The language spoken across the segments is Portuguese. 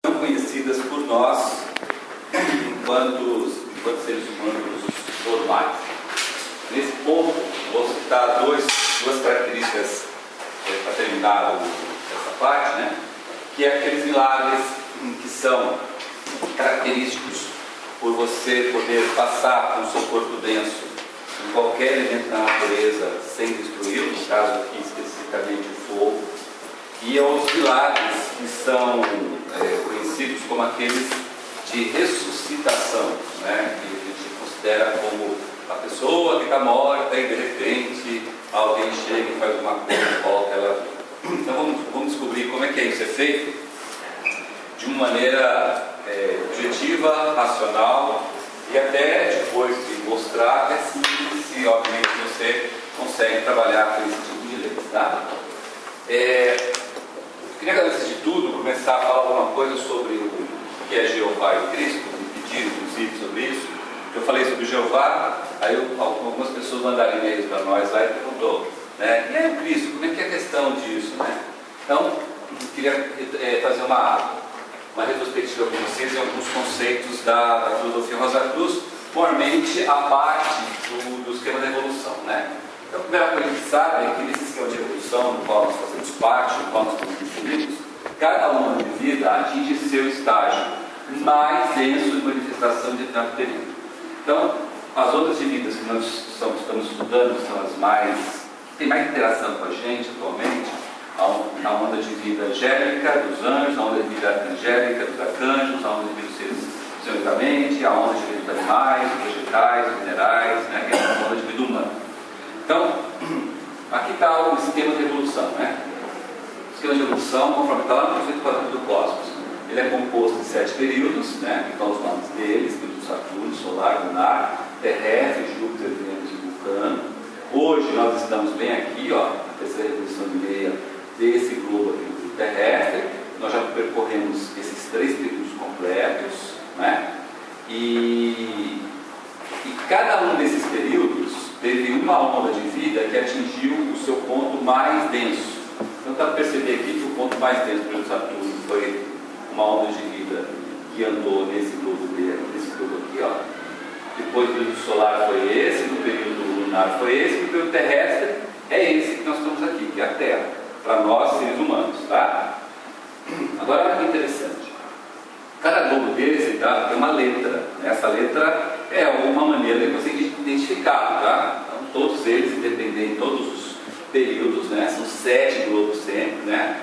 são conhecidas por nós enquanto seres humanos normais. Nesse ponto, vou citar duas características para terminar essa parte, né? Que é aqueles milagres que são característicos por você poder passar com o seu corpo denso em qualquer elemento da natureza sem destruí-lo, no caso aqui especificamente o fogo, e os milagres que são conhecidos como aqueles de ressuscitação, né? Que a gente considera como a pessoa que está morta e de repente alguém chega e faz alguma coisa e volta ela. Então vamos descobrir como é que isso é feito de uma maneira objetiva, racional, e até depois de mostrar que é simples e obviamente você consegue trabalhar com esse tipo de leis, tá? Eu queria, antes de tudo, começar a falar alguma coisa sobre o que é Jeová e Cristo, me pediram inclusive sobre isso. Eu falei sobre Jeová, aí algumas pessoas mandaram e-mails para nós lá e perguntou, né, e aí o Cristo, como é que é a questão disso, né? Então, eu queria fazer uma retrospectiva com vocês em alguns conceitos da filosofia Rosa Cruz, formalmente a parte do esquema da evolução, né? Então, a primeira coisa que a gente sabe é que nesse esquema de evolução, no qual nós fazemos parte, no qual nós estamos inseridos, cada uma de vida atinge seu estágio mais denso de manifestação de determinado período. Então, as outras de vidas que nós estamos estudando são as que têm mais interação com a gente atualmente, a onda de vida angélica dos anjos, a onda de vida angélica dos arcanjos, a onda de vida dos seres senhoricamente, a onda de vida dos animais, dos vegetais, dos minerais, né, que é a onda de vida humana. Então, aqui está o esquema de evolução, né? O esquema de evolução, conforme está lá no conceito quadrado do cosmos, ele é composto de 7 períodos, né? Que estão os nomes deles, período Saturno, solar, lunar, terrestre, Júpiter, Vênus e Vulcano. Hoje nós estamos bem aqui, ó, na terceira revolução de meia desse globo aqui do terrestre. Nós já percorremos esses 3 períodos completos, né? E cada um desses períodos teve uma onda de vida que atingiu o seu ponto mais denso. Então dá para perceber aqui que o ponto mais denso do período Saturno foi uma onda de vida que andou nesse globo aqui, ó. Depois do período solar foi esse, no período lunar foi esse, e no período terrestre é esse que nós estamos aqui, que é a Terra, para nós seres humanos, tá? Agora olha que interessante. Cada globo desse tem uma letra. Essa letra é uma maneira de você identificar, tá? Então, todos eles, independente, todos os períodos, né? São 7 globos sempre, né?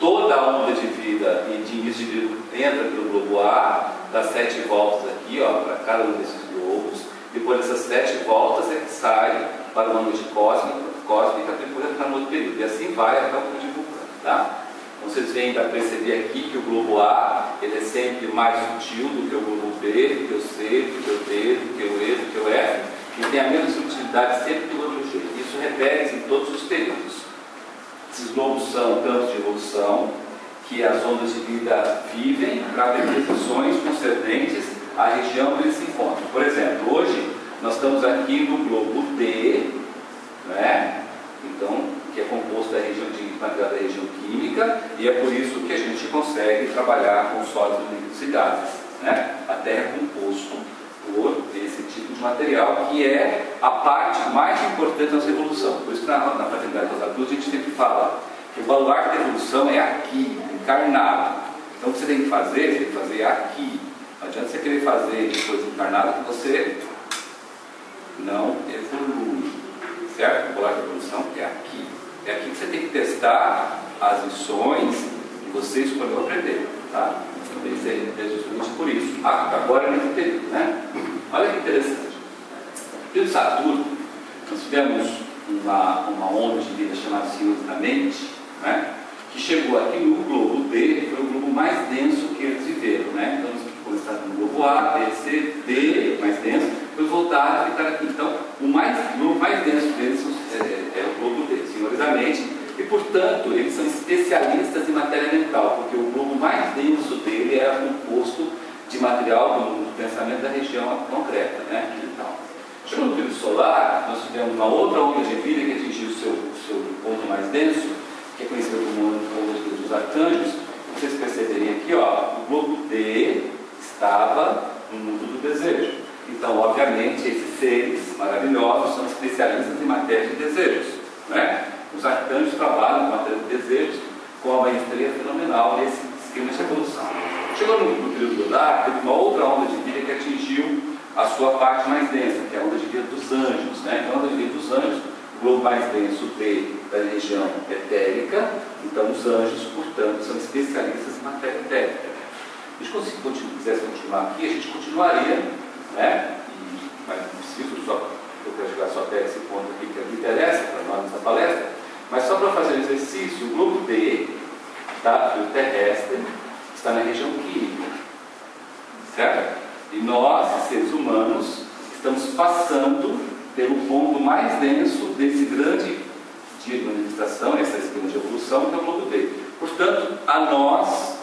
Toda a onda de vida e de início de vida entra pelo globo A, dá 7 voltas aqui, ó, para cada um desses globos. Depois dessas 7 voltas é que sai para uma noite cósmica, depois entra no outro período. E assim vai até o período de Vulcano, tá? Vocês veem para perceber aqui que o globo A ele é sempre mais sutil do que o globo B, do que o C, do que o D, do que o E, do que o F, e tem a mesma sutilidade sempre do globo G. Isso repete-se em todos os períodos. Esses globos são campos de evolução que as ondas de vida vivem para ter decisões concernentes à região onde eles se encontram. Por exemplo, hoje nós estamos aqui no globo D, né? Então, que é composto da região química, e é por isso que a gente consegue trabalhar com sólidos, líquidos e gases, né? A Terra é composto por esse tipo de material, que é a parte mais importante da nossa evolução. Por isso que na Fraternidade Rosa Cruz a gente sempre fala que o baluarte da evolução é aqui, encarnado. Então o que você tem que fazer aqui. Não adianta você querer fazer coisa encarnada que você não evolui, certo? O baluarte da evolução é aqui. É aqui que você tem que testar as lições que você escolheu aprender, tá? É justamente por isso. Agora nesse período, né? Olha que interessante. No período Saturno, nós tivemos uma onda de vida chamada simultaneamente, né? Que chegou aqui no globo D, foi o globo mais denso que eles viveram, né? Então, eles começaram no globo A, B, C, D, mais denso, depois voltaram a ficar aqui. Então, o globo mais denso deles é o globo D, senhorizamente, e portanto eles são especialistas em matéria mental, porque o globo mais denso dele era composto de material do pensamento da região concreta, né? Então, chegando no período solar, nós tivemos uma outra onda de vida que atingiu o seu ponto mais denso, que é conhecido como onda de vida dos arcanjos. Vocês perceberem aqui, ó, estava no mundo do desejo. Então, obviamente, esses seres maravilhosos são especialistas em matéria de desejos, né? Os arcanjos trabalham com matéria de desejos com uma maestria fenomenal nesse esquema de evolução. Chegou no período do Dar, teve uma outra onda de vida que atingiu a sua parte mais densa, que é a onda de vida dos anjos, né? Então, a onda de vida dos anjos, o globo mais denso veio da região etérica. Então, os anjos, portanto, são especialistas em matéria etérica. Se a gente quisesse continuar aqui, a gente continuaria, né? Mas não preciso só eu chegar só até esse ponto aqui que me interessa para nós nessa palestra, mas só para fazer o exercício, o globo D, tá? O terrestre, está na região química, certo? E nós, seres humanos, estamos passando pelo ponto mais denso desse grande dia de manifestação, esse esquema de evolução, que é o globo D. Portanto, a nós,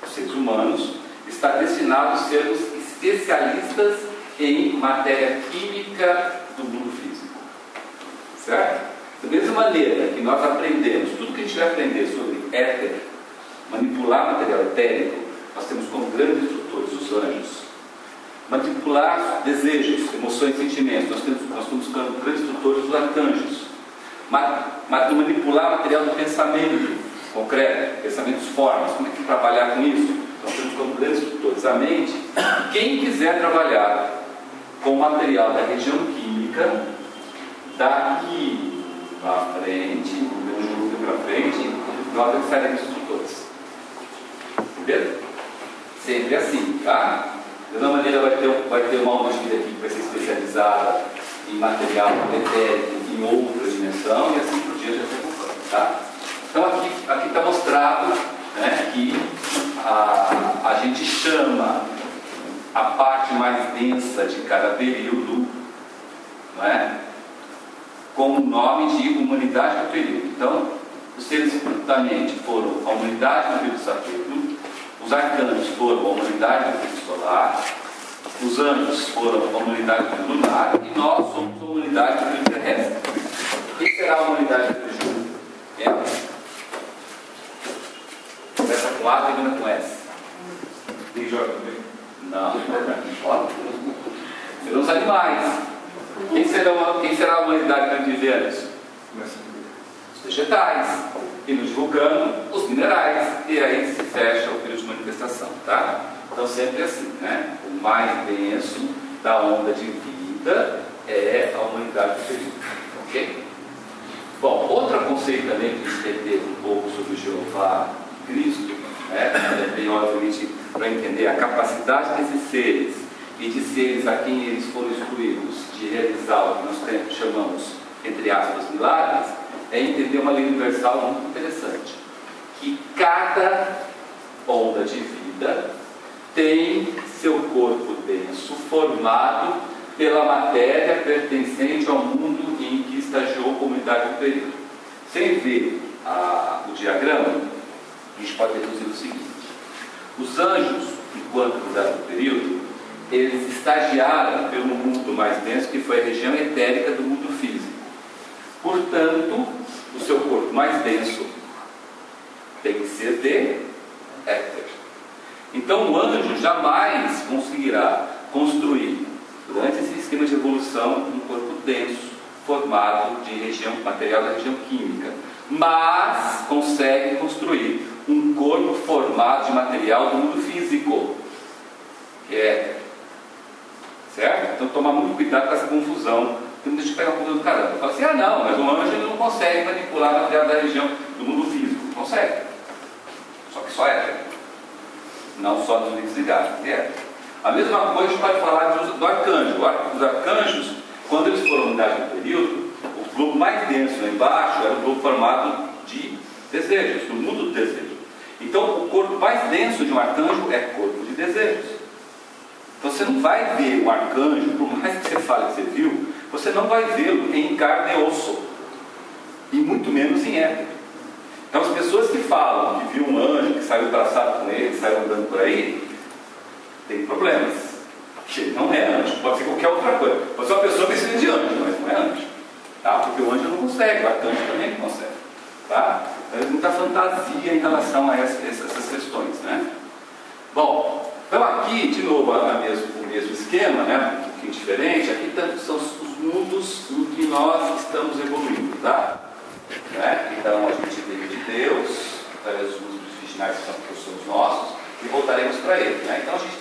os seres humanos, está destinado a sermos especialistas em matéria química do mundo físico, certo? Da mesma maneira que nós aprendemos, tudo que a gente vai aprender sobre éter, manipular material etérico, nós temos como grandes instrutores os anjos. Manipular desejos, emoções e sentimentos, nós temos como grandes instrutores os arcanjos. Manipular material do pensamento concreto, pensamentos formas, como é que trabalhar com isso? Nós temos como grandes instrutores a mente. Quem quiser trabalhar com material da região química, daqui para frente, nós seremos instrutores. Beleza? Sempre assim, tá? De alguma maneira vai ter uma onda de vida aqui que vai ser especializada em material etérico, em outra dimensão, e assim por diante, tá? Então aqui está mostrado, né, que a gente chama a parte mais densa de cada período, não é? Com o nome de humanidade do período. Então, os seres da mente foram a humanidade do período Saturno, os arcanos foram a humanidade do período solar, os anjos foram a humanidade do período lunar, e nós somos a humanidade do período terrestre. Quem será a humanidade do período? Começa com A, termina com S. Tem Jorge também? Não. Serão os animais. Quem será a humanidade durante 20 anos? Os vegetais. E nos vulcanos, os minerais. E aí se fecha o período de manifestação, tá? Então sempre assim, né? O mais denso da onda de vida é a humanidade do período. Ok? Bom, outro conceito também que entender um pouco sobre o Jeová Cristo, né? Bem obviamente para entender a capacidade desses seres e de seres a quem eles foram excluídos de realizar o que nós chamamos, entre aspas, milagres, é entender uma lei universal muito interessante, que cada onda de vida tem seu corpo denso formado pela matéria pertencente ao mundo em que estagiou a comunidade do período. Sem ver o diagrama, a gente pode deduzir o seguinte: os anjos, enquanto comunidade do período, eles estagiaram pelo mundo mais denso, que foi a região etérica do mundo físico. Portanto, o seu corpo mais denso tem que ser de éter. Então o anjo jamais conseguirá construir, durante esse esquema de evolução, um corpo denso, formado de material da região química, mas consegue construir um corpo formado de material do mundo físico, que é éter. Certo? Então tomar muito cuidado com essa confusão. Tem muita gente que pega a confusão do caramba. Fala assim, não, mas o anjo ele não consegue manipular material da região do mundo físico. Consegue. Só que só éter. Não só nos líquidos e gases. É. A mesma coisa a gente pode falar do arcanjo. Os arcanjos, quando eles foram unidade do período, o globo mais denso lá embaixo era o globo formado de desejos, do mundo do desejo. Então o corpo mais denso de um arcanjo é corpo de desejos. Então você não vai ver um arcanjo, por mais que você fale que você viu, você não vai vê-lo em carne e osso, e muito menos em éter. Então as pessoas que falam que viu um anjo, que saiu abraçado com ele, saiu andando por aí, tem problemas, porque ele não é anjo, pode ser qualquer outra coisa. Pode ser uma pessoa vestida de anjo, mas não é anjo, tá? Porque o anjo não consegue, o arcanjo também não consegue, tá? Então é muita fantasia em relação a essas questões, né? Bom, Então aqui, de novo, o mesmo esquema, né? Um pouquinho diferente. Aqui são os mundos em que nós estamos evoluindo, tá? Né? Então a gente veio de Deus, através dos mundos originais que são os nossos, e voltaremos para ele. Né? Então a gente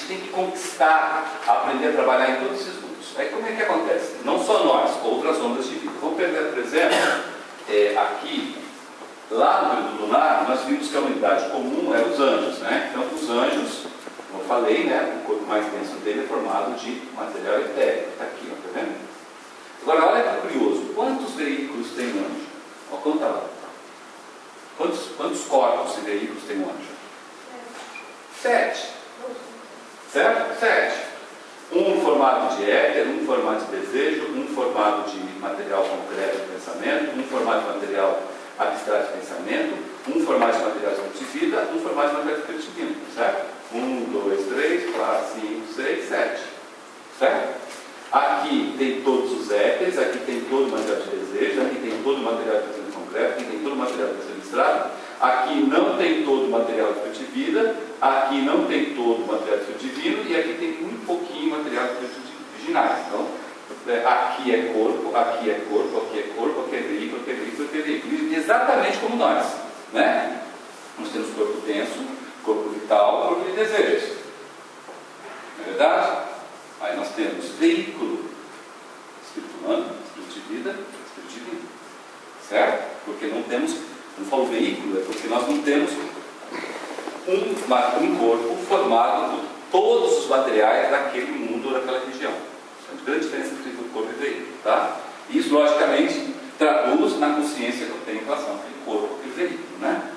tem que conquistar, aprender a trabalhar em todos esses mundos. Aí como é que acontece? Não só nós, outras ondas de vida. Vamos pegar, por exemplo, aqui, lá no período lunar, nós vimos que a unidade comum é os anjos. Né? Então os anjos, como eu falei, né, o corpo mais denso dele é formado de material etéreo. Está aqui, ó, tá vendo? Agora olha que curioso, quantos veículos tem um anjo? Ó, conta lá. Quantos corpos e veículos tem um anjo? 7. Certo? 7. Um em formato de éter, um em formato de desejo, um em formato de material concreto de pensamento, um em formato de material abstrato de pensamento, um em formato de material de vida, um em formato de material de divino. Certo? 1, 2, 3, 4, 5, 6, 7. Certo? Aqui tem todos os éteres, aqui tem todo o material de desejo, aqui tem todo o material de pensamento concreto, aqui tem todo o material de pensamento abstrato, aqui não tem todo o material de vida, aqui não tem todo o material de divino e aqui tem muito pouquinho material de originais. Então, aqui é corpo, aqui é corpo, aqui é corpo, aqui é veículo, aqui é veículo, aqui é veículo. Exatamente como nós. Né? Nós temos corpo denso, corpo vital, corpo de desejos. Não é verdade? Aí nós temos veículo, espírito humano, espírito de vida, espírito divino. Certo? Porque não temos, não falo veículo, é porque nós não temos um corpo formado por todos os materiais daquele mundo ou daquela região. É uma grande diferença entre corpo e veículo. Tá? Isso, logicamente, traduz na consciência que eu tenho em relação àquele corpo e veículo. Né?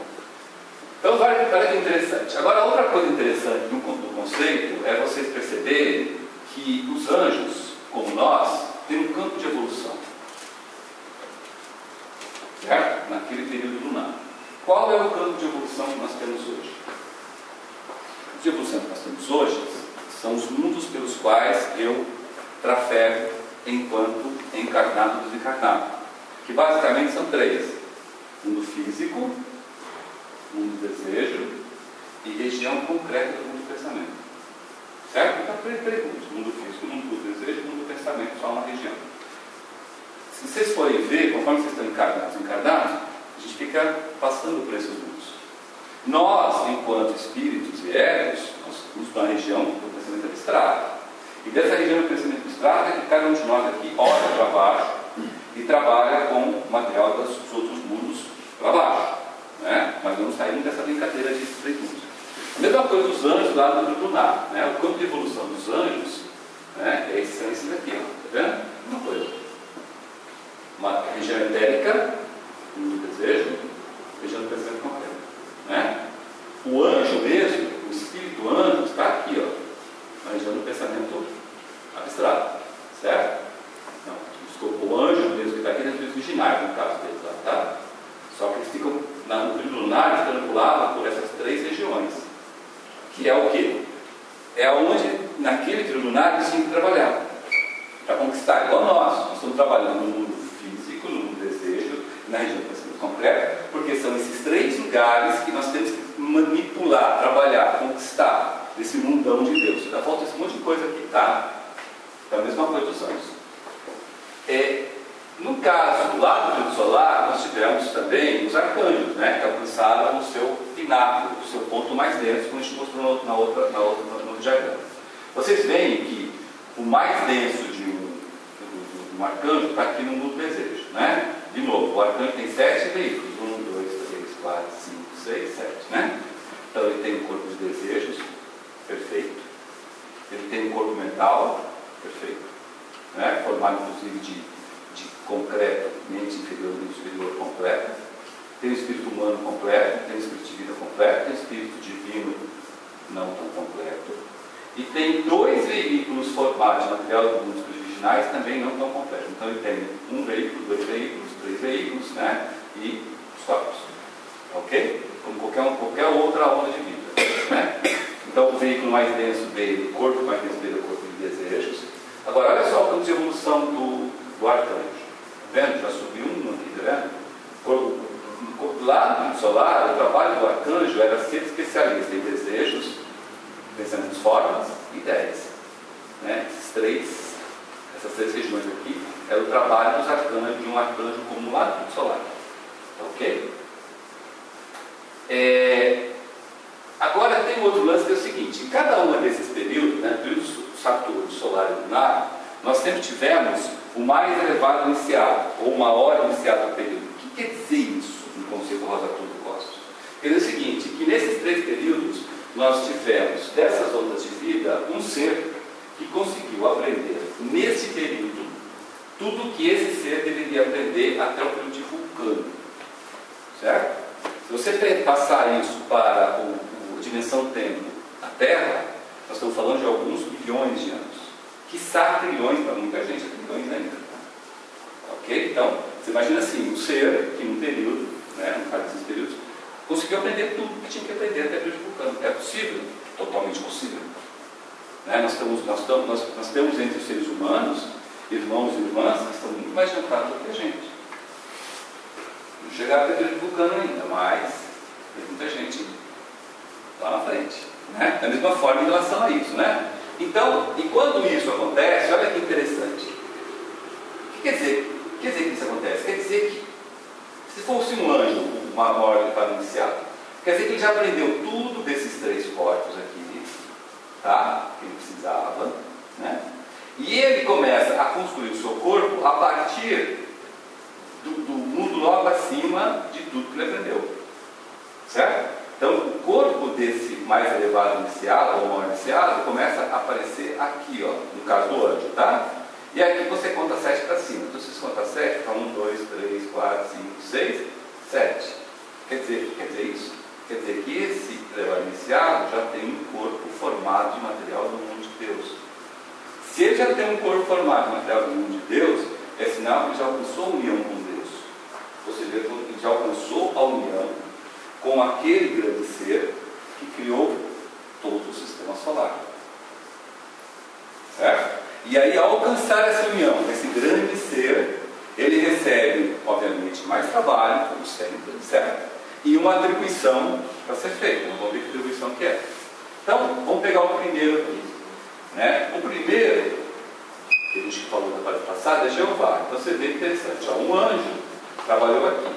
Então, olha que interessante. Agora, outra coisa interessante do conceito é vocês perceberem que os anjos, como nós, têm um campo de evolução. Certo? Naquele período lunar. Qual é o campo de evolução que nós temos hoje? O campo de evolução que nós temos hoje são os mundos pelos quais eu trafego enquanto encarnado e desencarnado. Que basicamente são 3. Mundo físico, mundo desejo e região concreta do mundo pensamento. Certo? Então, perguntas. Mundo físico, mundo desejo, mundo pensamento, só uma região. Se vocês forem ver, conforme vocês estão encarnados, a gente fica passando por esses mundos. Nós, enquanto espíritos e egos, nós estamos na região do pensamento abstrato. E dessa região do pensamento abstrato é que cada um de nós aqui olha para baixo e trabalha com o material dos outros mundos para baixo. Né? Mas não saímos dessa brincadeira de 3 mundos. A mesma coisa dos anjos lá no mundo lunar. Né? O campo de evolução dos anjos, né, é esse daqui. Está vendo? Uma coisa. Uma região etérica, mundo desejo, região do pensamento concreto. Né? O anjo mesmo, o espírito anjo, está aqui, ó, na região do pensamento abstrato. Certo? Não, desculpa, o anjo mesmo que está aqui dentro dos originais, no caso deles lá, tá? Só que eles ficam no período lunar, triangulados por essas 3 regiões. Que é o quê? É onde, naquele período lunar, eles têm que trabalhar para conquistar, igual nós estamos trabalhando no mundo físico, no mundo desejo, na região do pensamento concreto, porque são esses 3 lugares que nós temos que manipular, trabalhar, conquistar desse mundão de Deus. Ainda falta esse monte de coisa aqui, tá? É a mesma coisa dos anjos. No caso, lá do período solar, nós tivemos também os arcanjos, né, que alcançaram o seu pináculo, o seu ponto mais denso, como a gente mostrou no diagrama. Vocês veem que o mais denso de um arcanjo está aqui no mundo do desejo. Né? De novo, o arcanjo tem 7 veículos. 1, 2, 3, 4, 5, 6, 7. Né? Então ele tem um corpo de desejos, perfeito. Ele tem um corpo mental, perfeito. Né? Formado inclusive de concreto, mente inferior e mente superior completo. Tem o espírito humano completo, tem o espírito de vida completo, tem o espírito divino não tão completo. E tem 2 veículos formados de material dos mundos originais também não tão completos. Então ele tem 1 veículo, 2 veículos, 3 veículos, né? E os corpos. Ok? Como qualquer outra onda de vida. Né? Então o veículo mais denso dele, o corpo mais denso dele é o corpo de desejos. Agora olha só o campo de evolução do arcanjo. Vendo? Já subiu um aqui, tá vendo? Lá no solar, o trabalho do arcanjo era ser especialista em desejos, pensamento ideias. Né? Essas três regiões aqui é o trabalho dos arcanos, de um arcanjo acumulado do solar. Tá ok? Agora tem um outro lance que é o seguinte: em cada um desses períodos, né, período Saturno, solar e lunar, nós sempre tivemos o mais elevado iniciado, ou uma hora iniciada do período. O que quer dizer isso no conceito Rosa Cruz do Cosmos? Quer dizer o seguinte, que nesses três períodos nós tivemos, dessas ondas de vida, um ser que conseguiu aprender, nesse período, tudo que esse ser deveria aprender até o período de Vulcano. Certo? Se você passar isso para a dimensão tempo, a Terra, nós estamos falando de alguns milhões de anos. Quiçá trilhões para muita gente, trilhões ainda. Ok? Então, você imagina assim, um ser que num período, né, no caso desses períodos, conseguiu aprender tudo que tinha que aprender até o período de Vulcano. É possível? Totalmente possível. Né? Nós temos entre os seres humanos, irmãos e irmãs, que estão muito mais adiantados do que a gente. Não chegaram até o período de Vulcano ainda, mas tem muita gente lá na frente. Né? Da mesma forma em relação a isso. Né? Então, e quando isso acontece, olha que interessante. O que quer dizer que isso acontece? Quer dizer que, se fosse um anjo, uma ordem para iniciado, quer dizer que ele já aprendeu tudo desses três corpos aqui, tá? Que ele precisava, né? E ele começa a construir o seu corpo a partir do mundo logo acima de tudo que ele aprendeu. Certo? Então, o corpo desse mais elevado iniciado, ou maior iniciado, começa a aparecer aqui, ó, no caso do anjo, tá? E aqui você conta 7 para cima. Então, se você conta 7, fica 1, 2, 3, 4, 5, 6, 7. Quer dizer, o que quer dizer isso? Quer dizer que esse elevado iniciado já tem um corpo formado de material do mundo de Deus. Se ele já tem um corpo formado de material do mundo de Deus, é sinal que ele já alcançou a união com Deus. Ou seja, ele já alcançou a união com aquele grande ser que criou todo o sistema solar. Certo? E aí, ao alcançar essa união, esse grande ser, ele recebe, obviamente, mais trabalho, como sempre, certo? E uma atribuição para ser feita. Vamos ver que atribuição que é. Então, vamos pegar o primeiro aqui. Né? O primeiro, que a gente falou na parte passada, é Jeová. Então, você vê interessante. Ó, um anjo trabalhou aqui.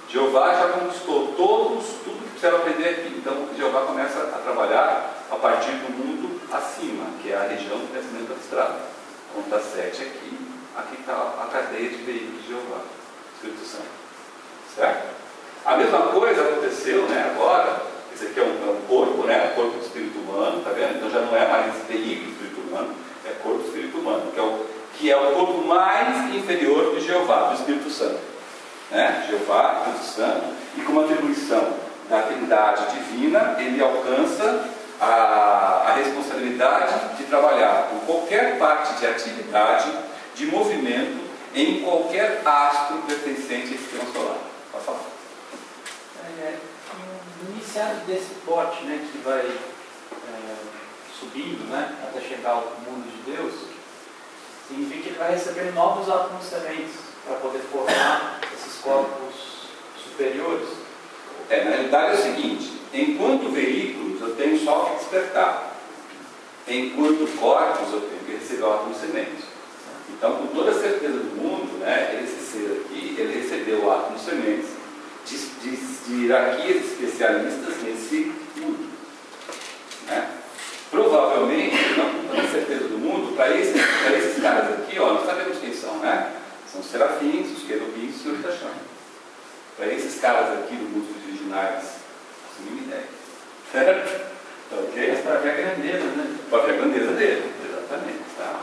Jeová já conquistou tudo que precisava aprender aqui. Então, Jeová começa a trabalhar a partir do mundo acima, que é a região do pensamento abstrato. Conta 7 aqui. Aqui está a cadeia de veículos de Jeová, Espírito Santo. Certo? A mesma coisa aconteceu, né, agora. Esse aqui é um corpo, né, o corpo do espírito humano, tá vendo? Então já não é mais veículo do espírito humano, é corpo do espírito humano, que é o corpo mais inferior de Jeová, do Espírito Santo. Né? Jeová, Espírito Santo, e com uma atribuição da atividade divina, ele alcança a responsabilidade de trabalhar com qualquer parte de atividade, de movimento, em qualquer astro pertencente ao sistema solar. Pode falar. No iniciado desse pote, né, que vai subindo, né, até chegar ao mundo de Deus, significa que ele vai receber novos átomos sementes para poder formar esses corpos superiores. Na realidade é o seguinte: enquanto veículos eu tenho só que despertar, enquanto corpos eu tenho que receber o átomo semente. Então, com toda a certeza do mundo, né, esse ser aqui, ele recebeu o átomo sementes de hierarquias especialistas nesse mundo. Né? Provavelmente, não com toda a certeza do mundo, para esses caras aqui, ó, nós sabemos quem são, né? São os serafins, os querubins e os senhores da chama. Para esses caras aqui do mundo dos originais, sem nenhuma ideia. Certo? Ok? Mas para ver a grandeza, né? Para ver a grandeza dele, exatamente. Tá?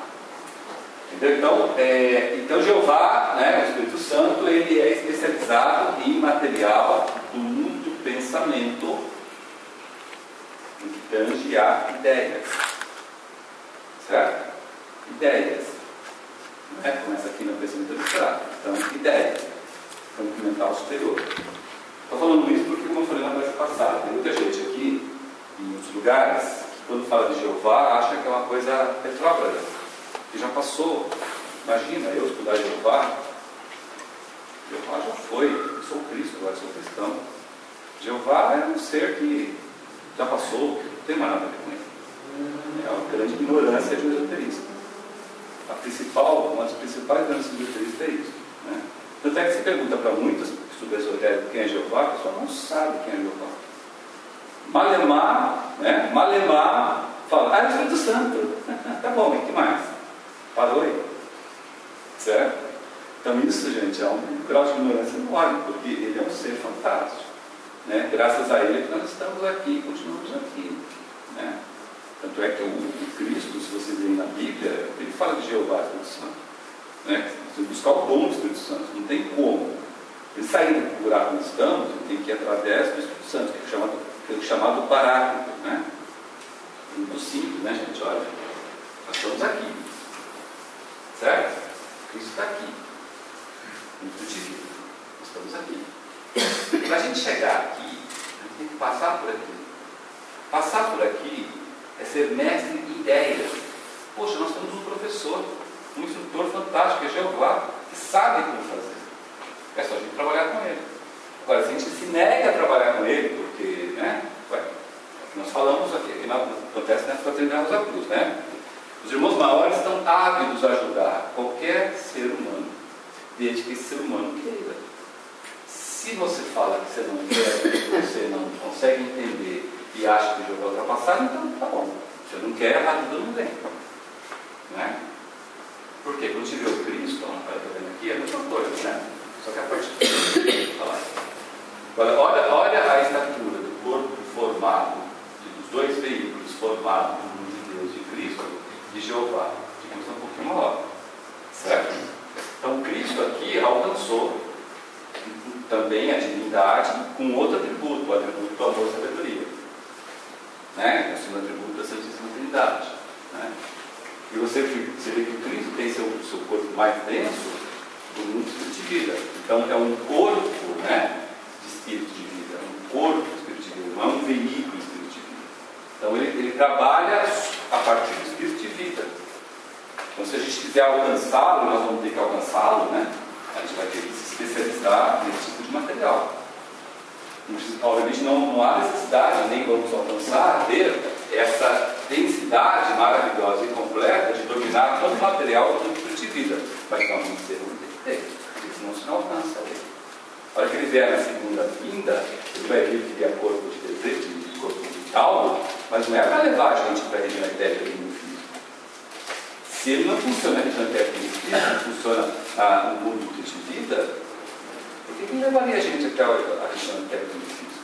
Então Jeová, né, o Espírito Santo, ele é especializado em material do mundo do pensamento, no que tange a ideias. Certo? Ideias. Né? Começa aqui no pensamento abstrato. Então, ideias. Campo mental superior. Estou falando isso porque, como eu falei na classe passada, tem muita gente aqui, em muitos lugares, que quando fala de Jeová, acha que é uma coisa retrógrada, que já passou. Imagina, eu estudar Jeová. Jeová já foi, eu sou Cristo, agora sou cristão. Jeová é um ser que já passou, não tem mais nada a ver com ele. É uma grande ignorância de um esoterista. Uma das principais ignorâncias do esoterista é isso. Né? Tanto é que se pergunta para muitos que estudam esotérico quem é Jeová, a pessoa não sabe quem é Jeová. Malemar, fala, é o Espírito Santo. Tá bom, e que mais? Parou aí. Certo? Então isso, gente, é um grau de ignorância enorme, porque ele é um ser fantástico. Né? Graças a ele que nós estamos aqui e continuamos aqui. Né? Tanto é que o Cristo, se vocês verem na Bíblia, ele fala de Jeová, Espírito Santo. Né? Você buscar o dom do Espírito Santo, não tem como. Ele saindo do buraco onde estamos, ele tem que ir através do Espírito Santo, que é o chamado Paráclito. Né? Muito simples, né, gente? Olha, nós estamos aqui. Certo? Cristo está aqui. Muito divino. Nós estamos aqui. Para a gente chegar aqui, a gente tem que passar por aqui. Passar por aqui é ser mestre em ideias. Poxa, nós temos um professor, um instrutor fantástico, que é Jeová, que sabe como fazer. É só a gente trabalhar com ele. Agora, se a gente se nega a trabalhar com ele, porque, né, nós falamos aqui, que acontece na Fraternidade Rosa Cruz, né? Os irmãos maiores estão ávidos a ajudar qualquer ser humano, desde que esse ser humano queira. Se você fala que você não quer, que você não consegue entender e acha que o jogo é ultrapassado, então tá bom. Se você não quer, a ajuda não vem. Né? Por quê? Quando você vê o Cristo, está vendo aqui, é a mesma coisa, né? Só que a partir de agora, olha a estatura do corpo formado, dos dois veículos formados do mundo de Deus, de Cristo, de Jeová. Digamos um pouquinho maior. Certo? Então, Cristo aqui alcançou também a divindade com outro atributo, o atributo do amor e sabedoria. Né? O segundo atributo da Santíssima Trindade. Né? E você vê que o Cristo tem seu corpo mais denso do mundo de vida. Então, é um corpo, né, de espírito de vida, é um corpo de espírito de vida, não é um veículo de espírito de vida. Então, ele trabalha a partir do espírito de vida. Então, se a gente quiser alcançá-lo, nós vamos ter que alcançá-lo, né? A gente vai ter que se especializar nesse tipo de material. Obviamente não há necessidade, nem vamos alcançar, ter essa densidade maravilhosa e completa de dominar todo o material do tipo de vida. Mas nós vamos ter que ter, porque senão se não alcança ele. A hora que ele vier na segunda vinda, ele vai vir que ele é corpo de desejo, de corpo vital, mas não é para levar a gente para a região etérica do mundo físico. Se ele não funciona na região etérica do mundo físico, não funciona no mundo de vida, por que levaria a gente até a região etérica do mundo físico?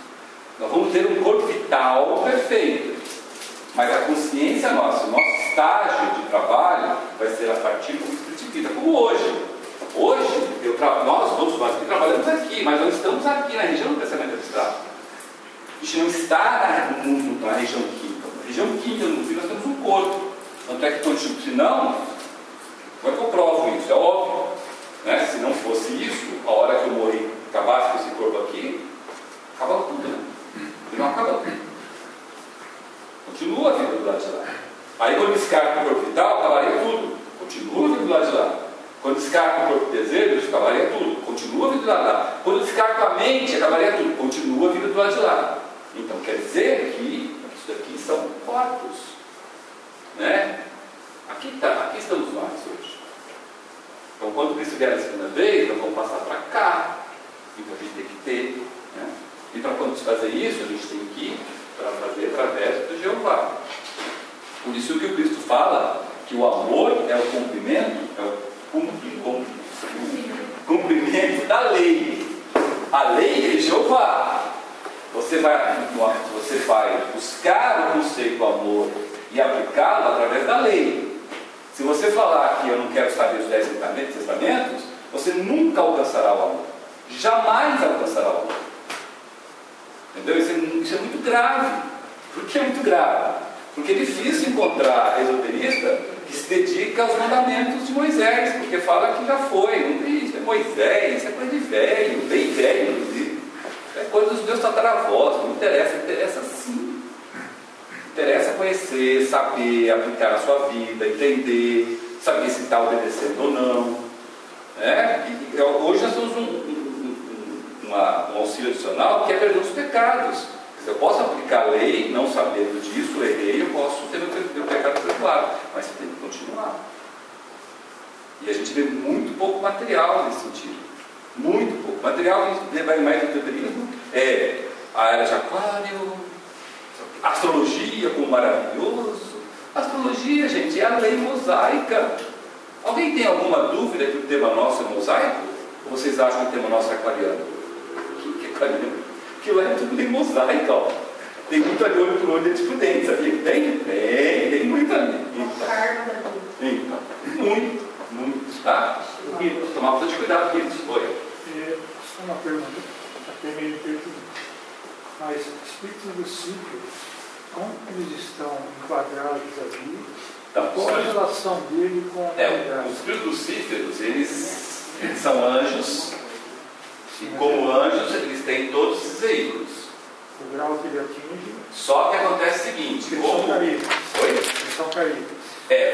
Nós vamos ter um corpo vital perfeito, mas a consciência nossa, o nosso estágio de trabalho vai ser a partir do espírito de vida, como hoje. Hoje, todos nós que trabalhamos aqui, mas nós estamos aqui na região do pensamento abstrato. A gente não está na região química. Na região química do mundo, nós temos um corpo. Tanto é que, senão, como é que eu provo isso? É óbvio. Né? Se não fosse isso, a hora que eu morrer, acabasse com esse corpo aqui, acaba tudo, né? Ele não acaba tudo. Continua a vida do lado de lá. Aí quando descarta o corpo vital, acabaria tudo. Continua a vida do lado de lá. Quando descarta o corpo de desejos, acabaria tudo. Continua a vida do lado de lá. Quando descarta a mente, acabaria tudo. Continua a vida do lado de lá. Então quer dizer que isso daqui são corpos. Né? Aqui estamos nós hoje. Então quando Cristo vier a segunda vez, nós vamos passar para cá. Então a gente tem que ter. Né? E para quando fazer isso, a gente tem que ir para fazer através do Jeová. Por isso que o Cristo fala que o amor é o cumprimento, cumprimento da lei. A lei é Jeová. Você vai buscar o conceito do amor e aplicá-lo através da lei. Se você falar que eu não quero saber os 10 testamentos, você nunca alcançará o amor. Jamais alcançará o amor. Entendeu? Isso é muito grave. Por que é muito grave? Porque é difícil encontrar esoterista que se dedica aos mandamentos de Moisés, porque fala que já foi, não tem isso, é Moisés, isso é coisa de velho, bem velho, inclusive. É coisa dos meus tataravós, não interessa sim. Interessa conhecer, saber, aplicar na sua vida, entender, saber se está obedecendo ou não. Hoje nós temos um auxílio adicional que é perdão dos pecados. Eu posso aplicar a lei, não sabendo disso, errei, eu posso ter meu pecado gente vê muito pouco material nesse sentido. Muito pouco. Material que vai mais no esoterismo é a era de Aquário, astrologia como maravilhoso. Astrologia, gente, é a lei mosaica. Alguém tem alguma dúvida que o tema nosso é mosaico? Ou vocês acham que o tema nosso é aquariano? O que é aquariano? Aquilo é tudo lei mosaica, ó. Tem muito ali olho por olho, dente por dente, sabia? Tem muito ali. Então, muito, tá? Tomar bastante cuidado com isso. Oi. Só uma pergunta, até meio pertinente. Mas espíritos do ciclo, como eles estão enquadrados ali? Então, qual a relação dele com a humanidade? Os espíritos lucíferos, eles são anjos, e como anjos, eles têm todos esses veículos. O grau que ele atinge. Só que acontece o seguinte: Eles são caídos. Oi? Eles são caídos.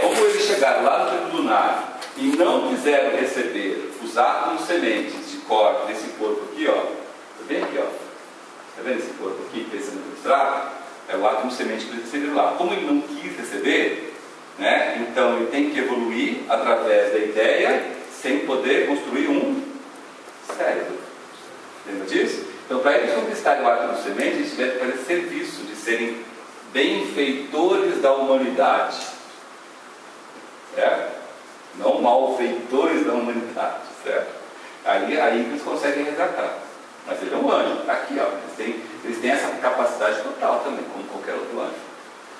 Como eles chegaram lá no tempo lunar e não quiseram receber os átomos sementes de corpo desse corpo aqui, ó. Tá bem aqui, ó. Tá vendo esse corpo aqui, pensando no substrato? É o átomo semente que eles receberam lá. Como ele não quis receber, né? Então ele tem que evoluir através da ideia sem poder construir um cérebro. Lembra disso? Então, para eles conquistarem o átomo semente, eles tiveram que fazer serviço de serem benfeitores da humanidade. Certo? Não malfeitores da humanidade. Certo? Aí eles conseguem resgatar. Mas ele é um anjo. Aqui, ó, eles têm essa capacidade total também, como qualquer outro anjo.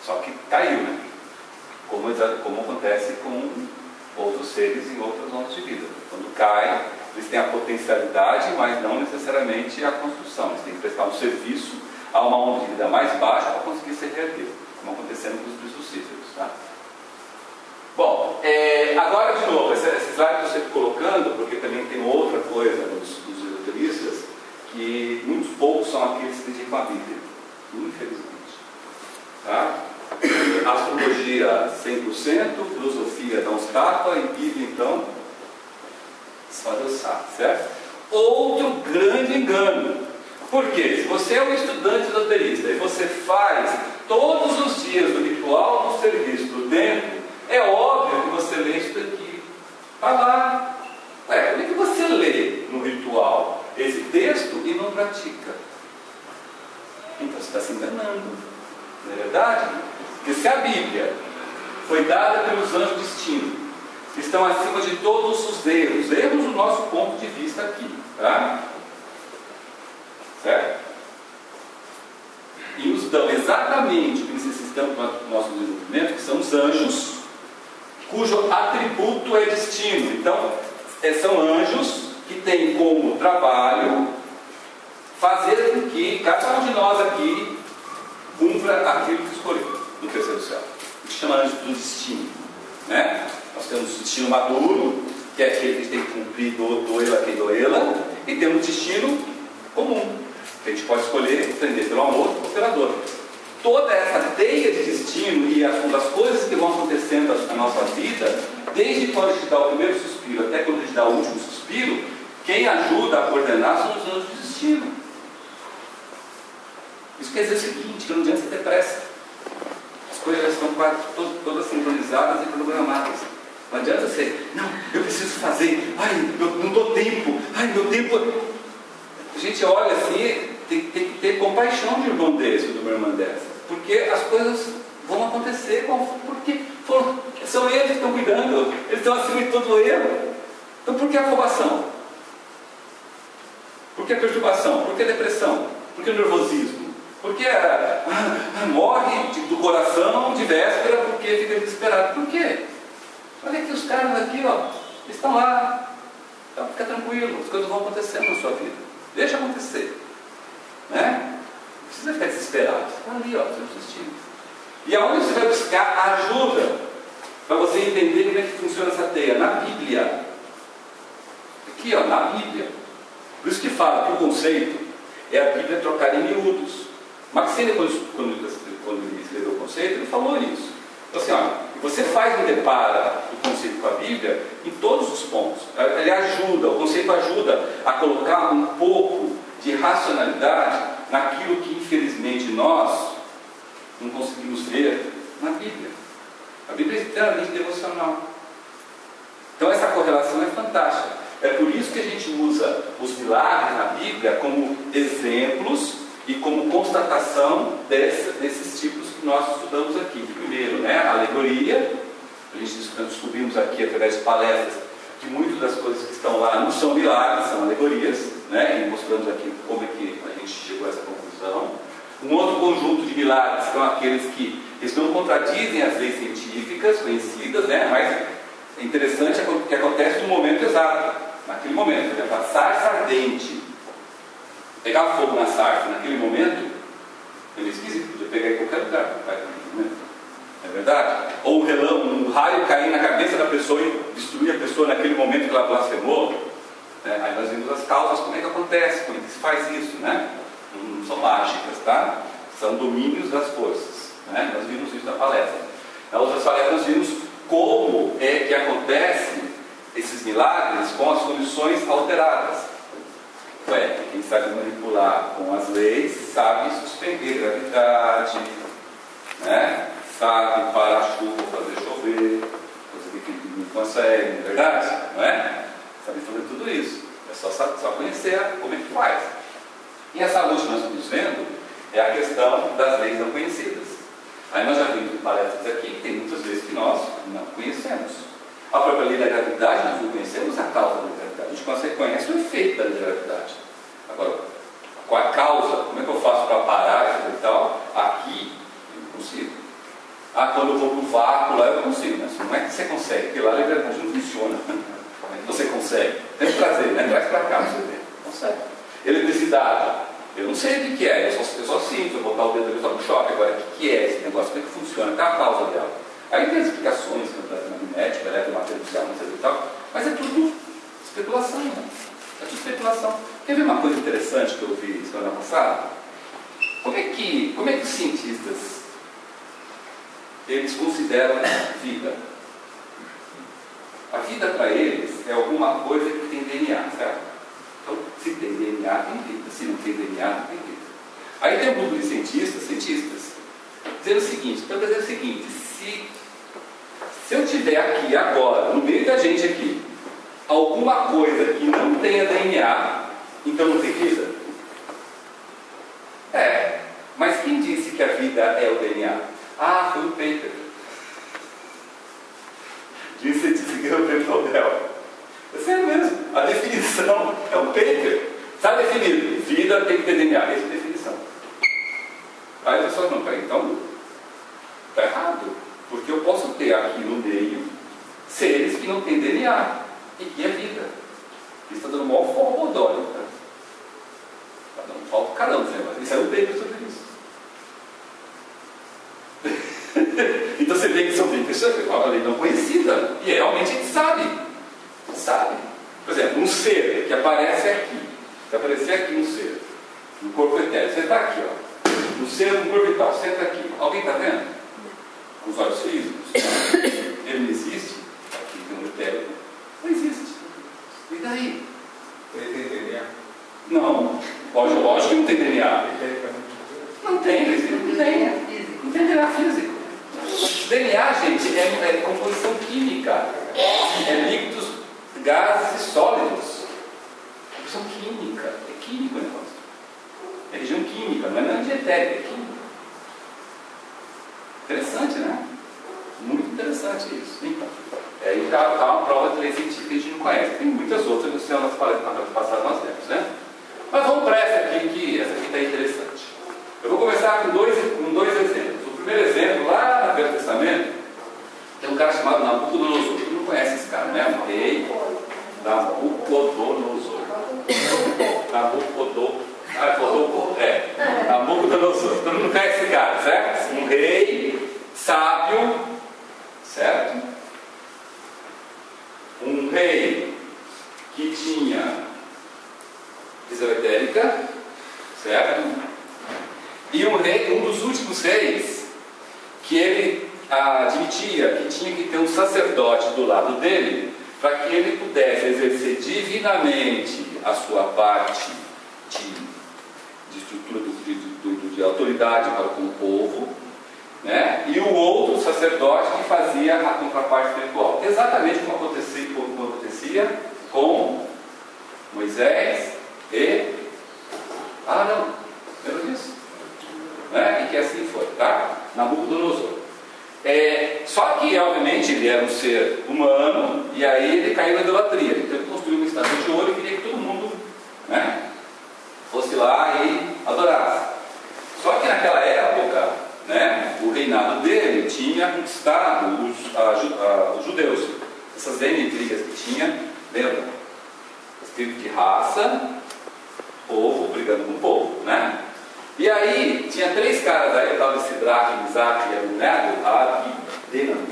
Só que caiu, né? Como acontece com outros seres em outras zonas de vida. Quando cai, eles têm a potencialidade, mas não necessariamente a construção. Eles têm que prestar um serviço a uma onda de vida mais baixa para conseguir ser reerguido, como acontecendo com os espíritos lucíferos, tá? Bom, agora de novo, esse slide eu estou sempre colocando, porque também tem outra coisa dos esoteristas, que muitos poucos são aqueles que dedicam a Bíblia, infelizmente. Tá? Astrologia 100%, filosofia dá uns tapas, e Bíblia então só Deus sabe, certo? Outro grande engano. Por quê? Se você é um estudante esoterista e você faz todos os dias o ritual do serviço do templo, é óbvio que você lê isso daqui. Vai lá. Como é que você lê no ritual esse texto e não pratica? Então você está se enganando. Não é verdade? Porque se a Bíblia foi dada pelos anjos de destino, que estão acima de todos os erros do nosso ponto de vista aqui, tá? Certo? E nos dão exatamente o que necessitamos no nosso desenvolvimento, que são os anjos, cujo atributo é destino. Então, são anjos que têm como trabalho fazer com que cada um de nós aqui cumpra aquilo que escolheu no terceiro céu. O que chama anjo do destino, né? Nós temos o destino maduro, que é aquele que a gente tem que cumprir doela quem doela, e temos o destino comum, que a gente pode escolher prender pelo amor ou pela dor. Toda essa teia de destino e as coisas que vão acontecendo na nossa vida, desde quando a gente dá o primeiro suspiro até quando a gente dá o último suspiro, quem ajuda a coordenar são os anjos de destino. Isso quer dizer o seguinte, que não adianta você ter pressa. As coisas já estão quase todas sincronizadas e programadas. Não adianta você, não, eu preciso fazer, eu não dou tempo, meu tempo. A gente olha assim, tem que ter compaixão de um irmão desse, de uma irmã dessa. Porque as coisas vão acontecer, porque são eles que estão cuidando, eles estão acima de todo o erro. Então por que afobação? Por que a perturbação? Por que a depressão? Por que o nervosismo? Por que morre do coração de véspera porque fica desesperado? Por quê? Olha aqui os caras aqui, ó, estão lá. Então fica tranquilo, as coisas vão acontecendo na sua vida. Deixa acontecer. Né? Não precisa ficar desesperado. Está ali, ó, seu destino. E aonde você vai buscar ajuda para você entender como é que funciona essa teia? Na Bíblia. Aqui, ó, na Bíblia. Por isso que fala que o conceito é a Bíblia trocada em miúdos. Maxine, quando ele escreveu o conceito, ele falou isso. Então assim, ó, você faz um depara do conceito com a Bíblia em todos os pontos. Ele ajuda, o conceito ajuda a colocar um pouco de racionalidade naquilo que infelizmente nós não conseguimos ver na Bíblia. A Bíblia é extremamente devocional. Então essa correlação é fantástica. É por isso que a gente usa os milagres na Bíblia como exemplos e como constatação desses tipos que nós estudamos aqui. Primeiro, né, a alegoria. Nós descobrimos aqui, através de palestras, que muitas das coisas que estão lá não são milagres, são alegorias, né? E mostramos aqui como é que a gente chegou a essa conclusão. Um outro conjunto de milagres são aqueles que eles não contradizem as leis científicas conhecidas, né? Mas é interessante que acontece no momento exato, naquele momento. Por exemplo, a sarça ardente, pegar fogo na sarça naquele momento, é meio esquisito, podia pegar em qualquer lugar, é verdade? Ou um raio cair na cabeça da pessoa e destruir a pessoa naquele momento que ela blasfemou, né? Aí nós vimos as causas, como é que acontece, como é que se faz isso, né? Não são mágicas, tá? São domínios das forças, né? Nós vimos isso na palestra. Na outra palestra nós vimos como é que acontece esses milagres com as condições alteradas. Quem sabe manipular com as leis sabe suspender gravidade, né? Sabe parar a chuva, fazer chover, coisa que não consegue, não é verdade? Não é? Sabe fazer tudo isso. É só conhecer como é que faz. E essa luz que nós estamos vendo é a questão das leis não conhecidas. Aí nós já vimos em palestras aqui que tem muitas leis que nós não conhecemos. A própria lei da gravidade, nós não conhecemos a causa da gravidade. A gente conhece o efeito da lei da gravidade. Agora, qual a causa? Como é que eu faço para parar e tal? Aqui, eu não consigo. Quando eu vou para o vácuo lá eu consigo, mas não é que você consegue, porque lá a lei da gravidade não funciona. Como é que você consegue? Tem que trazer, né? Traz para cá para você ver. Consegue. Eletricidade. Eu não sei o que é, eu só sinto, eu vou botar o dedo ali só no choque. Agora, o que é esse negócio? Como é que funciona? Qual é a causa dela? Aí tem as explicações, magnética, eletromaterial, não sei e tal, mas é tudo especulação, né? É tudo especulação. Quer ver uma coisa interessante que eu vi semana passada? Como é que os cientistas eles consideram vida? A vida para eles é alguma coisa que tem DNA, certo? Então, se tem DNA, tem vida. Se não tem DNA, não tem vida. Aí tem um grupo de cientistas, dizendo o seguinte, se eu tiver aqui agora, no meio da gente aqui, alguma coisa que não tenha DNA, então não tem vida? Mas quem disse que a vida é o DNA? Foi o paper. Disse cientista que é o prêmio Nobel. É sério mesmo, a definição é um paper. Está definido, vida tem que ter DNA, essa é a definição. Aí as pessoas não, então está errado, porque eu posso ter aqui no meio seres que não têm DNA e que é vida. Isso está dando um maior fogo, tá? Está dando falta do caramba, mas isso é um paper sobre isso. Então você vê que são papers, uma lei não conhecida, e realmente a gente sabe. Por exemplo, um ser que aparece aqui, se aparecer aqui um ser, no corpo etéreo, você está aqui, ó. Um ser no corpo vital, você está aqui. Alguém está vendo? Com os olhos físicos? Ele não existe? Aqui tem um etéreo. Não existe. E daí? Ele tem DNA? Não. Lógico que não tem DNA. Não tem DNA físico. DNA, gente, é composição química. É líquidos, gases e sólidos. Composição química. É químico o negócio. É região química, não é energia etérica, é química. Interessante, né? Muito interessante isso. Então, aí está uma prova de lei científica que a gente não conhece. Tem muitas outras, no céu, nas palestras passadas nós temos, né? Mas vamos para essa aqui, que essa aqui está interessante. Eu vou começar com dois exemplos. O primeiro exemplo, lá no Velho Testamento, tem um cara chamado Nabucodonosor. Todo mundo conhece esse cara, né? Um rei, Nabucodonosor. Nabucodonosor. Todo mundo conhece esse cara, certo? Um rei sábio, certo? Um rei que tinha visão etérica, certo? E um dos últimos reis que ele admitia que tinha que ter um sacerdote do lado dele para que ele pudesse exercer divinamente a sua parte de estrutura de autoridade para com o povo, né? E o outro sacerdote que fazia a contraparte espiritual. Exatamente como acontecia Bíblia com Moisés e Arão. Lembra disso? Né? E que assim foi, tá? Nabucodonosor. Só que, obviamente, ele era um ser humano e aí ele caiu na idolatria. Então ele construiu uma estátua de ouro e queria que todo mundo, né, fosse lá e adorasse. Só que naquela época, né, o reinado dele tinha conquistado os judeus. Essas N intrigas que tinha, lembra? Espírito de raça, povo brigando com o povo, né? E aí, tinha 3 caras aí, o tal de Sidraque, Misaque e Abednego, Abednego,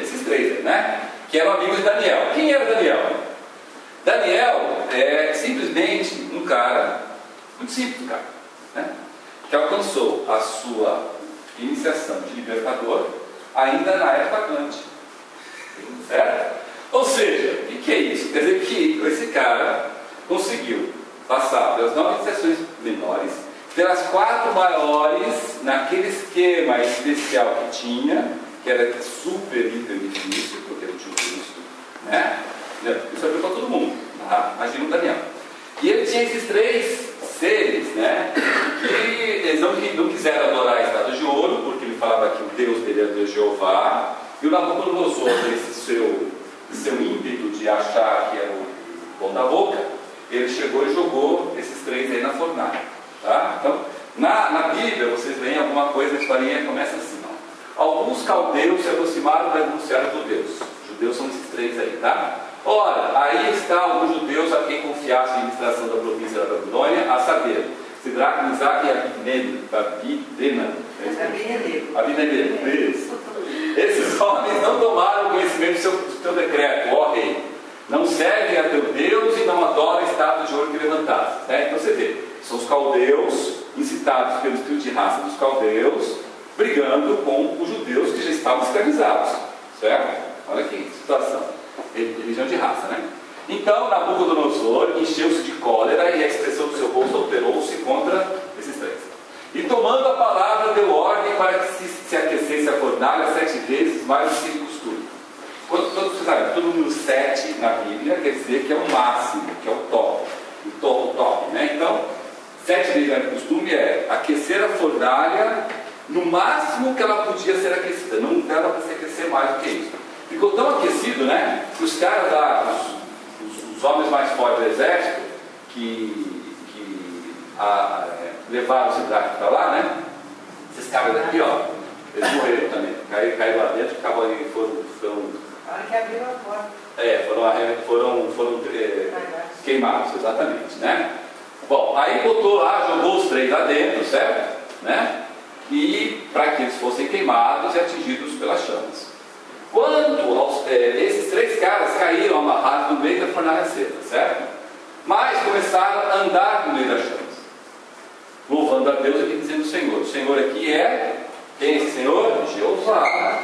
esses 3 aí, né? Que eram amigos de Daniel. Quem era Daniel? Daniel é simplesmente um cara, muito simples, cara, né? Que alcançou a sua iniciação de libertador ainda na época Atlântica. Certo? Ou seja, o que é isso? Quer dizer que esse cara conseguiu passar pelas 9 iniciações menores, pelas 4 maiores, naquele esquema especial que tinha, que era super, hiper difícil, porque não tinha Cristo, né? Isso abriu para todo mundo, tá? Imagina o Daniel. E ele tinha esses 3 seres, né? Que eles não quiseram adorar a estátua de ouro, porque ele falava que o Deus dele era o Deus Jeová, e o Nabucodonosor, esse seu ímpeto de achar que era o bom da boca, ele chegou e jogou esses 3 aí na fornalha, tá? Então, na Bíblia, vocês veem alguma coisa, a historinha começa assim, ó. Alguns caldeus se aproximaram para denunciar os judeus. Os judeus são esses 3 aí, tá? Ora, aí está alguns judeus a quem confiasse a administração da província da Babilônia, a saber, Sidraque, Misaque e Abednego. Isso. Esses homens não tomaram conhecimento do teu decreto, ó rei. Não servem a teu Deus e não adoram a estátua de ouro que levantaste. Certo? Então você vê, são os caldeus, incitados pelo espírito de raça dos caldeus, brigando com os judeus que já estavam escravizados. Certo? Olha que situação. Religião de raça, né? Então Nabucodonosor encheu-se de cólera e a expressão do seu rosto alterou-se contra esses 3. E tomando a palavra, deu ordem para que se aquecesse a fornalha 7 vezes mais do que de costume. Vocês sabem, todo número 7 na Bíblia quer dizer que é o máximo, que é o top. O top, né? Então, 7 vezes mais do que costume é aquecer a fornalha no máximo que ela podia ser aquecida. Não dava para se aquecer mais do que isso. Ficou tão aquecido, né? Que os caras lá, os homens mais fortes do exército, levaram o Sidraque para lá, né? Esses caras daqui, ó, eles morreram também. Caíram lá dentro, acabou ali, foram A hora que abriu a porta. Foram queimados, exatamente, né? Bom, aí botou lá, jogou os 3 lá dentro, certo? Né? E para que eles fossem queimados e atingidos pelas chamas. Quando esses 3 caras caíram amarrados no meio da fornalha acesa, certo? Mas começaram a andar no meio das chamas, louvando a Deus e dizendo o Senhor. O Senhor aqui é, quem é esse Senhor? Jeová,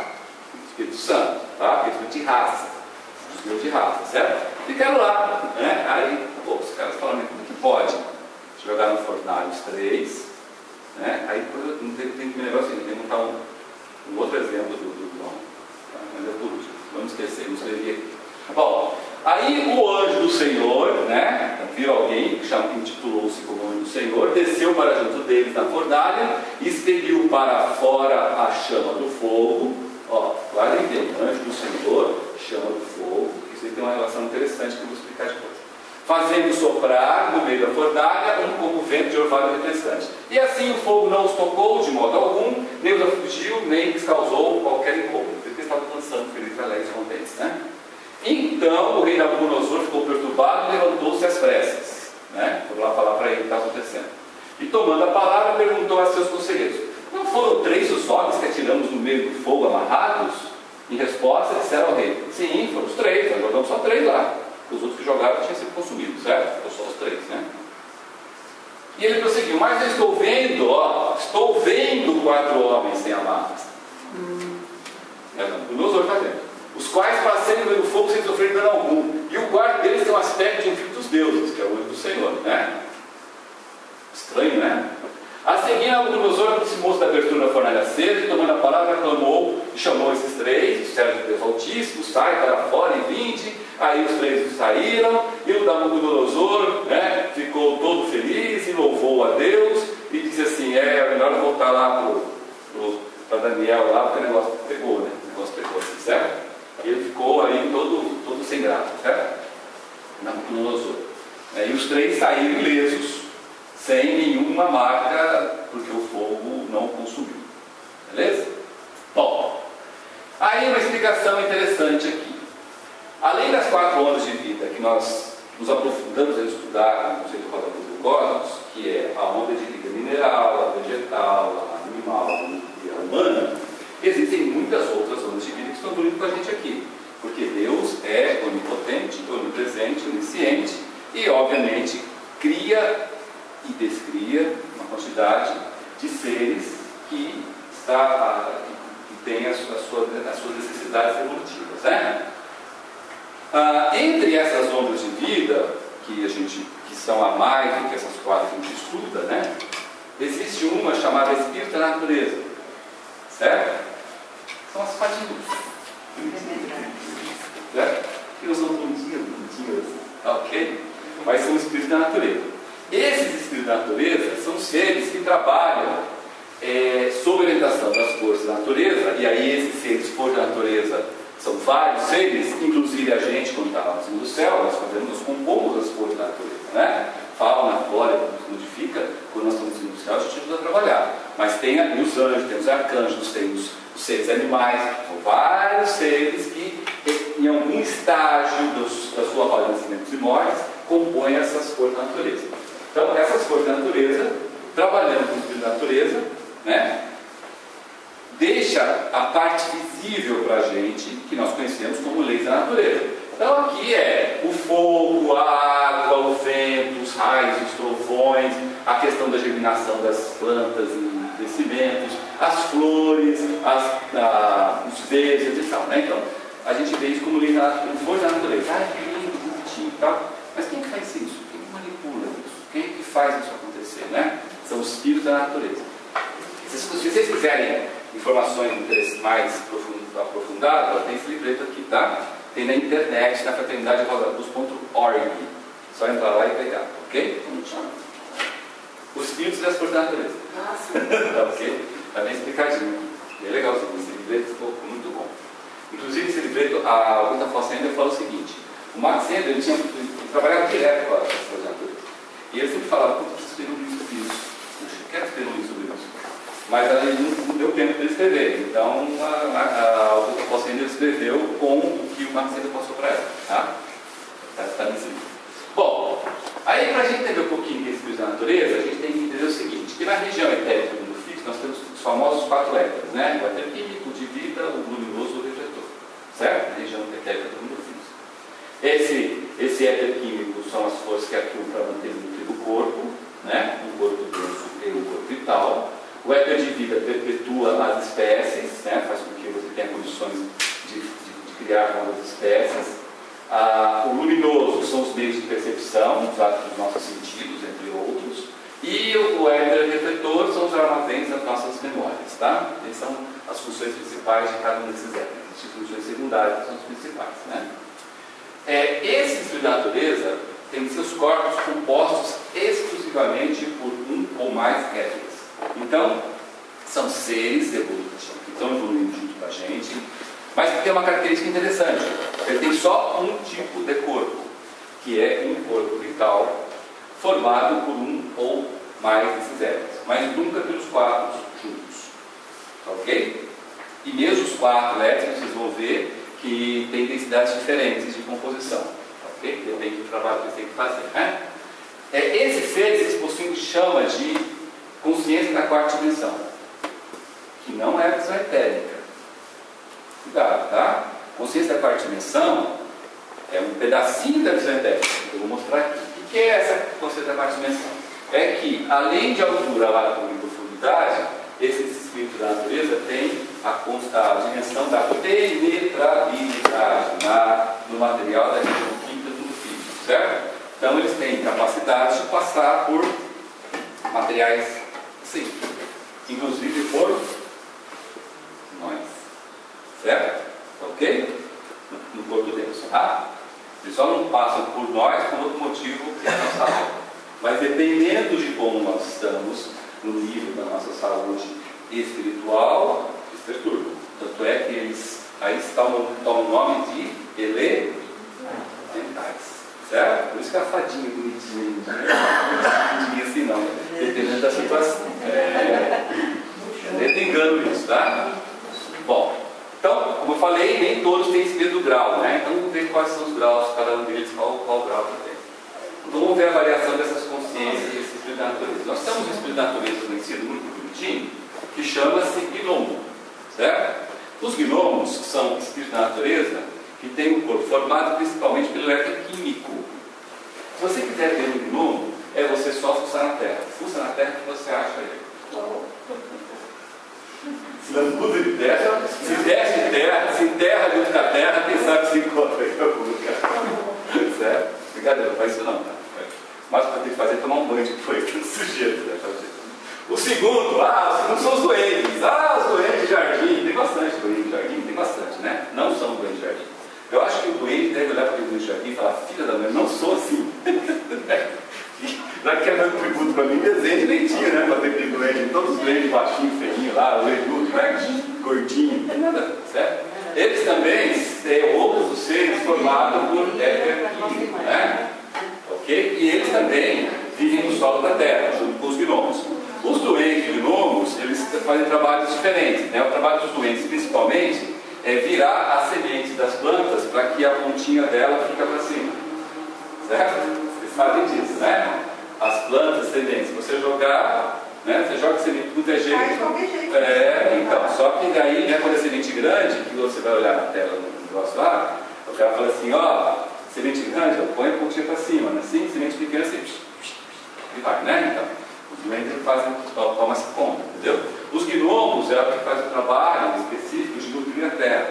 Espírito Santo, tá? Espírito de raça, os Deus de raça, certo? Ficaram lá, né? Aí, os caras falaram, como é que pode? Jogar no fornalho os 3, né? Aí tem que me lembrar assim, tem que montar um outro exemplo do nome. Mas é por último, vamos esquecer, não escrevi aqui. Bom, aí o anjo do Senhor, né, viu alguém que intitulou-se como anjo do Senhor, desceu para junto deles na fornalha, expeliu para fora a chama do fogo. Ó, guardem bem, anjo do Senhor, chama do fogo. Isso aí tem uma relação interessante que eu vou explicar depois. Fazendo soprar no meio da fornalha como vento de orvalho refrescante. E assim o fogo não os tocou de modo algum, nem os afligiu, nem lhes causou qualquer incômodo. Porque eles estavam dançando felizes, alegres, contentes, né? Então o rei Nabucodonosor ficou perturbado e levantou-se às pressas, né? Vou lá falar para ele o que está acontecendo. E tomando a palavra, perguntou a seus conselheiros: não foram 3 os homens que atiramos no meio do fogo amarrados? Em resposta, disseram ao rei: sim, foram os 3, nós jogamos só 3 lá. Os outros que jogaram tinham sido consumidos, certo? Ou só os 3, né? E ele prosseguiu: mas eu estou vendo 4 homens sem amarras. Nabucodonosor está vendo. Os quais passei no meio do fogo sem sofrer dano algum. E o quarto deles tem um aspecto de um filho dos deuses, que é o olho do Senhor, né? Estranho, né? A seguir, Nabucodonosor aproximou-se da abertura da fornalha acesa e, tomando a palavra, clamou e chamou esses três, os servos de Deus Altíssimo: sai para fora e vinde. Aí os três saíram, e o Nabucodonosor, né, ficou todo feliz e louvou a Deus e disse assim: é melhor voltar lá para Daniel, lá, porque o negócio pegou, né? O negócio pegou, assim, certo? E ele ficou aí todo sem graça, certo? Nabucodonosor. E os três saíram ilesos, sem nenhuma marca, porque o fogo não consumiu. Beleza? Bom, aí uma explicação interessante aqui. Além das 4 ondas de vida que nós nos aprofundamos em estudar no conceito do cosmos, que é a onda de vida mineral, a vegetal, a animal e a humana, existem muitas outras ondas de vida que estão evoluindo com a gente aqui. Porque Deus é onipotente, onipresente, onisciente e, obviamente, cria e descria uma quantidade de seres que têm as suas necessidades evolutivas, né? Entre essas ondas de vida que são a mais do que essas 4 que a gente estuda, né? Existe uma chamada Espírito da Natureza, certo? São as fadigas, certo? Que não são bonitinhas, ok? Mas são espíritos da natureza. Esses espíritos da natureza são seres que trabalham sob orientação das forças da natureza, e aí esses seres, forças da natureza, são vários seres, inclusive a gente, quando está lá no cima do céu, nós compomos as forças da natureza, né? Fauna, flora, nos modifica, quando nós estamos no cima do céu, a gente ajuda a trabalhar. Mas tem os anjos, tem os arcanjos, tem os seres animais, são vários seres que, em algum estágio da sua roda de nascimentos e mortes, compõem essas forças da natureza. Então, essas forças da natureza, trabalhando com o espírito da natureza, né, deixa a parte visível para a gente, que nós conhecemos como leis da natureza. Então, aqui é o fogo, a água, o vento, os raios, os trovões, a questão da germinação das plantas e crescimentos, as flores, os verdes e tal, né? Então, a gente vê isso como lei da natureza. Que lindo, bonitinho e tal. Mas quem que faz isso? Quem que manipula isso? Quem que faz isso acontecer, né? São os espíritos da natureza. Se vocês quiserem informações mais aprofundadas, tem esse livreto aqui, tá? Tem na internet, na fraternidaderosaluz.org. Só entrar lá e pegar, ok? Os espíritos das forças da natureza. Tá, ok? Tá bem explicadinho. É legalzinho. Esse livreto ficou muito bom. Inclusive, esse livreto, a Augusta Fawcett fala o seguinte: o Max Sender, ele trabalhava direto com as forças da natureza. E ele sempre falava: eu preciso escrever um livro sobre isso. Eu quero escrever um livro sobre isso. Mas ele não deu tempo para escrever. Então, a Augusta Fawcett escreveu com o que o Max Sender passou para ela. Tá nesse livro. Bom, aí para a gente entender um pouquinho desse espírito da natureza, a gente tem que entender o seguinte: que na região etérica do mundo fixo, nós temos os famosos 4 éteres, né? O éter químico, de vida, o luminoso e o refletor. Certo? Na região etérica do mundo fixo. Esse éter químico são as forças que atuam para manter o núcleo do corpo, né? O corpo denso e o corpo vital. O éter de vida perpetua as espécies, né? Faz com que você tenha condições de criar novas espécies. O luminoso são os meios de percepção, usados nos nossos sentidos, entre outros. E o éter refletor são os armazéns das nossas memórias, tá? Essas são as funções principais de cada um desses éteres. As funções secundárias que são as principais, né? Esse espírito da natureza tem seus corpos compostos exclusivamente por um ou mais éteres. Então, são seres evolutivos que estão evoluindo junto com a gente, mas tem uma característica interessante: ele tem só um tipo de corpo, que é um corpo vital formado por um ou mais desses éteres, mas nunca pelos 4 juntos, ok? E mesmo os 4 éteres, vocês vão ver que tem densidades diferentes de composição, ok? Depende do trabalho que você tem que fazer, né? Esses seres, eles possuem o que chama de consciência da 4ª dimensão, que não é a visão etérica. Cuidado, tá? Consciência da 4ª dimensão é um pedacinho da visão etérica. Eu vou mostrar aqui. O que é essa consciência da 4ª dimensão? É que, além de altura, largura e profundidade, esse espírito da natureza tem a dimensão da penetrabilidade no material da região química do físico, certo? Então, eles têm capacidade de passar por materiais Sim. Inclusive por nós. Certo? Ok? No corpo de Deus. Tá? Eles só não passam por nós por outro motivo que é a nossa alma. Mas dependendo de como nós estamos, no nível da nossa saúde espiritual, eles perturbam. Tanto é que eles, aí está o nome de elementais. Certo? Por isso que a fadinha bonitinha, não é assim não, dependendo da situação. Não engano isso, tá? Bom, então, como eu falei, nem todos têm esse mesmo grau, né? Então vamos ver quais são os graus, cada um deles, qual grau que tem. Então vamos ver a variação dessas consciências e esse espírito da natureza. Nós temos um espírito da natureza conhecido muito bonitinho, que chama-se gnomo, certo? Os gnomos, que são espíritos da natureza, que tem um corpo formado principalmente pelo eletroquímico. Se você quiser ver um gnomo, é você só fuçar na terra. Fuça na terra que você acha ele. Se não muda de terra, se desce de terra, se enterra junto com a terra, quem sabe se encontra em algum lugar. Certo? Brincadeira, não faz isso não, tá? Mas o que eu tenho que fazer é tomar um banho de poeira sujeito, né? O segundo são os doentes. Os doentes de jardim, tem bastante doente de jardim, tem bastante, né? Não são doentes de jardim. Eu acho que o doente deve olhar para o doente de jardim e falar: filha da mãe, não sou assim. Já que quer dar um tributo para mim, desenho direitinho, né? Para ter aquele doente, todos os doentes baixinhos, feinhos lá, orelhudo, né? Gordinho, certo? Eles também têm outros seres formados por eletroquímico, né? Ok? E eles também vivem no solo da terra, junto com os gnomos. Os doentes gnomos, eles fazem trabalhos diferentes, né? O trabalho dos doentes, principalmente, é virar a semente das plantas para que a pontinha dela fique para cima. Certo? Vocês sabem disso, né? As plantas, sementes, você jogar, né? Você joga semente de qualquer jeito. Então, só que daí, né, quando é semente grande, que você vai olhar na tela no negócio lá, o cara fala assim: semente grande, põe a pontinha para cima, né? Assim, semente pequena, assim, e vai, né? Então, os doentes tomam essa conta, entendeu? Os gnomos é o que faz o trabalho específico de nutrir a terra,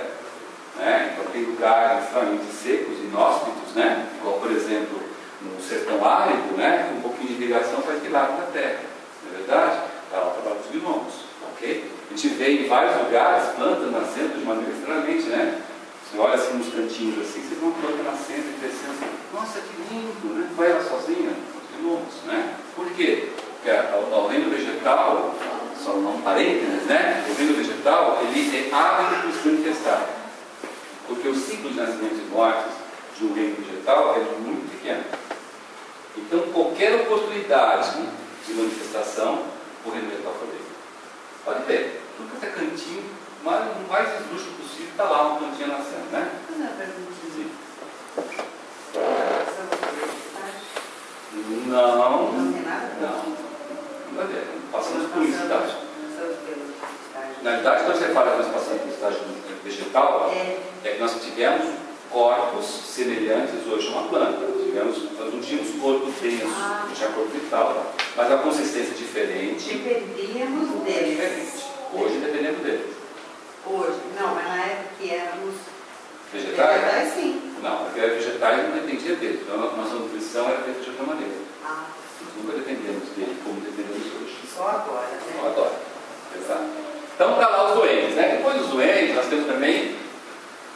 né? Então tem lugares extremamente secos, inóspitos, né? Igual, por exemplo, no sertão árido, né? Com um pouquinho de irrigação faz milagre na terra, não é verdade? Está lá o trabalho dos gnomos, ok? A gente vê em vários lugares plantas nascendo de maneira extremamente, né? Você olha assim nos cantinhos assim, você vê uma planta nascendo e crescendo assim, nossa, que lindo, né? Vai ela sozinha, os gnomos, né? Por quê? Porque ao reino vegetal, só um parênteses, né? O reino vegetal, ele é ávido por se manifestar. Porque o ciclo de nascimentos e mortes de um reino vegetal é muito pequeno. Então, qualquer oportunidade de manifestação, o reino vegetal foi dele. Pode ver, tudo que é cantinho, mas o mais esdrúxulo possível está lá um cantinho nascendo, né? Não, perguntinha. Não. Não tem nada? Não. Passamos por um estágio. Na verdade, quando você fala que nós passamos por um estágio vegetal, é que nós tivemos corpos semelhantes hoje a uma planta. Nós não tínhamos corpo denso, não tinha corpo vital, mas a consistência diferente. Dependíamos deles. Hoje dependemos deles. Hoje? Não, mas na época que éramos vegetais? Vegetais, sim. Não, porque era vegetais não dependia deles. Então a nossa nutrição era feita de outra maneira. Nós nunca dependemos dele como dependemos hoje. Só agora, né? Só agora. Exato. Então está lá os doentes, né? Depois dos doentes, nós temos também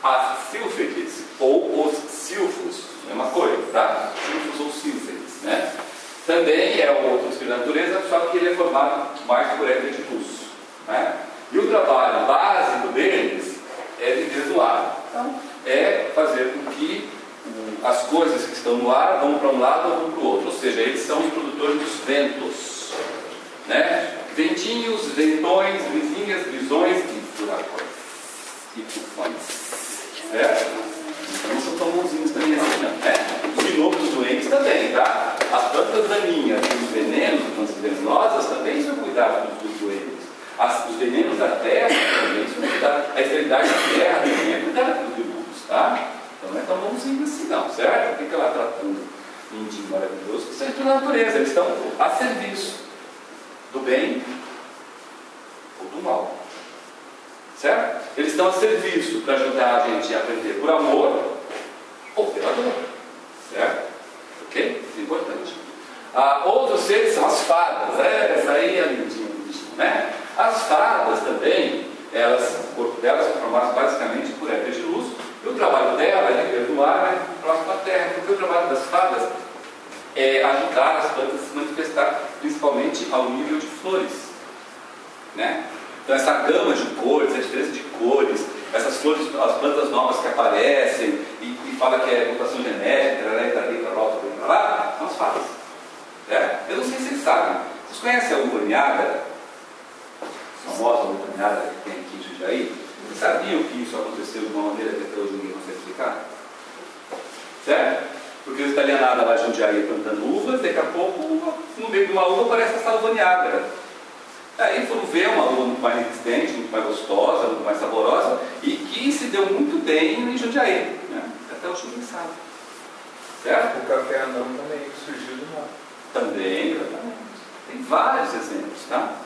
as sílfides, ou os silfos, mesma coisa, tá? Silfos ou sílfides, né? Também é um outro espírito da natureza, só que ele é formado mais por éter de luz, né? E o trabalho básico deles é viver no ar. Então, é fazer com que as coisas que estão no ar vão para um lado ou vão para o outro. Ou seja, eles são os produtores dos ventos, né? Ventinhos, ventões, brisinhas, brisões e furacões. E tufões. Certo? Então não são tão bonzinhos também assim, não, né? Os gnomos doentes também, tá? As plantas daninhas e os venenos, as plantas venenosas também são cuidados dos doentes. Os venenos da terra também são cuidados. A esterilidade da terra também é cuidada dos gnomos, tá? Então não é tão bonzinho assim, não, certo? O que ela está tratando? Lindinho, maravilhoso, isso é tudo da natureza. Eles estão a serviço do bem ou do mal, certo? Eles estão a serviço para ajudar a gente a aprender por amor ou pela dor, certo? Ok? Isso é importante. Outros seres são as fadas, essa aí é lindinha. né? As fadas também, o corpo delas é formado basicamente por éter de luz, e o trabalho dela é perdoar, né, próximo à terra, porque o trabalho das fadas é ajudar as plantas a se manifestar, principalmente ao nível de flores, né? Então essa gama de cores, a diferença de cores, essas flores, as plantas novas que aparecem e fala que é mutação genética, né, dali para lá, são as fadas. Eu não sei se vocês sabem. Vocês conhecem a uva Niágara? A famosa uva Niágara que tem aqui em Jundiaí? Vocês sabiam que isso aconteceu de uma maneira que até hoje ninguém consegue explicar? Certo? Porque os italianados lá em Jundiaí plantando uvas, daqui a pouco, no meio de uma uva aparece essa uva Niágara. Aí foram ver uma uva muito mais resistente, muito mais gostosa, muito mais saborosa, e que se deu muito bem em Jundiaí, né? Até hoje ninguém sabe. Certo? O café anão também surgiu do mar. Também, tem vários exemplos, tá?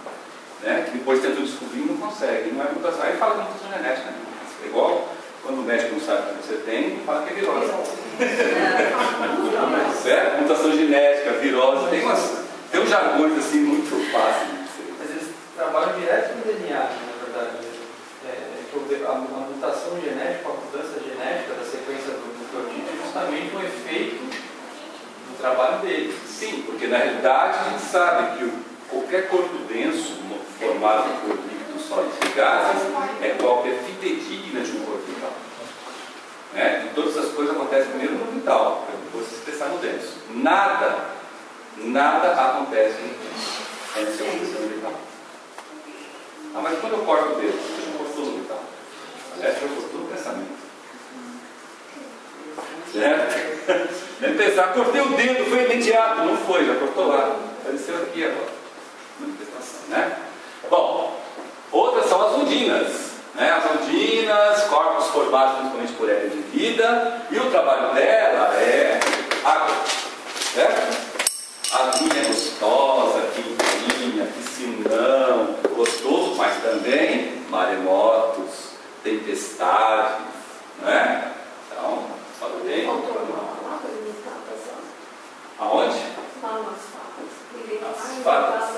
Né? Que depois tentam descobrir e não conseguem. Não é mutação. Aí fala que é mutação genética, né? É igual quando o médico não sabe o que você tem, fala que é virose. Certo? Mutação genética, virose, tem uns jargões assim muito fáceis. Mas eles trabalham direto com o DNA, na verdade. A mutação genética, a mudança genética da sequência do nucleotídeo é justamente um efeito do trabalho deles. Sim, porque na realidade a gente sabe que qualquer corpo denso formado por líquidos, sólidos e gases é cópia fidedigna de um corpo vital. Né? E todas as coisas acontecem primeiro no vital, para depois se expressar no denso. Nada acontece no denso antes de acontecer no vital. Ah, mas quando eu corto o dedo, você não cortou no vital. Aliás, eu cortou no pensamento. Certo? Nem pensar, cortei o dedo, foi imediato. Não foi, já cortou lá. Apareceu aqui agora. Manifestação, né? Bom, outras são as ondinas. Né? As ondinas, corpos formados principalmente por éter de vida. E o trabalho dela é água. Certo? A aguinha gostosa, quentinha, piscinão, gostoso, mas também maremotos, tempestades, né? Então, fala bem. Aonde? As fadas.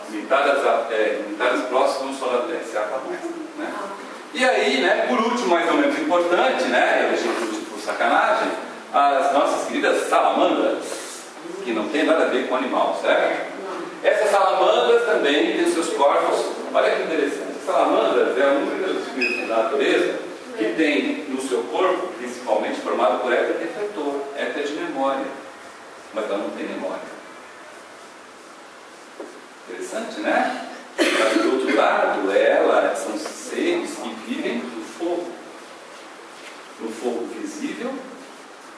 Limitadas próximas ao solar se aparece, né? E aí, né, por último, mais ou menos importante, né? Eu deixei por último por sacanagem, as nossas queridas salamandras, que não tem nada a ver com animal, certo? Essas salamandras também têm seus corpos. Olha que interessante. As salamandras é um dos espíritos da natureza que tem no seu corpo, principalmente formado por éter refletor, éter de memória. Mas ela não tem memória. Interessante, né? Mas do outro lado, elas são seres que vivem no fogo. No fogo visível,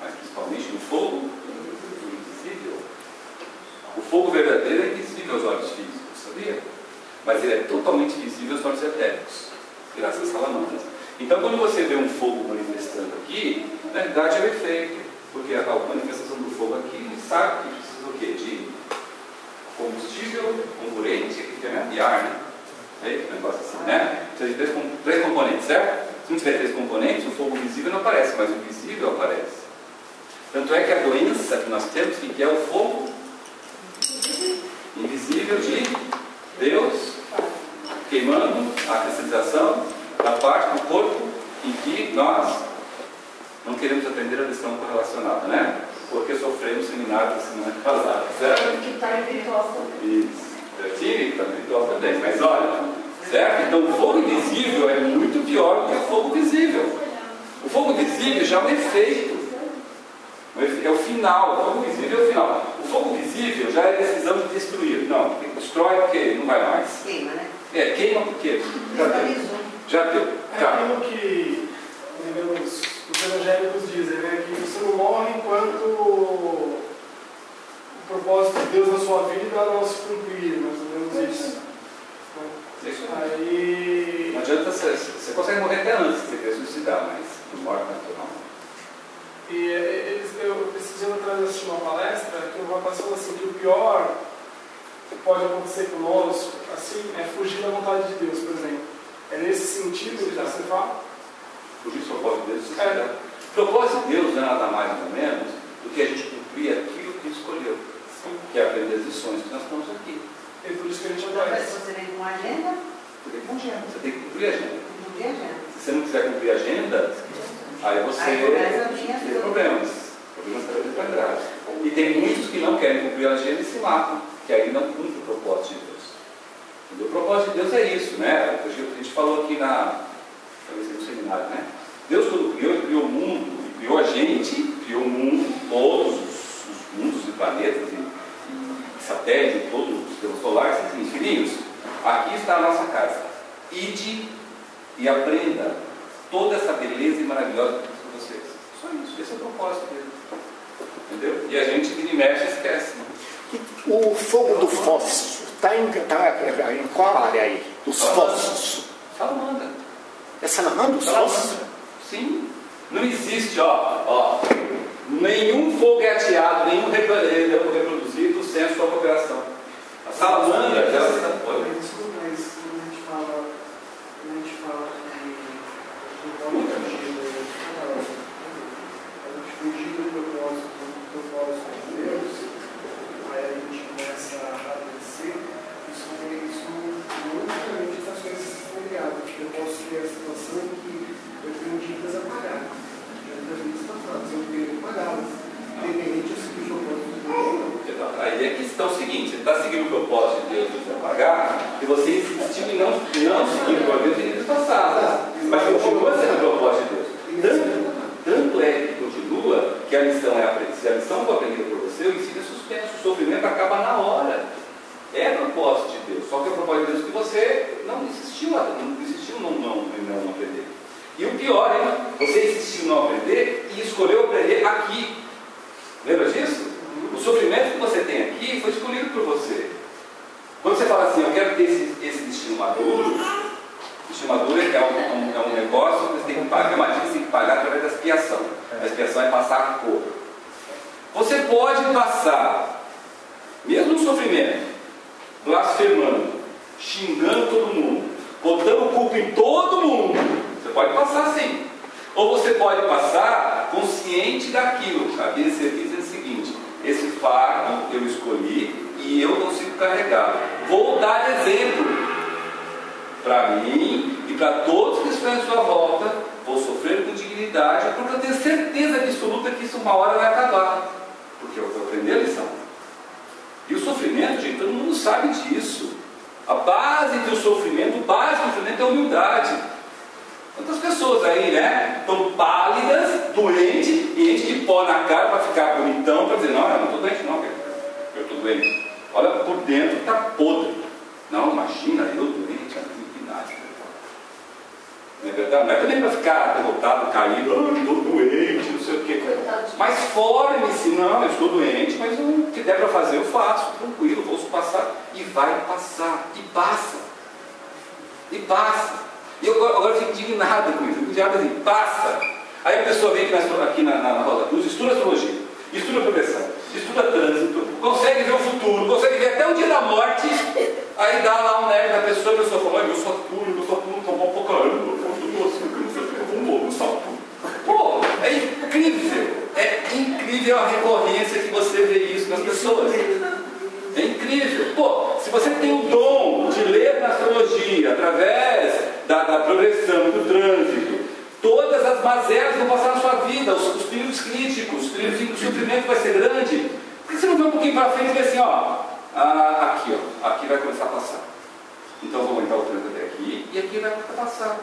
mas principalmente no fogo invisível. O fogo verdadeiro é invisível aos olhos físicos, sabia? Mas ele é totalmente visível aos olhos etéricos, graças às salamandras. Então, quando você vê um fogo manifestando aqui, na verdade é o efeito, porque a manifestação do fogo aqui sabe que precisa do quê? De combustível, comburente e ar, né? É um negócio assim, né? Precisa de três componentes, certo? Se não tiver três componentes, o fogo visível não aparece, mas o visível aparece. Tanto é que a doença que nós temos, que é o fogo invisível de Deus, queimando a cristalização da parte do corpo em que nós não queremos aprender a lição correlacionada, né? Porque sofremos seminários da semana passada, certo? Que está em Vitória também. Isso. Certinho? Está em Vitória também. Mas olha, certo? Então o fogo invisível é muito pior do que o fogo visível. O fogo visível já é um efeito. É o final. O fogo visível é o final. O fogo visível já é a decisão de destruir. Não, destrói porque não vai mais. Queima, né? Queima porque já deu. Já deu. É aquilo que os evangélicos dizem, né? Que você não morre enquanto o propósito de Deus na sua vida não se cumprir, mais ou menos isso. Aí... Não adianta, você consegue morrer até antes se você quer suicidar, mas não morre natural. E eu esses dias atrás assisti uma palestra que o rapaz falou assim, que o pior que pode acontecer conosco assim, é fugir da vontade de Deus, por exemplo. É nesse sentido que você fala? Fugir do propósito de Deus. O propósito de Deus não é nada mais ou menos do que a gente cumprir aquilo que escolheu. Sim. Que é aprender as lições que nós estamos aqui. É por isso que a gente Então, aparece. você vem com agenda, você tem que cumprir a agenda. Cumprir a agenda. Se você não quiser cumprir a agenda, aí você tem problemas para graves. E tem muitos que não querem cumprir a agenda e se matam, que aí não cumpre o propósito de Deus. E o propósito de Deus é isso, né? A gente falou aqui no seminário, né? Deus, quando criou, ele criou o mundo, ele criou a gente, criou o mundo, todos os mundos e planetas e satélites, todos os sistemas solares, assim, filhinhos, aqui está a nossa casa. Ide e aprenda toda essa beleza maravilhosa que eu fiz com vocês. Só isso, esse é o propósito dele. Entendeu? E a gente vira e mexe e esquece. O fogo do fósforo está em qual área aí? Dos fósforos? Salamandra. É salamandra os fósforos? Sim. Não existe, ó, nenhum fogo é ateado, nenhum reproduzido sem a sua cooperação. A salamandra, ela está fora. Desculpa, mas quando a gente fala fugir do propósito de Deus, aí a gente começa a vencer, isso não necessariamente essas coisas estão ligadas, porque eu posso ter a situação em que eu tenho dívidas a pagar. Dívidas passadas, eu tenho que pagá-las. Independente de seguir o propósito de Deus. Aí é que está o seguinte, você está seguindo o propósito de Deus para pagar, e você insistiu em não seguir o propósito de Deus passado. Mas continua sendo o propósito de Deus. Tanto é que continua que a lição é aprendida. Se a lição for aprendida por você, o ensino é suspenso, o sofrimento acaba na hora. É propósito de Deus, só que é o propósito de Deus que você não insistiu não aprender. E o pior, hein? Você insistiu em não aprender e escolheu aprender aqui. Lembra disso? O sofrimento que você tem aqui foi escolhido por você. Quando você fala assim, eu quero ter esse destino maduro, o destino maduro é um negócio que você tem que pagar, uma dívida que você tem que pagar através da expiação. A expiação é passar a cor. Você pode passar, mesmo no sofrimento, blasfemando, xingando todo mundo, botando culpa em todo mundo. Você pode passar sim. Ou você pode passar consciente daquilo. A Bíblia diz o seguinte: esse fardo eu escolhi e eu consigo carregar. Vou dar exemplo para mim e para todos que estão em sua volta. Vou sofrer com dignidade, porque eu tenho certeza absoluta que isso uma hora vai acabar. Porque eu vou aprender a lição. E o sofrimento, gente, todo mundo sabe disso. A base do sofrimento, o básico do sofrimento é a humildade. Quantas pessoas aí, né, estão pálidas, doentes, e enche de pó na cara para ficar bonitão, para dizer, não, eu não estou doente não, eu estou doente. Olha, por dentro está podre. Não, imagina, eu doente, que nada. Não é verdade? Não é também para ficar derrotado, caído, estou doente, não sei o quê. Mas forme-se, não, eu estou doente, mas o que der para fazer eu faço, tranquilo, vou passar. E vai passar, e passa. E passa. E eu agora fico indignado com isso, indignado assim, passa. Aí a pessoa vem aqui na Rosa Cruz, estuda astrologia, estuda progressão, estuda trânsito, consegue ver o futuro, consegue ver até o dia da morte. Aí dá lá um nerd da pessoa, e a pessoa fala, meu Saturno tá bom pra caramba, eu vou no Saturno. Pô, é incrível a recorrência que você vê isso nas pessoas. É incrível. Pô, se você tem o dom de ler na astrologia, através da progressão, do trânsito, todas as mazelas vão passar na sua vida, os períodos críticos, os períodos em que o sofrimento vai ser grande. Por que você não vê um pouquinho para frente e vê assim, aqui vai começar a passar. Então eu vou aumentar o trânsito até aqui, e aqui vai passar.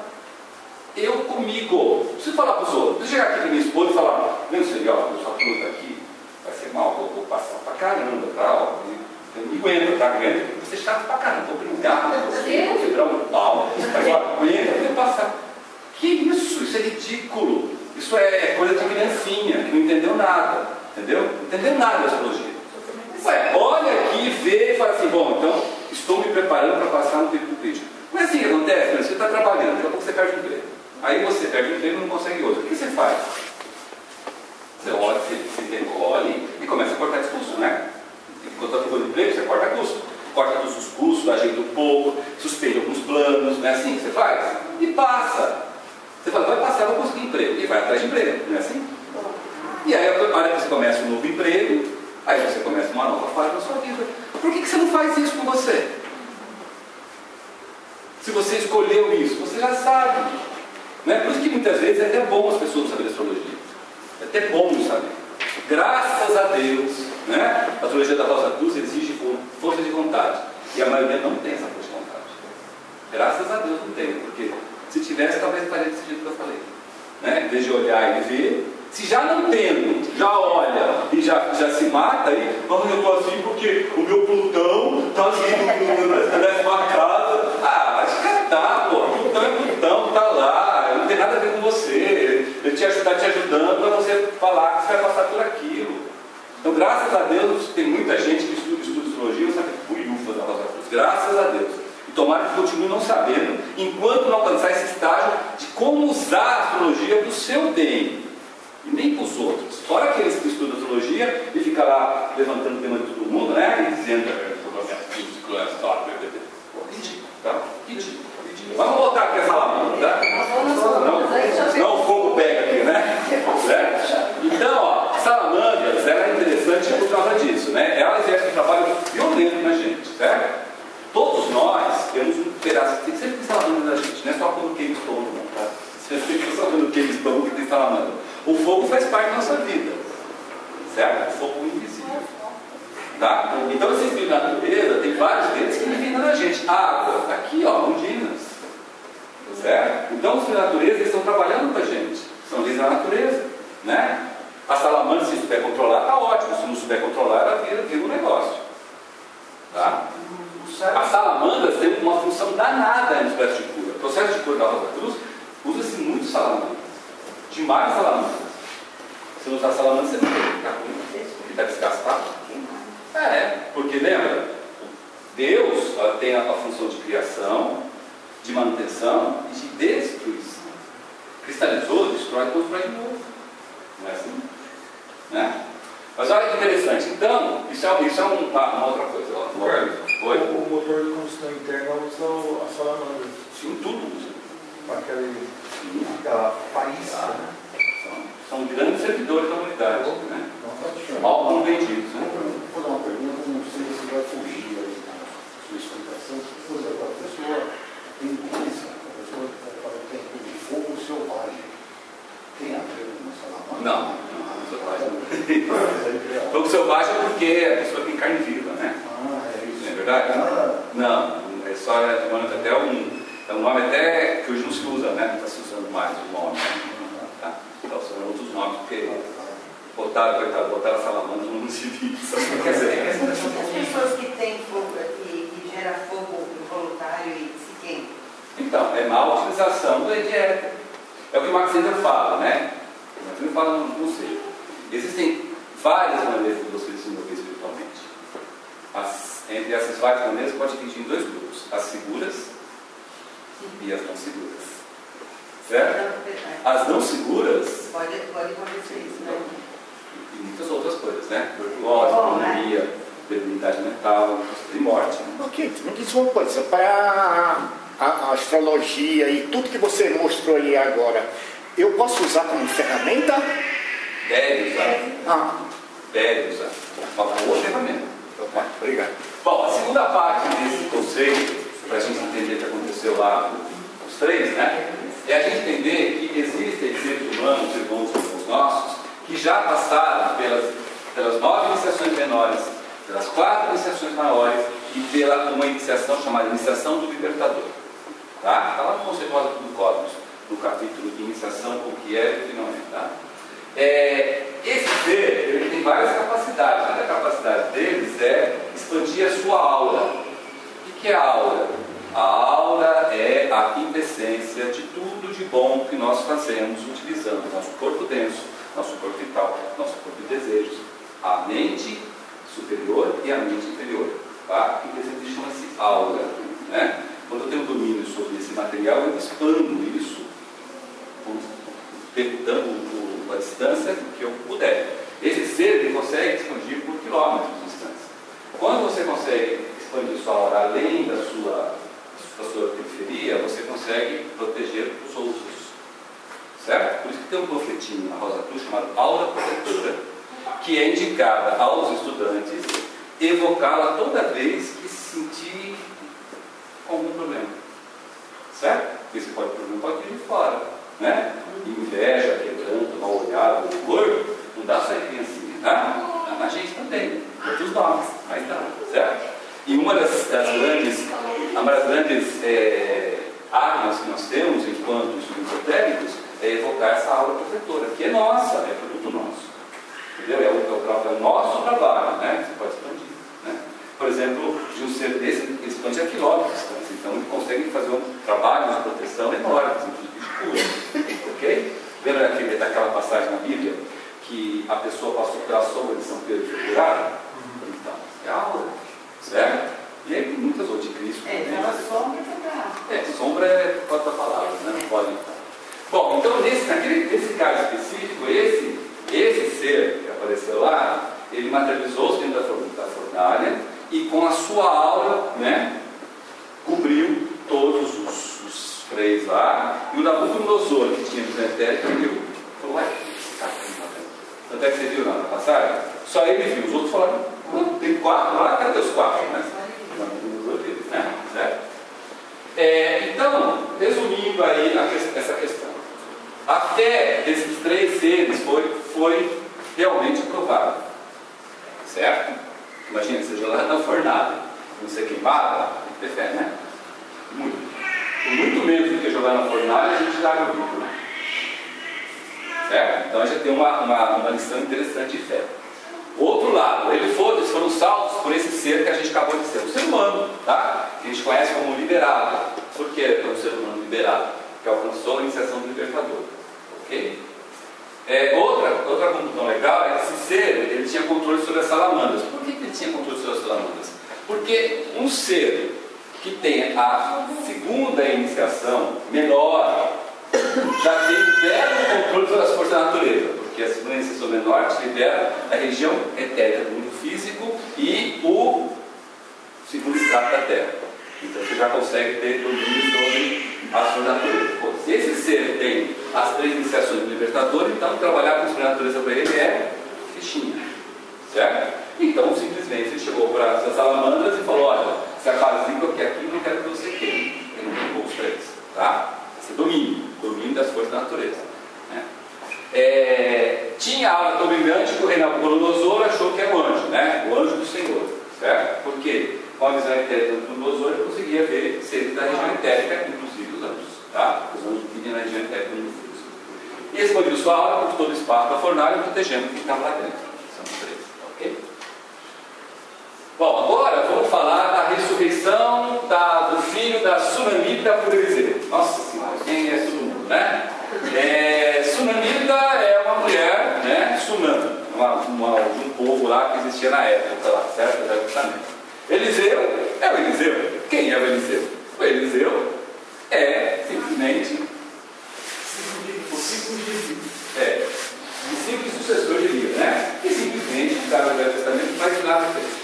Eu comigo, preciso falar para os outros, preciso chegar aqui para minha esposa e falar, não sei, ó, o Saturno está aqui, vai ser mal, vou passar para caramba, tá? Eu me aguento, tá? Você é chato pra caramba, vou brigar, vou quebrar um pau, mas aguenta, vou passar. Que isso? Isso é ridículo. Isso é coisa de criancinha, que não entendeu nada, entendeu? Não entendeu nada da astrologia. Ué, olha aqui, vê e fala assim, bom, então estou me preparando para passar no tempo crítico. Não é assim que acontece, você está trabalhando, daqui a pouco você perde o emprego. Aí você perde o emprego e não consegue outro. O que você faz? Você olha, você recolhe e começa a cortar discurso, né? Quando está procurando emprego, você corta custo. Corta todos os custos, ajeita um pouco, suspende alguns planos, não é assim que você faz? E passa. Você fala, vai passar, vou conseguir emprego. E vai atrás de emprego, não é assim? E aí, a hora que você começa um novo emprego, aí você começa uma nova fase da sua vida. Por que você não faz isso com você? Se você escolheu isso, você já sabe. Né? Por isso que muitas vezes é até bom as pessoas saberem astrologia. É até bom não saber. Graças a Deus, né? A astrologia da Rosa Cruz exige força de vontade. E a maioria não tem essa força de vontade. Graças a Deus não tem, porque se tivesse, talvez faria desse jeito que eu falei. Né? Em vez de olhar e ver, se já não tendo, já olha e já se mata, aí, eu estou assim porque o meu Plutão está assim na 10ª casa. Vai te catar, pô. Plutão é Plutão, está lá, não tem nada a ver com você. Ele está te ajudando para você falar que você vai passar por aquilo. Então, graças a Deus, tem muita gente que estuda astrologia, sabe? Buiufa da Rosa Cruz. Graças a Deus. E tomara que continue não sabendo, enquanto não alcançar esse estágio de como usar a astrologia para o seu bem. E nem para os outros. Fora aqueles que estudam astrologia e ficam lá levantando o tema de todo mundo, né? E dizendo ridículo, tá? Ridículo. Vamos voltar aqui a salamandra, tá? Não o fogo pega aqui, né? Certo? Então, ó, a salamandra, ela é interessante por causa disso, né? Ela exerce um trabalho violento na gente, certo? Todos nós temos um pedaço, tem sempre que salamandra na gente, não é só quando queima o estômago, não, tá? Sempre que só quando queima o estômago que tem salamandra. O fogo faz parte da nossa vida, certo? O fogo invisível. Tá? Então, esses bios da natureza, tem vários deles que vivem na gente. Água, tá aqui, ó, ondinas. Certo? Então, os bios da natureza eles estão trabalhando com a gente. São leis da natureza. Né? A salamandra, se souber controlar, tá ótimo. Se não souber controlar, ela vira um negócio. Tá? As salamandras têm uma função danada no processo de cura. O processo de cura da Rosa Cruz usa-se muito salamandra. Demais salamandras. Se não usar salamandra, você não tem que ficar ruim, porque está desgastado. Porque lembra, Deus tem a função de criação, de manutenção e de destruição. Cristalizou, destrói, constrói de novo. Não é assim? Né? Mas olha que interessante. Então, isso é uma outra coisa. O motor de combustão interna usa a salamandra. Sim, tudo usa. Aquela faísca, né? São grandes servidores da humanidade, né? Mal compreendidos, né? Vou dar uma pergunta, não sei se vai fugir aí na sua explicação. Se for a pessoa tem doença, a pessoa tem fogo selvagem, tem a ver com salamandra? Não, selvagem não. Fogo selvagem é porque a pessoa tem carne viva, né? É isso. Não é verdade? Não, é só até um nome até que hoje não se usa, né? Não está se usando mais o nome. Tá? Então são outros nomes, porque botaram a salamandra no município. As pessoas que têm fogo, que gera fogo involuntário e se queimam. Então, é má utilização do dieta. É o que o Max Sender fala, né? O Max Sender fala no conselho. Existem várias maneiras de você se mover espiritualmente. Entre essas várias maneiras, pode dividir em 2 grupos: as seguras e as não seguras. Certo? As não seguras. Pode acontecer isso, né? E muitas outras coisas, né? Tuberculose, pneumonia, debilidade mental e morte. Né? Ok, me diz uma coisa, para a astrologia e tudo que você mostrou aí agora, eu posso usar como ferramenta? Deve usar. Deve usar. Uma boa ferramenta. Obrigado. Bom, a segunda parte desse conceito, para a gente entender o que aconteceu lá, os 3, né? É a gente entender que existem seres humanos, irmãos como nossos, que já passaram pelas 9 iniciações menores, pelas 4 iniciações maiores e pela uma iniciação chamada Iniciação do Libertador. Tá? Está lá no Conceito do Cosmos, no capítulo de Iniciação, o que é e o que não é. Tá? Esse ser, ele tem várias capacidades. Uma das capacidades deles é expandir a sua aura. O que é a aura? A aura é a quintessência de tudo de bom que nós fazemos utilizando nosso corpo denso, nosso corpo vital, nosso corpo de desejos, a mente superior e a mente inferior. Tá? A quintessência chama-se aura. Né? Quando eu tenho domínio sobre esse material, eu expando isso, dando a distância que eu puder. Esse ser ele consegue expandir por quilômetros de distância. Quando você consegue expandir sua aura além da sua periferia, você consegue proteger os outros. Certo? Por isso que tem um panfletinho na Rosa Cruz chamado Aura Protetora, que é indicada aos estudantes evocá-la toda vez que se sentir algum problema. E uma das grandes armas que nós temos enquanto estudos esotéricos é evocar essa aura protetora, que é nossa, é produto nosso. Entendeu? É o nosso trabalho, né? Você pode expandir. Né? Por exemplo, de um ser desse, ele expande a quilômetros. Então ele consegue fazer um trabalho de proteção enorme, inclusive de cura. Ok? Lembra daquela passagem na Bíblia que a pessoa passou pela sombra de São Pedro e foi curada? Então, é a aura. Certo? E aí muitas outras de Cristo. Então a sombra é sombra é outra palavra, né? Não pode. Bom, então nesse caso específico, esse ser que apareceu lá, ele materializou-se dentro da fornalha e com a sua aura, né, cobriu todos os freios lá, e o Nabucodonosor, que tinha visão etérica, viu. Falou, ué, esse cara está fazendo. Tanto é que você viu lá na passagem, só ele viu, os outros falaram, tem 4 lá, cadê os 4? Né? O Nabucodonosor deles, né? Certo? Então, resumindo aí essa questão, a fé desses 3 seres foi realmente aprovada, certo? Imagina, você jogar na fornalha, não ser queimada, tem que ter fé, né? Muito menos do que jogar na fornalha, a gente dá no livro, né? Certo? Então a gente tem uma lição interessante de fé. Outro lado, eles foram salvos por esse ser que a gente acabou de ser, um ser humano, tá? Que a gente conhece como liberado. Por que é um ser humano liberado? Que alcançou a iniciação do libertador. Ok? Outra conclusão legal é que esse ser ele tinha controle sobre as salamandras. Por que ele tinha controle sobre as salamandras? Porque um ser que tem a segunda iniciação menor já tem um belo controle sobre as forças da natureza, porque a segunda iniciação menor te libera a região etérica do mundo físico e o segundo estrato da Terra. Então você já consegue ter domínio sobre a sua natureza. Pô, se esse ser tem as 3 iniciações do libertador, então trabalhar com a natureza para ele é fichinha, certo? Então simplesmente ele chegou para as salamandras e falou, olha, se apazigua aqui, não quero que você queime. Ele não tem os 3, tá? Esse é domínio das forças da natureza, né? Tinha a aura dominante que o rei Nabucodonosor achou que era o anjo, né? O anjo do Senhor, certo? Porque com a visão etérica do Nabucodonosor ele conseguia ver seres da região etérica, inclusive os anjos, tá? Os anjos vivem na região etérica do mundo físico. E expandiu sua aura por todo o espaço da fornalha, protegendo o que estava lá dentro. São 3, ok? Bom, agora vamos falar da ressurreição do filho da Sunamita por Eliseu. Nossa Senhora, quem é todo mundo, né? Sunamita é uma mulher, né? Sunam, um povo lá que existia na época, lá, certo? Eliseu é o Eliseu. Quem é o Eliseu? O Eliseu é simplesmente discípulo e sucessor de Elias, né? E simplesmente está no Velho Testamento, mas nada fez.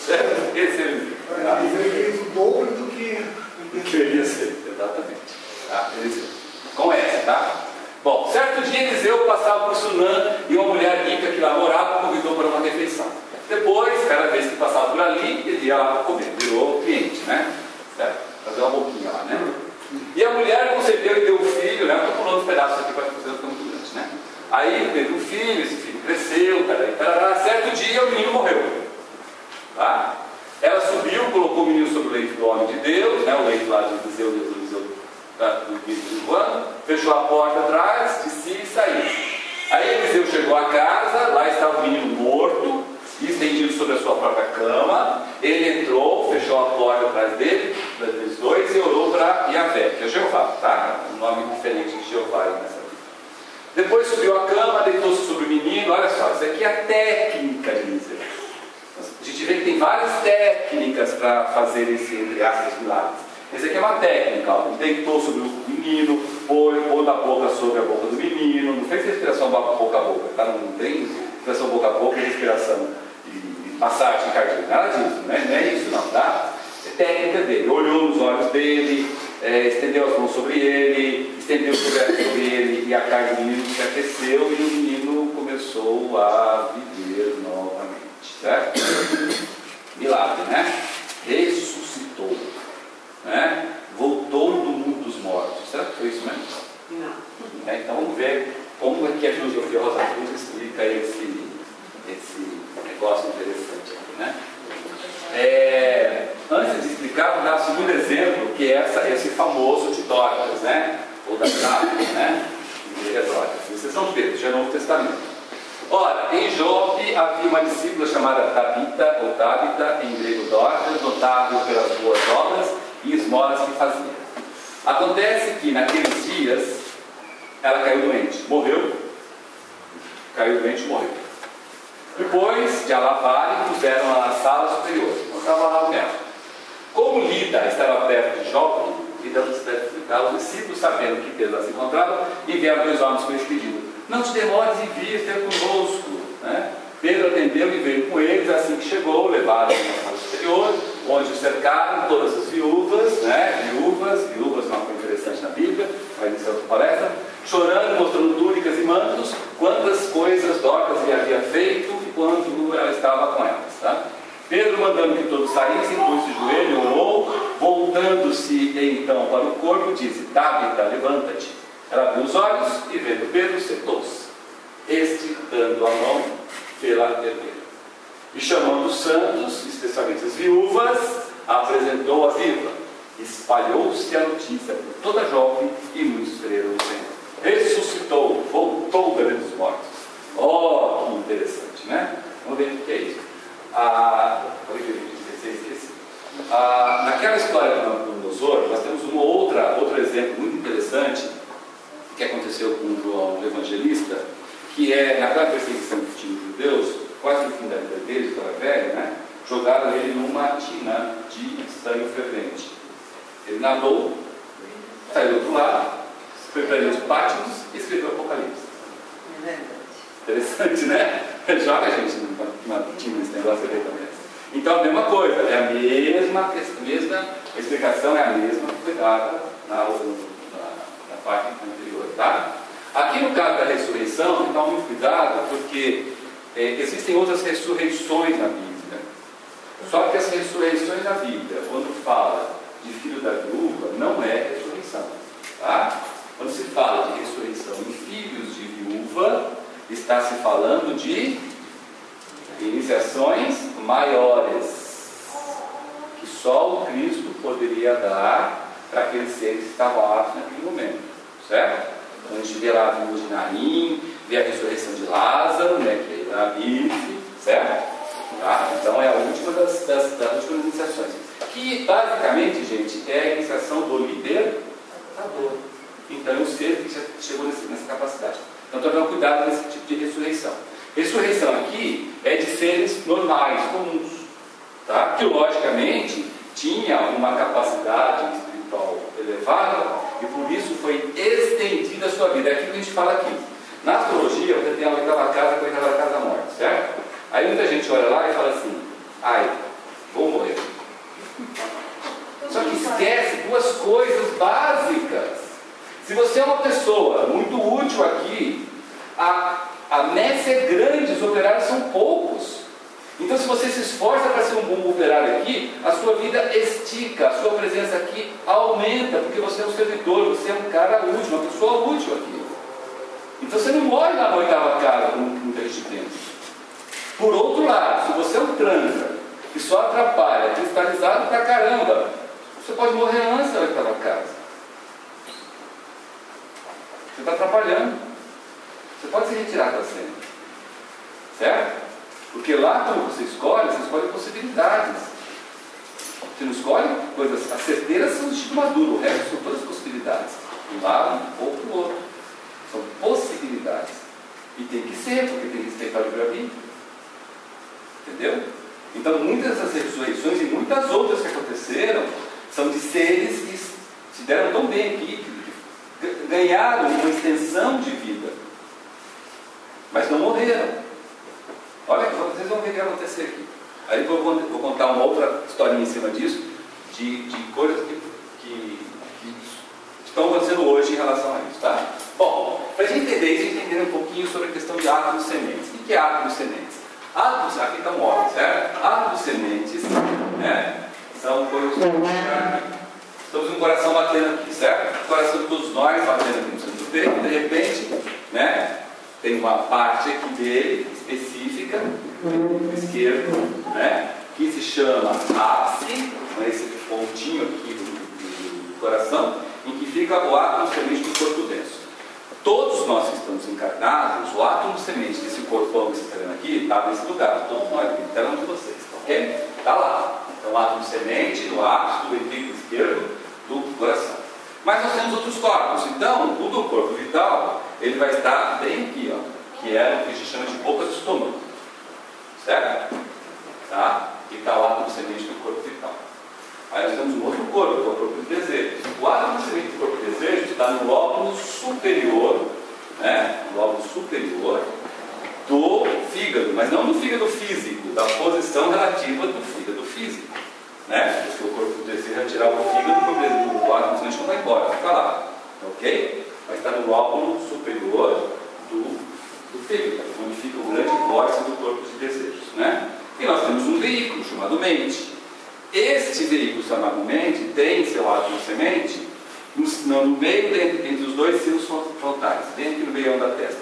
Certo? Esse é o Eliseu. Eliseu fez o dobro do que queria ser, exatamente. Tá? Eliseu. Com essa, tá? Bom, certo dia Eliseu passava por Sunam e uma mulher rica que lá morava convidou para uma refeição. Depois, cada vez que passava por ali, ele ia lá para comer, virou cliente, né? Certo? Fazer uma boquinha lá, né? E a mulher concebeu e deu um filho, né? Estou pulando os pedaços aqui para fazer o campo grande, né? Aí teve um filho, esse filho cresceu, certo dia o menino morreu. Tá? Ela subiu, colocou o menino sobre o leito do homem de Deus, né? O leito lá de Eliseu, do Eliseu, fechou a porta atrás de si e saiu. Aí Eliseu chegou a casa, lá estava o menino morto, estendido sobre a sua própria cama. Ele entrou, fechou a porta atrás dele, dos dois, e orou para Yahvé, que é Jeová, tá? Um nome diferente de Jeová aí nessa vida. Depois subiu a cama, deitou-se sobre o menino. Olha só, isso aqui é a técnica de Eliseu. A gente vê que tem várias técnicas para fazer esse, entre aspas, milagres. Essa aqui é uma técnica, ó. Ele deitou sobre o menino, pôs a boca sobre a boca do menino, não fez respiração boca a boca, tá? Não tem respiração boca a boca e respiração de massagem cardíaca, nada disso, né? Não é isso não, tá? É técnica dele, olhou nos olhos dele, estendeu as mãos sobre ele, estendeu sobre ele, e a carne do menino se aqueceu e o menino começou a viver novamente, certo? Milagre, né? Ressuscitou, né? Voltou do mundo dos mortos. Será que foi isso mesmo? Não. Então vamos ver como é que a filosofia Rosa Cruz explica esse negócio interessante aqui, né? exemplificar, vou dar o segundo exemplo, que é esse famoso de Dorcas, né? Ou da Tabita, né? Vocês são Pedro, já é Novo Testamento. Ora, em Jope havia uma discípula chamada Tabita, ou Tabita, em grego Dorcas, notável pelas boas obras e esmolas que fazia. Acontece que naqueles dias ela caiu doente, morreu, caiu doente e morreu. Depois de a lavarem, puseram-na na sala superior. Então estava lá o médico. Como Lida estava perto de Jope, Lida não se deve explicar, os discípulos, sabendo que Pedro se encontrava, enviaram 2 homens com esse pedido: não te demores em vir ter conosco. Né? Pedro atendeu e veio com eles. Assim que chegou, levaram-na na sala superior, onde o cercaram todas as viúvas, né? Viúvas, é uma coisa interessante na Bíblia, vai iniciar outra palestra, chorando, mostrando túnicas e mantos, quantas coisas Dorcas lhe havia feito quando ela estava com elas. Tá? Pedro, mandando que todos saíssem, pôs-se de joelho, orou, voltando-se então para o corpo, disse: Tabita, levanta-te. Ela abriu os olhos e, vendo Pedro, sentou-se. Este, dando a mão, fê-la erguer. E chamando os santos, especialmente as viúvas, apresentou-a viva. Espalhou-se a notícia por toda Jope e muitos creram no Senhor. Ressuscitou, voltou da vida dos mortos. Oh, que interessante, né? Vamos ver o que é isso. Naquela história do Nabucodonosor, nós temos outro exemplo muito interessante que aconteceu com João o Evangelista, que é naquela perseguição que tinha os judeus, quase no fim da vida dele, estava velho, né? Jogaram ele numa tina de estanho fervente. Ele nadou, saiu do outro lado, foi para ele de Patmos e escreveu Apocalipse. Interessante, né? Joga a gente numa tina desse negócio ali também. Então a mesma coisa, é a mesma explicação, é a mesma que foi dada na parte anterior, tá? Aqui no caso da ressurreição, então muito cuidado, porque existem outras ressurreições na Bíblia. Só que as ressurreições na Bíblia, quando fala de filho da viúva, não é ressurreição, tá? Quando se fala de ressurreição em filhos de viúva, está se falando de iniciações maiores, que só o Cristo poderia dar para aqueles seres que estavam aptos naquele momento, certo? Então a gente vê lá a viúva de Naim, vê a ressurreição de Lázaro, né, que é na Bíblia, certo? Tá? Então é a última das últimas iniciações, que basicamente, gente, é a iniciação do libertador. Então é um ser que já chegou nessa capacidade. Então tomando cuidado com esse tipo de ressurreição. Ressurreição aqui é de seres normais, comuns, tá? Que logicamente tinha uma capacidade espiritual elevada e por isso foi estendida a sua vida. É aquilo que a gente fala aqui. Na astrologia você tem a oitava casa com a oitava casa da morte, certo? Aí muita gente olha lá e fala assim: ai, vou morrer. Só que esquece 2 coisas básicas. Se você é uma pessoa muito útil aqui, a média é grande, os operários são poucos. Então, se você se esforça para ser um bom operário aqui, a sua vida estica, a sua presença aqui aumenta, porque você é um servidor, você é um cara útil, uma pessoa útil aqui. Então, você não morre lá na oitava casa, como muita gente pensa. Por outro lado, se você é um tranca, que só atrapalha, cristalizado pra caramba, você pode morrer antes da oitava casa. Você está atrapalhando. Você pode se retirar da cena. Certo? Porque lá, quando você escolhe possibilidades. Você não escolhe coisas. As certeiras são do tipo maduro, o resto são todas possibilidades. Um lado ou para o outro. São possibilidades. E tem que ser, porque tem que respeitar o livre-arbítrio. Entendeu? Então, muitas das ressurreições e muitas outras que aconteceram são de seres que se deram tão bem aqui, que ganharam uma extensão de vida, mas não morreram. Olha, vocês vão ver o que vai acontecer aqui. Aí vou contar uma outra historinha em cima disso, de coisas que estão acontecendo hoje em relação a isso, tá? Bom, para a gente entender isso, a gente entender um pouquinho sobre a questão de átomos sementes. O que é átomos sementes? Átomos, aqui está um óleo, certo? Átomos sementes, né? São coisas que estamos com o coração batendo aqui, certo? O coração de todos nós batendo aqui no centro do peito, de repente, né? Tem uma parte aqui dele, específica, do esquerdo, né? Que se chama ápice, com esse ponto do coração, em que fica o átomo semente do corpo denso. Todos nós que estamos encarnados, o átomo semente desse corpão que você está vendo aqui, está nesse lugar, todos nós, cada um de vocês, ok? Está lá. Então, o átomo semente no ápice do ventrículo esquerdo do coração. Mas nós temos outros corpos. Então, o do corpo vital, ele vai estar bem aqui, ó, que é o que a gente chama de boca do estômago. Certo? Tá? E está o átomo semente do corpo vital. Aí nós temos um outro corpo, que é o corpo de desejos. O átomo semente do corpo de desejos está no lóbulo superior, né? No lóbulo superior do fígado, mas não do fígado físico, da posição relativa do fígado físico, né? Porque o corpo de desejo vai tirar o fígado, o átomo semente não vai embora, fica lá, ok? Mas está no lóbulo superior do fígado, onde fica o grande vórtice do corpo de desejos, né? E nós temos um veículo chamado mente. Este veículo chamado mente tem seu átomo semente no meio, entre os dois silos frontais, bem aqui no meio da testa,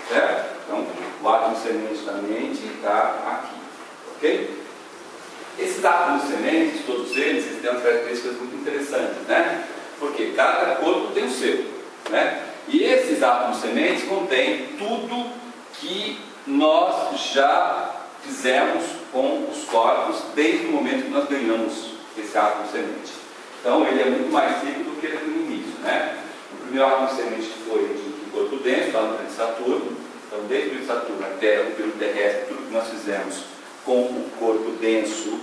certo? Então, o átomo semente da mente está aqui, ok? Esses átomos sementes, todos eles têm umas características muito interessantes, né? Porque cada corpo tem o seu, né? E esses átomos sementes contêm tudo que nós já fizemos com os corpos desde o momento que nós ganhamos esse átomo semente. Então, ele é muito mais rico do que ele no início, né? O primeiro átomo semente foi do corpo denso, lá no planeta Saturno. Então, desde o planeta Saturno até o período terrestre, tudo que nós fizemos com o corpo denso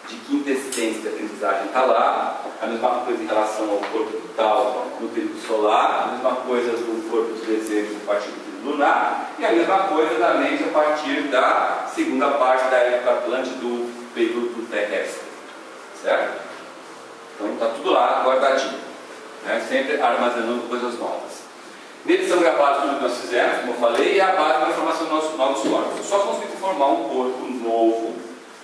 de quinta essência de aprendizagem está lá. A mesma coisa em relação ao corpo vital no período solar, a mesma coisa do corpo de desejos a partir do período lunar, e a mesma coisa da mente a partir da segunda parte da época atlântica do período terrestre. Certo? Então está tudo lá guardadinho, né? Sempre armazenando coisas novas. Neles são gravados tudo que nós fizemos, como eu falei, e a base da formação dos novos corpos. Eu só consigo formar um corpo novo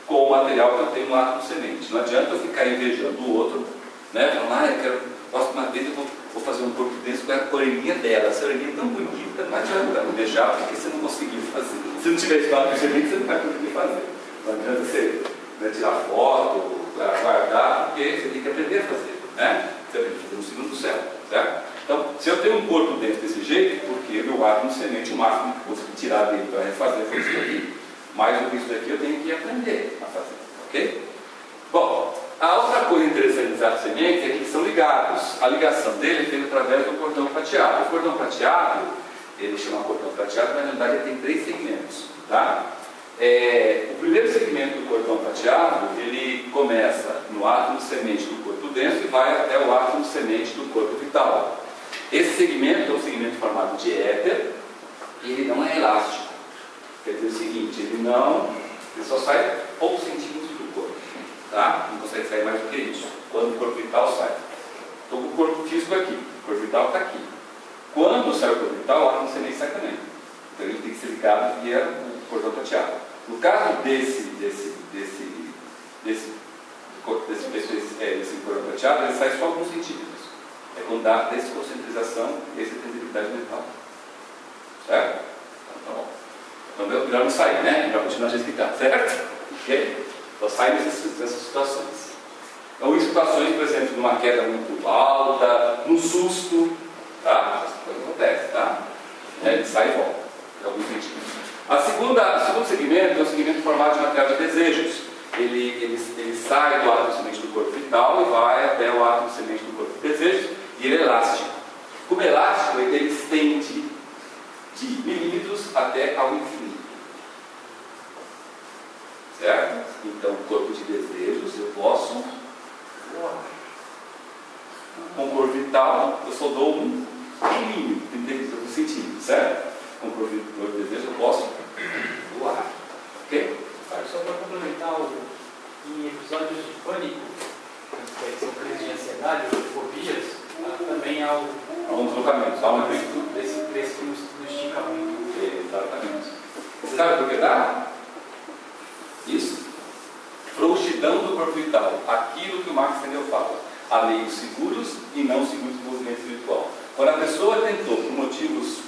com o material que eu tenho no átomo semente. Não adianta eu ficar invejando o outro, né? Falando, eu quero, próxima vez eu vou fazer um corpo denso com a orelhinha dela. Essa orelhinha é tão bonita, não adianta não deixar, porque você não conseguiu fazer. Se não tiver esse átomo semente, você não vai conseguir fazer. Não adianta você, né, tirar foto, guardar, porque você tem que aprender a fazer, né? Você aprende a fazer no segundo céu, certo? Então, se eu tenho um corpo dentro desse jeito, porque o átomo semente, o máximo que eu consegui tirar dele para refazer foi isso aqui. Mais do que isso daqui eu tenho que aprender a fazer, ok? Bom, a outra coisa interessante dos átomos sementes é que eles são ligados. A ligação dele é feita através do cordão prateado. O cordão prateado, ele chama cordão prateado, mas na verdade ele tem 3 segmentos, tá? O primeiro segmento do cordão prateado, ele começa no átomo semente do corpo denso e vai até o átomo semente do corpo vital. Esse segmento é um segmento formado de éter e ele não é elástico. Quer dizer o seguinte, ele só sai poucos centímetros do corpo, tá? Não consegue sair mais do que isso, quando o corpo vital sai. Então o corpo físico aqui, o corpo vital está aqui. Quando sai o corpo vital, o átomo semente sai também. Então ele tem que ser ligado via o cordão prateado. No caso desse cordão prateado, ele sai só alguns centímetros. É quando dá desconcentrização e excitabilidade mental. Certo? Então tá bom. Então é melhor não sair, né? Melhor continuar a explicar, certo? Ok? Então sai nessas situações. Então, em situações, por exemplo, de uma queda muito alta, num susto, tá? Essa coisa acontece, tá? Ele sai e volta, em alguns centímetros. O segundo segmento é um segmento formado de material de desejos. Ele sai do átomo semente do corpo vital e vai até o átomo semente do corpo de desejos, e ele é elástico. Como elástico, ele estende de milímetros até ao infinito. Certo? Então, o corpo de desejos eu posso voar. Com o corpo vital, eu só dou um milímetro, 30 centímetros, certo? Com o corpo de desejos eu posso voar. Ok? Só para complementar, em episódios de pânico, que são crises de ansiedade ou de fobias, também há alguns deslocamentos, há uma desse que nos estica muito. Exatamente. Você sabe por que dá? Isso. Frouxidão do corpo vital. Aquilo que o Max Tendel fala. Há meios seguros e não seguros de movimento espiritual. Quando a pessoa tentou, por motivos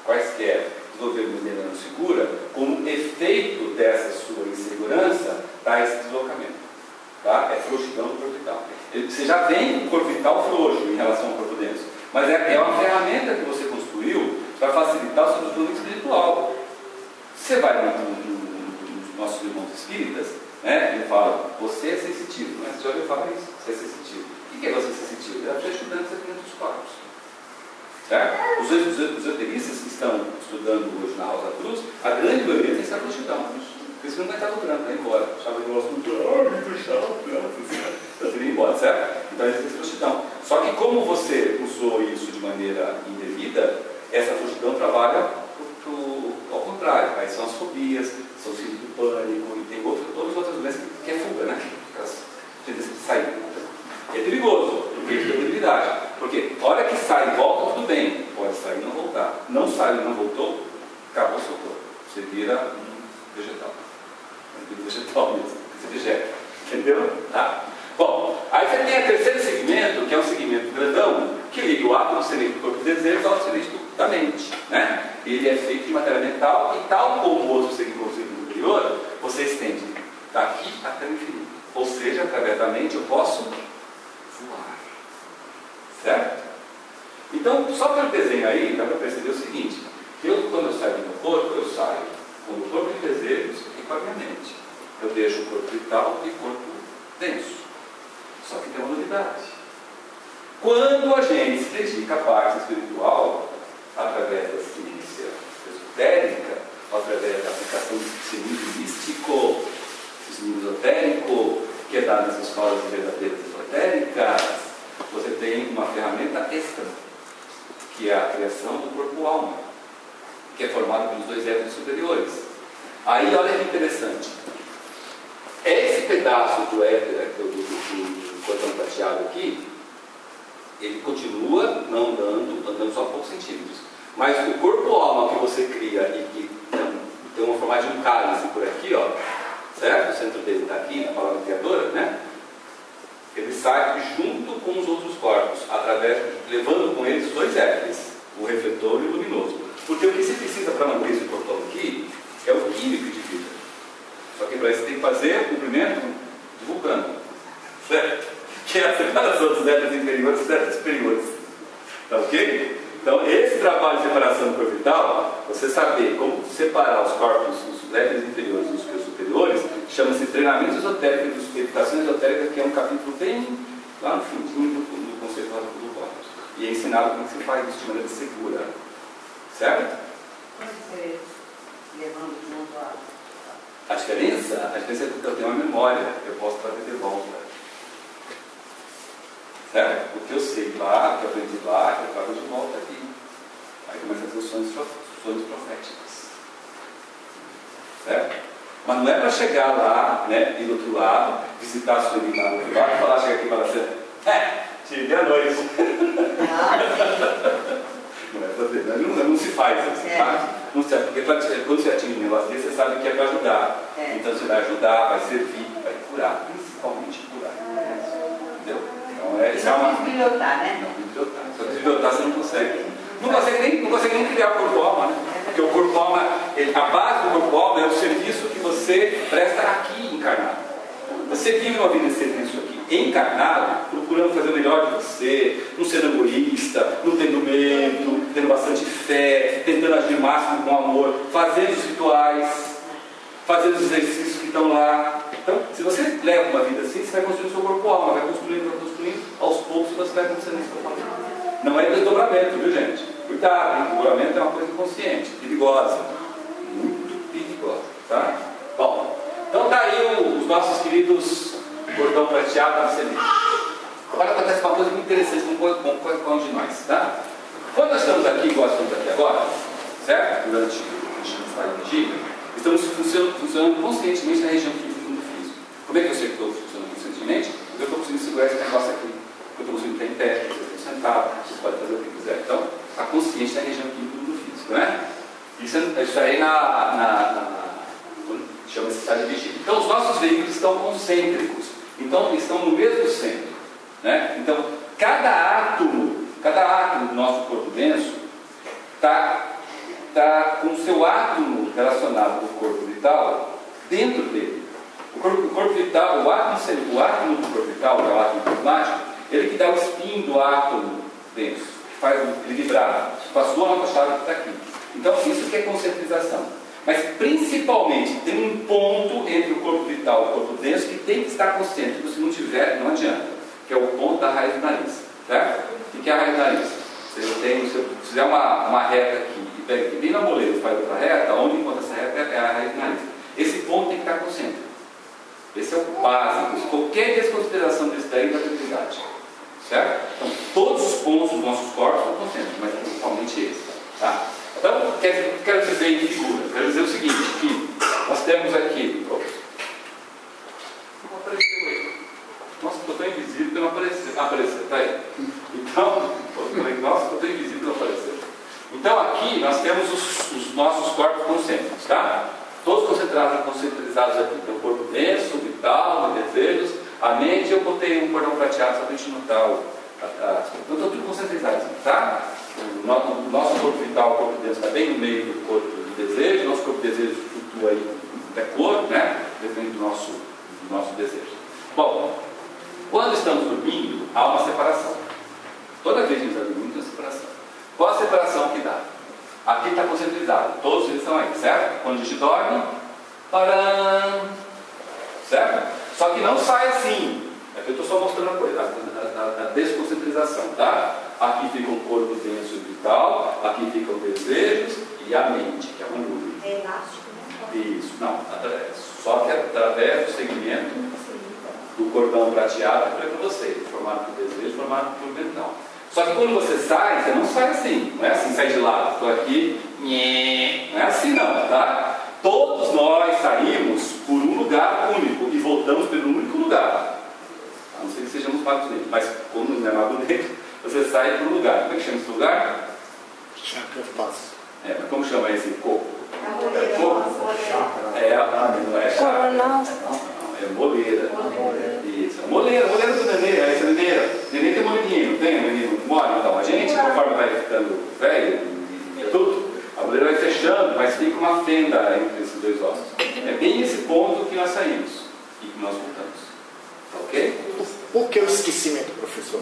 quaisquer, desenvolver uma maneira não segura, como efeito dessa sua insegurança, dá esse deslocamento. Tá? É frouxidão do corpo vital. Você já vem com o corpo vital frouxo em relação ao corpo denso. Mas é uma ferramenta que você construiu para facilitar o seu desenvolvimento espiritual. Você vai nos nossos irmãos espíritas, né? Ele fala, você é sensitivo. Né? Você já ouviu falar isso? Você é sensitivo. O que é você sensitivo? É a pessoa estudando os sentimentos dos corpos. Certo? Os esoteristas que estão estudando hoje na Rosa Cruz, a grande maioria tem essa frouxidão. Porque senão não vai estar no branco, vai embora. Chama de nosso muito, está indo embora, certo? Então eles têm frouxidão. Só que como você usou isso de maneira indevida, essa frouxidão trabalha ao contrário. Aí são as fobias, são os síndromes do pânico, e tem todas as outras doenças que é fuga, né? Aquelas tendências de sair. É perigoso, porque isso é debilidade. Porque a hora que sai e volta, tudo bem. Pode sair e não voltar. Não saiu e não voltou, acabou o seu corpo. Você vira um vegetal. Vegetal mesmo, você vegeta. Entendeu? Tá. Bom, aí você tem o terceiro segmento, que é um segmento grandão, que liga o átomo celeste do corpo de desejo ao celeste da mente. Né? Ele é feito de matéria mental e, tal como o outro segmento anterior, você estende daqui até o infinito. Ou seja, através da mente eu posso voar. Certo? Então, só pelo desenho aí, dá para perceber o seguinte: quando eu saio do meu corpo, eu saio com o corpo de desejos e com a minha mente. Eu deixo o corpo vital e o corpo denso. Só que tem uma novidade. Quando a gente se dedica à parte espiritual, através da ciência esotérica, através da aplicação do cinismo místico, do cinismo esotérico, que é dado nas escolas verdadeiras esotéricas, você tem uma ferramenta extra, que é a criação do corpo-alma, que é formado pelos dois éteres superiores. Aí, olha que interessante. Esse pedaço do éter, do cordão prateado aqui, ele continua não andando só poucos centímetros. Mas o corpo-alma que você cria e que tem uma formato de um cálice por aqui, ó, certo? O centro dele está aqui, na palavra criadora, né? Ele sai junto com os outros corpos, levando com eles os dois éteres, o refletor e o luminoso. Porque o que se precisa para manter esse corpão aqui é o químico de vida. Só que para isso tem que fazer o cumprimento de Vulcano, certo? Que é a separação dos éteres inferiores dos éteres superiores. Tá ok? Então, esse trabalho de separação do corpo vital, você saber como separar os corpos, os éteres inferiores dos superiores, chama-se treinamento esotérico de educação esotérica, que é um capítulo bem lá no fundinho do conceito do Cosmos. E é ensinado como se faz isso de maneira segura. Certo? Como você levando junto a diferença? A diferença é porque eu tenho uma memória, eu posso trazer de volta. Certo? O que eu sei lá, o que eu aprendi lá, eu trago de volta aqui. Aí começa a ter os sonhos proféticos. Certo? Mas não é para chegar lá, né, ir do outro lado, visitar a sua irmã do outro lado, e falar, chega aqui e falar assim, tive a noite. Não é para ver, não se faz assim, tá? Não se, porque quando você atinge um negócio desse, você sabe que é para ajudar. Então você vai ajudar, vai servir, vai curar, principalmente curar. Entendeu? Então não desbilhotar, né? Não desbilhotar. Se você desbilhotar, você não consegue. Não consegue nem criar o corpo-alma, né? Porque o corpo-alma, a base do corpo-alma é o serviço que você presta aqui encarnado. Você vive uma vida de serviço aqui encarnado, procurando fazer o melhor de você, não sendo egoísta, não tendo medo, tendo bastante fé, tentando agir o máximo com amor, fazendo os rituais, fazendo os exercícios que estão lá. Então, se você leva uma vida assim, você vai construindo o seu corpo-alma, vai construindo, aos poucos você vai acontecendo isso que eu falei. Não é desdobramento, viu, gente? Cuidado, hein? Desdobramento é uma coisa inconsciente, perigosa, muito perigosa, tá? Bom, então tá aí os nossos queridos cordão prateado na semente. Agora acontece uma coisa muito interessante com cada um de nós, tá? Quando nós estamos aqui, igual nós estamos aqui agora, certo? Durante o estado de energia, estamos funcionando conscientemente na região do físico. Como é que eu sei que estou funcionando conscientemente? Eu estou conseguindo segurar esse negócio aqui. Eu estou conseguindo ter em pé, eu estou sentado, você pode fazer o que quiser. Então, está consciente na região do físico, né? Isso aí chama-se estado de vigília. Então, os nossos veículos estão concêntricos. Então, estão no mesmo centro, né? Então, cada átomo do nosso corpo denso está com o seu átomo relacionado ao corpo vital dentro dele. O corpo vital, o átomo do corpo vital, que é o átomo plasmático, ele que dá o spin do átomo denso, que faz ele vibrar. Passou a nota-chave que está aqui. Então, isso que é concentrização. Mas, principalmente, tem um ponto entre o corpo vital e o corpo denso que tem que estar concêntrico. Se não tiver, não adianta. Que é o ponto da raiz do nariz. Certo? O que é a raiz do nariz? Se eu fizer uma reta aqui e pega aqui bem na moleira e faz outra reta, onde encontra essa reta é a raiz do nariz. Esse ponto tem que estar concêntrico. Esse é o básico. Qualquer desconsideração desse daí vai ter utilidade. Certo? Então, todos os pontos dos nossos corpos são concêntricos, mas principalmente esse. Tá? Então, quero dizer em figura, quero dizer o seguinte, que nós temos aqui. Não apareceu aí. Nossa, estou tão invisível que não apareceu. Apareceu, está aí. Então, nossa, estou tão invisível que não apareceu. Então, aqui nós temos os nossos corpos concêntricos, tá? Todos concentrados aqui. Tem o corpo denso, vital, desejos, a mente. Eu botei um cordão prateado só para a gente notar então, estão tudo concentrados, tá? O nosso corpo vital, o corpo denso, está bem no meio do corpo de desejo. Nosso corpo de desejo flutua aí da cor, né? Depende do nosso desejo. Bom, quando estamos dormindo, há uma separação. Toda vez que a gente está dormindo, tem uma separação. Qual a separação que dá? Aqui está concentrizado, todos eles estão aí, certo? Quando a gente dorme, param, certo? Só que não sai assim. Aqui eu estou só mostrando a coisa, a desconcentrização, tá? Aqui fica o corpo denso e vital, aqui ficam os desejos e a mente, que é uma nuvem. É elástico, né? Isso, não, só que através do segmento do cordão prateado, que eu falei para você, formado por desejo, formado por mental. Só que quando você não sai assim, não é assim, sai de lado, estou aqui, não é assim não, tá? Todos nós saímos por um lugar único e voltamos pelo único lugar. A não ser que sejamos magos negros, mas como não é mago negro, você sai por um lugar. Como é que chama esse lugar? Chakra paz. Mas como chama esse corpo? A Não é chakra. Não, é moleira. Isso, a moleira do nenê, essa neneira. Nenê tem moleirinha, não tem? O menino mole, então. A gente, conforme vai ficando velho e adulto, a moleira vai fechando, mas fica uma fenda entre esses dois ossos. É bem esse ponto que nós saímos e que nós voltamos. Ok? Por que o esquecimento, professor?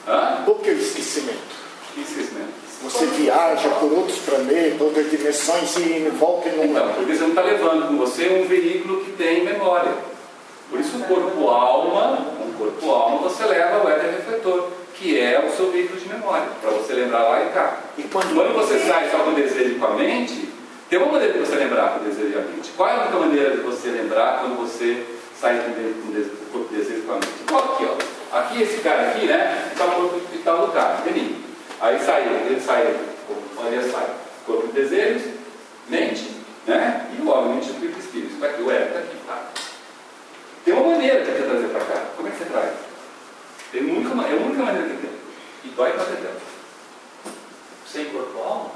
Hã? Por que o esquecimento? Que esquecimento? Você viaja por outros planetas, outras dimensões e volta e não Então, lembra. porque você não está levando com você um veículo que tem memória. Por isso o corpo-alma, você leva o éter refletor, que é o seu veículo de memória, para você lembrar lá e cá. E quando você sai só com o desejo e com a mente, tem uma maneira de você lembrar com o desejo e a mente. Qual é a única maneira de você lembrar quando você sai com o corpo de desejo e com a mente? Igual aqui, ó. Aqui, esse cara aqui, né? Está no corpo vital do cara, pequenininho. Aí ele sai, corpo de desejos, mente, né? E obviamente o corpo de espírito. Está aqui, o ego está aqui, tá? Tem uma maneira de você trazer para cá. Como é que você traz? É a única maneira que tem. E dói para dentro. Sem corpo-alma?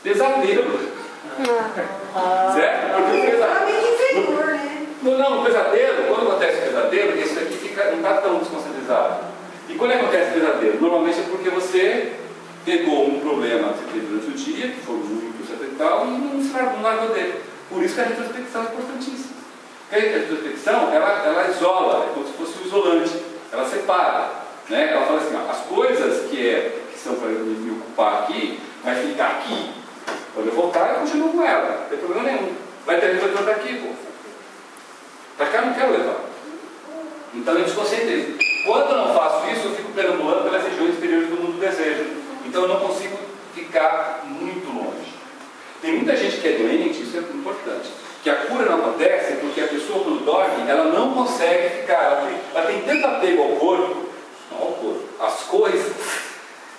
Pesadelo. Certo? Porque o pesadelo. Não, o pesadelo, quando acontece o pesadelo, esse daqui não está tão desconcentrado. E quando acontece o pesadelo? Normalmente é porque você pegou um problema que você teve durante o dia, que foi muito sentimental, e não largou dele. Por isso que a retrospecção é importantíssima. Porque a retrospecção, ela isola, é como se fosse um isolante, ela separa. Né? Ela fala assim, ó, as coisas que são para eu me ocupar aqui, vai ficar aqui. Quando eu voltar, eu continuo com ela, não tem problema nenhum. Vai ter refletor daqui, pô. Para cá eu não quero levar. Então eu desconcentrei. Quando eu não faço isso, eu fico perambulando pelas regiões inferiores do mundo do desejo. Então eu não consigo ficar muito longe. Tem muita gente que é doente, isso é importante. Que a cura não acontece porque a pessoa, quando dorme, ela não consegue ficar. Ela tem tanto apego ao corpo, não ao corpo, às coisas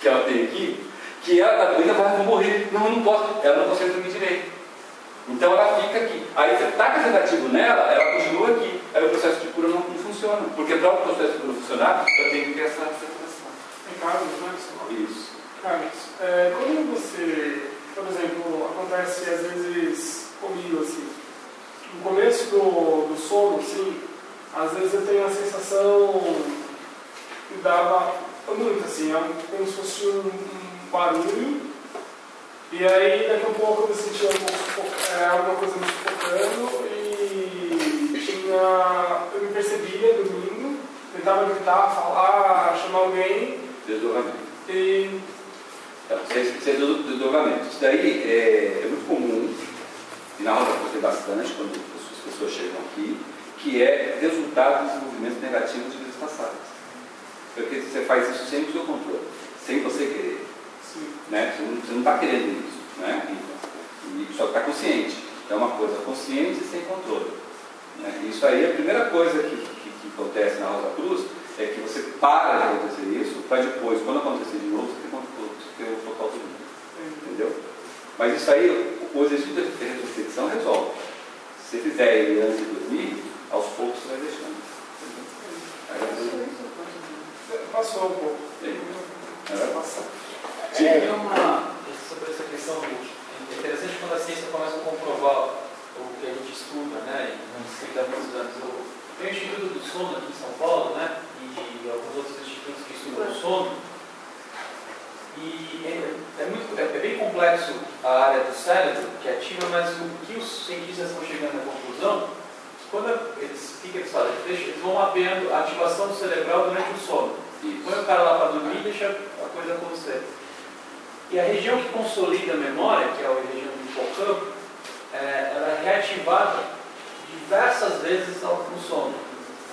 que ela tem aqui, que ela está doente, ela vai morrer. Não, eu não posso. Ela não consegue dormir direito. Então ela fica aqui. Aí você taca sedativo nela, ela continua aqui. Aí o processo de cura não funciona. Porque para o processo de cura funcionar, ela tem que ter essa separação. Em Carlos, né? Isso. Carlos, quando você, por exemplo, acontece às vezes comigo assim, no começo do sono, assim, às vezes eu tenho a sensação que dava muito assim, como se fosse um barulho. E aí, daqui a pouco eu me sentia alguma coisa me sufocando e eu me percebia dormindo, tentava gritar, falar, chamar alguém. Desdobramento. E... Então, isso é desdobramento. Isso daí é muito comum, e na roda tem bastante quando as pessoas chegam aqui, que é resultado de desenvolvimentos negativos de vidas passadas. Porque você faz isso sem o seu controle, sem você querer. Né? Você não está querendo isso. Né? E só está consciente. É uma coisa consciente e sem controle. Né? Isso aí, a primeira coisa que acontece na Rosa Cruz é que você para de acontecer isso, para depois, quando acontecer de novo, você tem o total domínio. Entendeu? Mas isso aí, o exercício de reflexão resolve. Se você fizer ele antes de dormir, aos poucos você vai deixando. Passou um pouco. Vai passar. Tem uma, sobre essa questão, é interessante quando a ciência começa a comprovar o que a gente estuda, né, há muitos anos. Tem o Instituto do Sono aqui em São Paulo, né, e alguns outros institutos que estudam o sono. E é bem complexo a área do cérebro que ativa, mas o que os cientistas estão chegando à conclusão, quando eles fazem? Eles vão mapeando a ativação cerebral durante o sono. Põe o cara lá para dormir e deixa a coisa acontecer. E a região que consolida a memória, que é a região do hipocampo, ela é reativada diversas vezes no sono,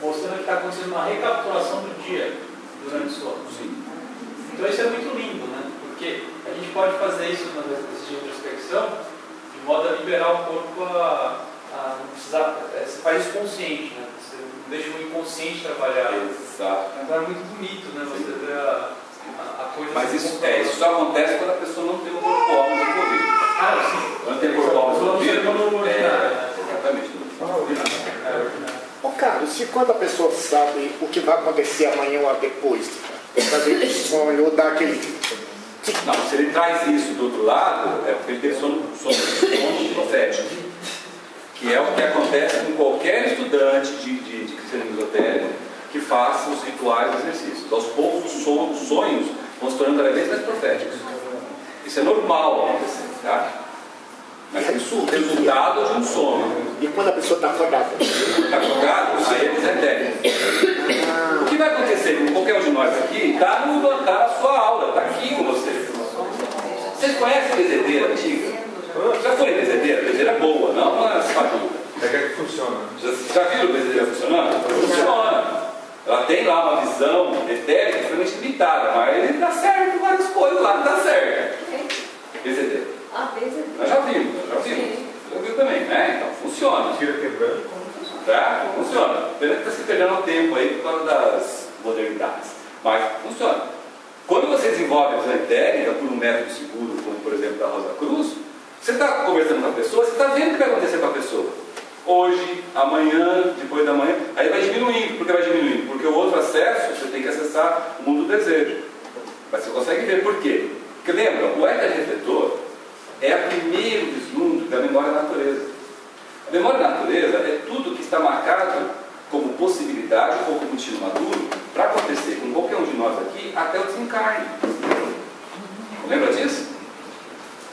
mostrando que está acontecendo uma recapitulação do dia durante o sono. Sim. Então isso é muito lindo, né? Porque a gente pode fazer isso no exercício de introspecção de modo a liberar o corpo não precisar. Você faz isso consciente, né? Você não deixa o inconsciente trabalhar. Exato. Então é muito bonito, né? Você ver a coisa. Mas isso só acontece quando a pessoa não tem o corpo-alma desenvolvido. Ah, sim. Quando tem o corpo-alma desenvolvido, exatamente. Ô Carlos, e quando a pessoa sabe o que vai acontecer amanhã ou depois, sabe que sonho ou dá aquele... Não, se ele traz isso do outro lado, é porque ele tem sono profético, que é o que acontece com qualquer estudante de cristianismo esotérico que faça os rituais e exercícios. Aos poucos os sonhos vão se tornando cada vez mais proféticos. Isso é normal acontecer, tá? Mas isso é o resultado de um sono. E quando a pessoa está acordada? Está acordado, aí eles entendem. O que vai acontecer com qualquer um de nós aqui está na sua aula, está aqui com você. Vocês conhecem bezedeira antiga? Já foi bezedeira? Bezedeira boa, não é espadinha. É que funciona. Já viram bezedeira funcionando? Funciona. Ela tem lá uma visão etérica extremamente limitada, mas dá certo várias coisas lá, dá certo. Bezedeira. Nós já vimos. Já viu também, né? Então funciona. Tira quebrando. Tá? Funciona. Pena que está se perdendo o tempo aí por causa das modernidades. Mas funciona. Quando você desenvolve a visão etérica por um método seguro, como por exemplo da Rosa Cruz, você está conversando com a pessoa, você está vendo o que vai acontecer com a pessoa. Hoje, amanhã, depois da manhã, aí vai diminuindo. Por que vai diminuindo? Porque o outro acesso, você tem que acessar o mundo do desejo. Mas você consegue ver por quê? Porque lembra, o éter-refletor é o primeiro vislumbre da memória da natureza. A memória da natureza é tudo que está marcado como possibilidade ou como destino maduro para acontecer com qualquer um de nós aqui até o desencarne. Lembra disso?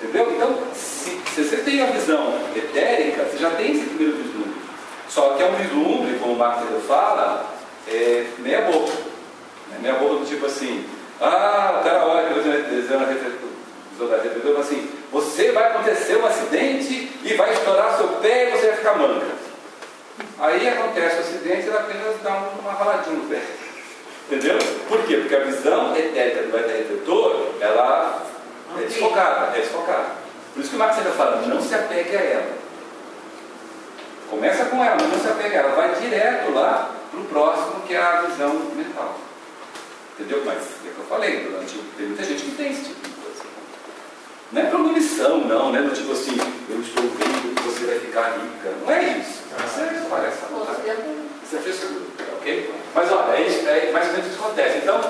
Entendeu? Então, se você tem a visão etérica, você já tem esse primeiro vislumbre. Só que é um vislumbre, como o Marx fala, meia boca. Meia boca do tipo assim, o cara olha que eu dizendo assim, você vai acontecer um acidente e vai estourar seu pé e você vai ficar manca. Aí acontece o acidente e ela apenas dá uma raladinha no pé. Entendeu? Por quê? Porque a visão etérica do éter-refletor, ela é desfocada. Por isso que o Marx sempre fala, não se apegue a ela. Começa com ela, não se apegue a ela. Vai direto lá para o próximo, que é a visão mental. Entendeu? Mas é o que eu falei, tem muita gente que tem esse tipo de coisa. Não é premonição, não é do tipo assim, eu estou vendo que você vai ficar rica. Não é isso. Isso parece isso é frescura, ok? Mas olha, é mais ou menos isso que acontece. Então,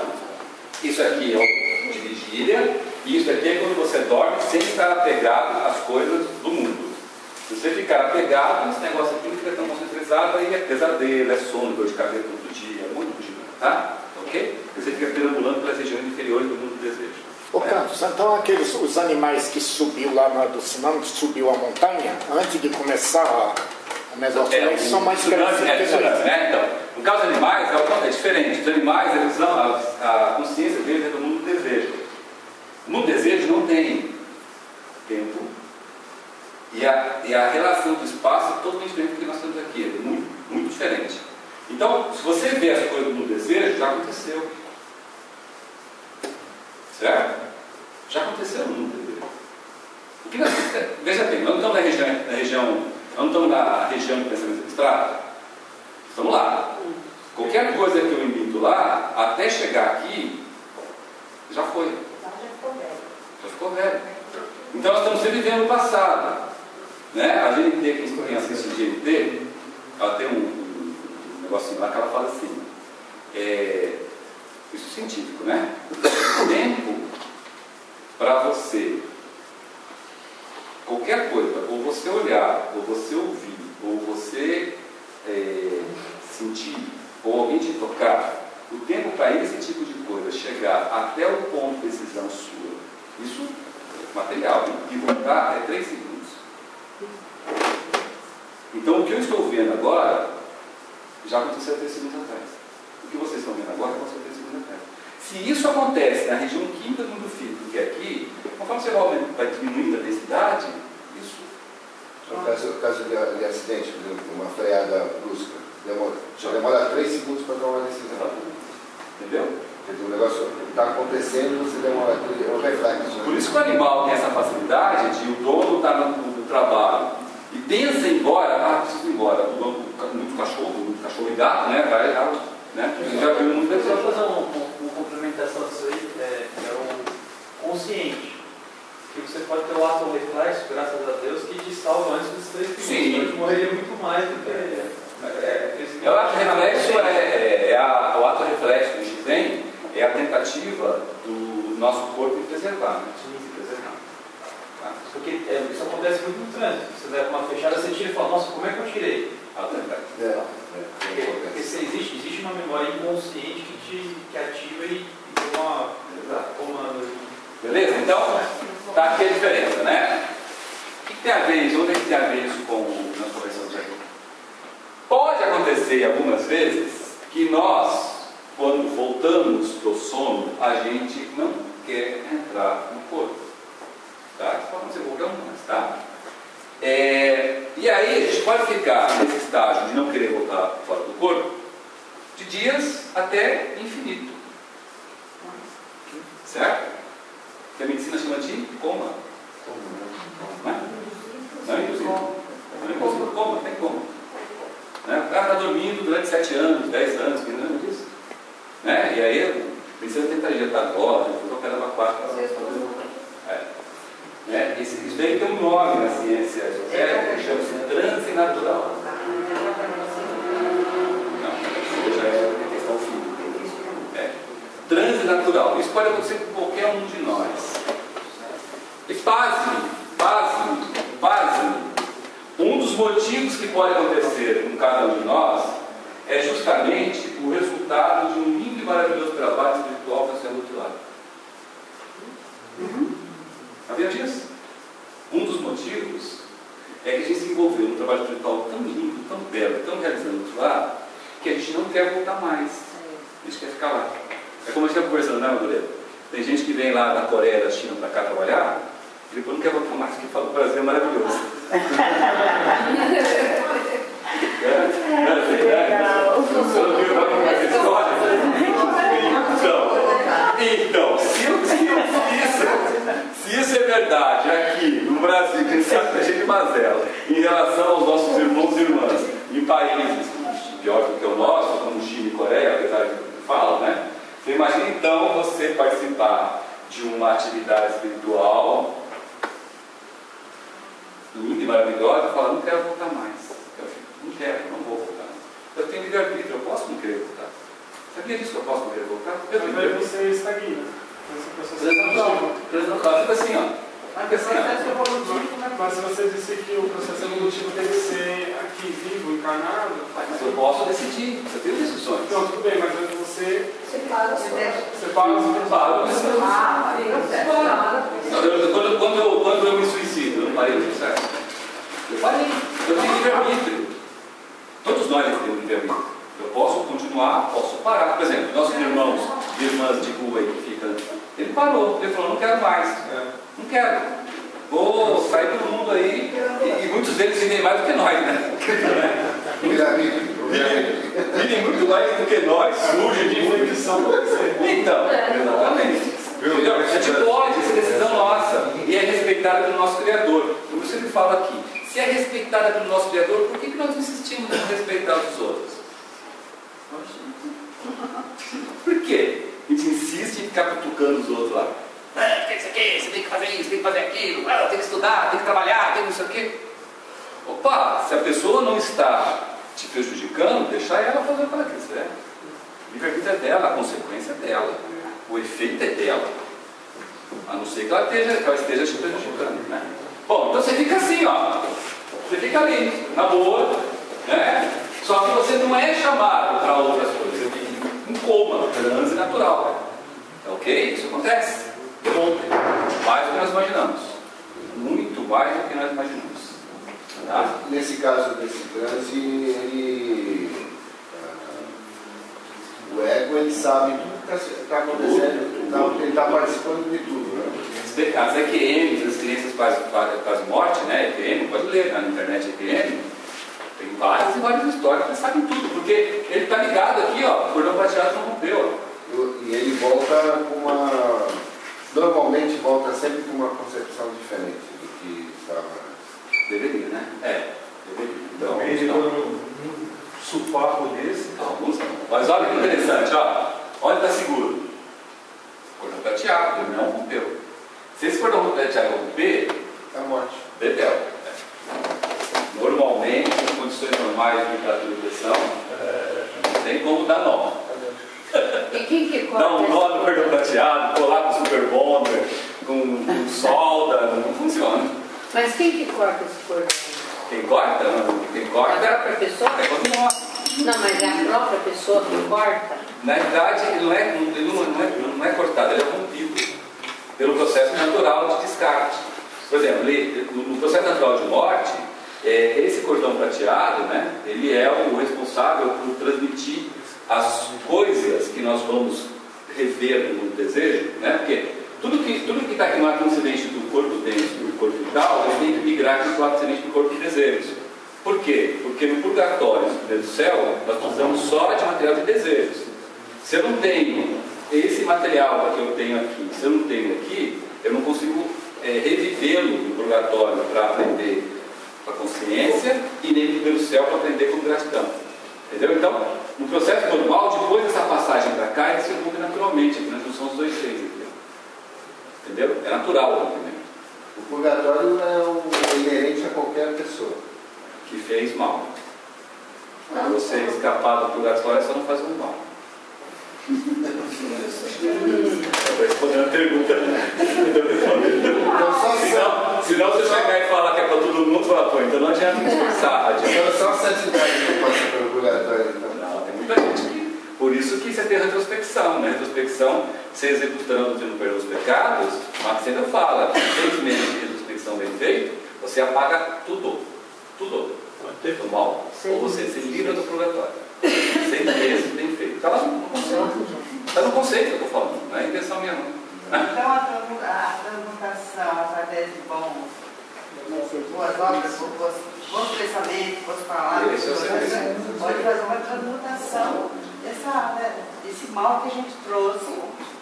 isso aqui é o de vigília, e isso aqui é quando você dorme sem estar apegado às coisas do mundo. Se você ficar apegado, esse negócio aqui não fica tão concentrado, aí é pesadelo, é sono, dor de cabeça todo dia, é muito bugigante, tá? Ok? Você fica perambulando pelas regiões inferiores do mundo do desejo. Ô Carlos, então os animais que subiu lá do Sinão, que subiu a montanha, antes de começar Mas as leis são mais estudantes, né? Então, no caso dos animais é diferente. Os animais, eles são, a consciência deles é do mundo do desejo. O mundo do desejo não tem tempo e a relação do espaço é totalmente diferente do que nós temos aqui. É muito, muito diferente. Então, se você vê as coisas do mundo do desejo, já aconteceu. Certo? Já aconteceu no mundo do desejo. O que nós, veja bem, nós não estamos na região do pensamento abstrato. Estamos lá. Qualquer coisa que eu imito lá, até chegar aqui, já foi. Já ficou velho. Então nós estamos sempre vivendo o passado. Né? A GNT, quem assiste a GNT, ela tem um negocinho lá que ela fala assim, isso é científico, né? O tempo para você, qualquer coisa, ou você olhar, ou você ouvir, ou você sentir, ou alguém te tocar, o tempo para esse tipo de coisa chegar até o ponto de decisão sua, isso é material, e voltar é 3 segundos. Então o que eu estou vendo agora já aconteceu 3 segundos atrás. O que vocês estão vendo agora aconteceu 3 segundos atrás. Se isso acontece na região quinta do mundo físico, que é aqui, conforme você vai diminuindo a densidade, isso. No caso de acidente, por exemplo, uma freada brusca, demora 3 segundos para tomar uma decisão. Entendeu? O negócio está acontecendo, você demora 3 segundos, é um reflexo. Por isso que o animal tem essa facilidade de o dono estar no trabalho e pensa em ir embora, preciso ir embora. Muito cachorro e gato, né? Vai lá, né? Já viu muito pessoal fazer uma complementação disso aí, é o consciente. Que você pode ter o ato reflexo, graças a Deus, que te salva antes dos 3 segundos. Sim. Morreria muito mais do que. O ato reflexo o ato reflexo que a gente tem é a tentativa do nosso corpo de preservar, né? Tá? Porque isso acontece muito no trânsito. Você vai com uma fechada, você tira e fala, nossa, como é que eu tirei? Ato reflexo. Porque existe uma memória inconsciente que ativa e toma comando. Beleza? Então, tá aqui a diferença, né? O que tem a ver isso? Onde é que tem a ver isso com nós conversamos aqui? Pode acontecer algumas vezes que nós, quando voltamos do sono, a gente não quer entrar no corpo. Tá? Isso pode acontecer qualquer um, mas tá? E aí a gente pode ficar nesse estágio de não querer voltar fora do corpo de dias até infinito. Certo? Que a medicina chama de coma. Não é inclusive. Não é inclusive coma, tem coma. Né? O cara está dormindo durante 7 anos, 10 anos, 15 anos disso. Né? E aí precisa tentar injetar agora, eu operava 4 para isso daí tem um nome na ciência esotérica que chama-se transe natural. Não, isso já é uma questão física. Transe natural. Isso pode acontecer com qualquer um de nós. E pasme, um dos motivos que pode acontecer com cada um de nós é justamente o resultado de um lindo e maravilhoso trabalho espiritual que está sendo utilizado. Sabia disso? Um dos motivos é que a gente se envolveu num trabalho espiritual tão lindo, tão belo, tão realizante lá, que a gente não quer voltar mais. A gente quer ficar lá. É como a gente está conversando, né, Madureira? Tem gente que vem lá da Coreia, da China para cá trabalhar, e depois não quer voltar mais, porque fala que o Brasil é maravilhoso. Então, se isso é verdade aqui no Brasil, que a gente sabe que é cheio de mazela, em relação aos nossos irmãos e irmãs, em países piores do que o nosso, como China e Coreia, apesar de que falam, né? Você imagina então você participar de uma atividade espiritual linda e maravilhosa e falar, não quero voltar mais. Não vou voltar. Eu tenho livre-arbítrio, eu posso não querer voltar. Sabia disso que eu posso não querer voltar? Mas você estagna. Fica assim, ó. Mas se você disse que o processo evolutivo tem que ser aqui, vivo, encarnado... Mas eu posso decidir, eu tenho decisões. Então, tudo bem, mas você... Você paga as Quando eu me suicido, eu não parei o processo. Eu parei. Eu tenho livre-arbítrio. todos nós temos livre-arbítrio. Eu posso continuar, posso parar. Por exemplo, nossos irmãos e irmãs de rua aí que ficam, ele parou, ele falou, não quero mais, não quero. Vou sair pelo mundo aí, e muitos deles vivem mais do que nós, né? Vivem muito mais do que nós, surge de infecção. Então, exatamente. A gente pode, essa é decisão nossa, e é respeitada pelo nosso Criador. Por isso ele fala aqui, se é respeitada pelo nosso Criador, por que nós insistimos em respeitar os outros? Por quê? A gente insiste em ficar cutucando os outros lá. Tem isso aqui, você tem que fazer isso, tem que fazer aquilo, tem que estudar, tem que trabalhar, tem que não sei o quê. Opa, se a pessoa não está te prejudicando, deixa ela fazer o que ela quiser. O livre-arbítrio é dela, a consequência é dela, o efeito é dela. A não ser que ela esteja te prejudicando, né? Bom, então você fica assim, ó. Você fica ali, na boa, né? Só que você não é chamado para outras coisas. Você fica em coma, transe natural. Ok? Isso acontece. Ontem, mais do que nós imaginamos. Muito mais do que nós imaginamos. Tá? Nesse caso desse transe, o ego ele sabe tudo que está acontecendo, ele está participando de tudo. Né? As EQM, as experiências quase morte, né? EQM, pode ler na internet EQM. Tem várias e várias histórias que sabem tudo, porque ele está ligado aqui, ó, o cordão prateado não rompeu. E ele volta com uma. Normalmente volta sempre com uma concepção diferente do que estava. Deveria, né? Deveria. Então, um supapo desse. Alguns não. Mas olha que interessante, ó. Onde está seguro? Cordão prateado, ele não rompeu. Se esse cordão prateado romper, é a morte. Bebel. Normalmente, em condições normais de temperatura e pressão, não tem como dar nó. E quem que corta? Dá um nó no cordão prateado, colar com super bonder, com solda, não funciona. Mas quem que corta esse cordão? Quem corta? Quem corta A própria pessoa? É quando morre. Não, mas é a própria pessoa que corta? Na verdade, ele não é cortado, ele é rompido pelo processo natural de descarte. Por exemplo, no processo natural de morte, esse cordão prateado, né, ele é o responsável por transmitir as coisas que nós vamos rever no mundo do desejo, né, porque tudo que está aqui no ato incidente do corpo denso e do corpo vital, ele tem que migrar aqui para o ato incidente do corpo de desejos. Por quê? Porque no purgatório e no céu, nós precisamos só de material de desejos. Se eu não tenho esse material que eu tenho aqui, se eu não tenho aqui, eu não consigo revivê-lo no purgatório para aprender com a consciência e nem viver o céu para aprender com gratidão. Entendeu? Então, no processo normal, depois dessa passagem para cá, ele se rompe naturalmente, aqui na junção dos dois seres. Entendeu? É natural o rompimento. O purgatório é inerente a qualquer pessoa que fez mal. Para você escapar do purgatório, é só não fazer um mal. Estou respondendo a pergunta. Senão você chegar e falar que é para todo mundo, falar, pô, então não adianta me esforçar. Então só a santidade que passa pelo purgatório. Não, tem muita gente que. Por isso que você tem a retrospecção, né? Retrospecção, você executando tendo perder os pecados, mas você ainda fala, 6 meses de retrospecção bem feito, você apaga tudo. Tudo. Do mal. Ou você se livra do purgatório. 6 meses bem feito. Está lá no conceito. Está no conceito que eu estou falando, não é intenção minha não. Então a transmutação através de boas obras, bons pensamentos, boas palavras, pode fazer uma transmutação desse mal que a gente trouxe.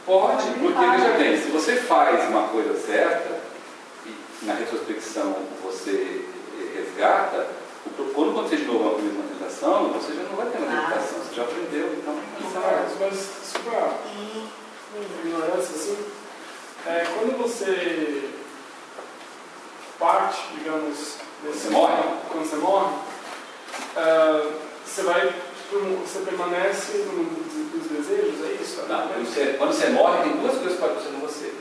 Pode, porque veja bem, se você faz uma coisa certa e na retrospecção você resgata, quando acontecer de novo a mesma tentação, você já não vai ter uma tentação, você já aprendeu, então mas super ignorância assim, quando você parte, digamos, quando você morre, você permanece no mundo dos desejos, é isso? Não, quando você morre, tem duas coisas que podem acontecer com você.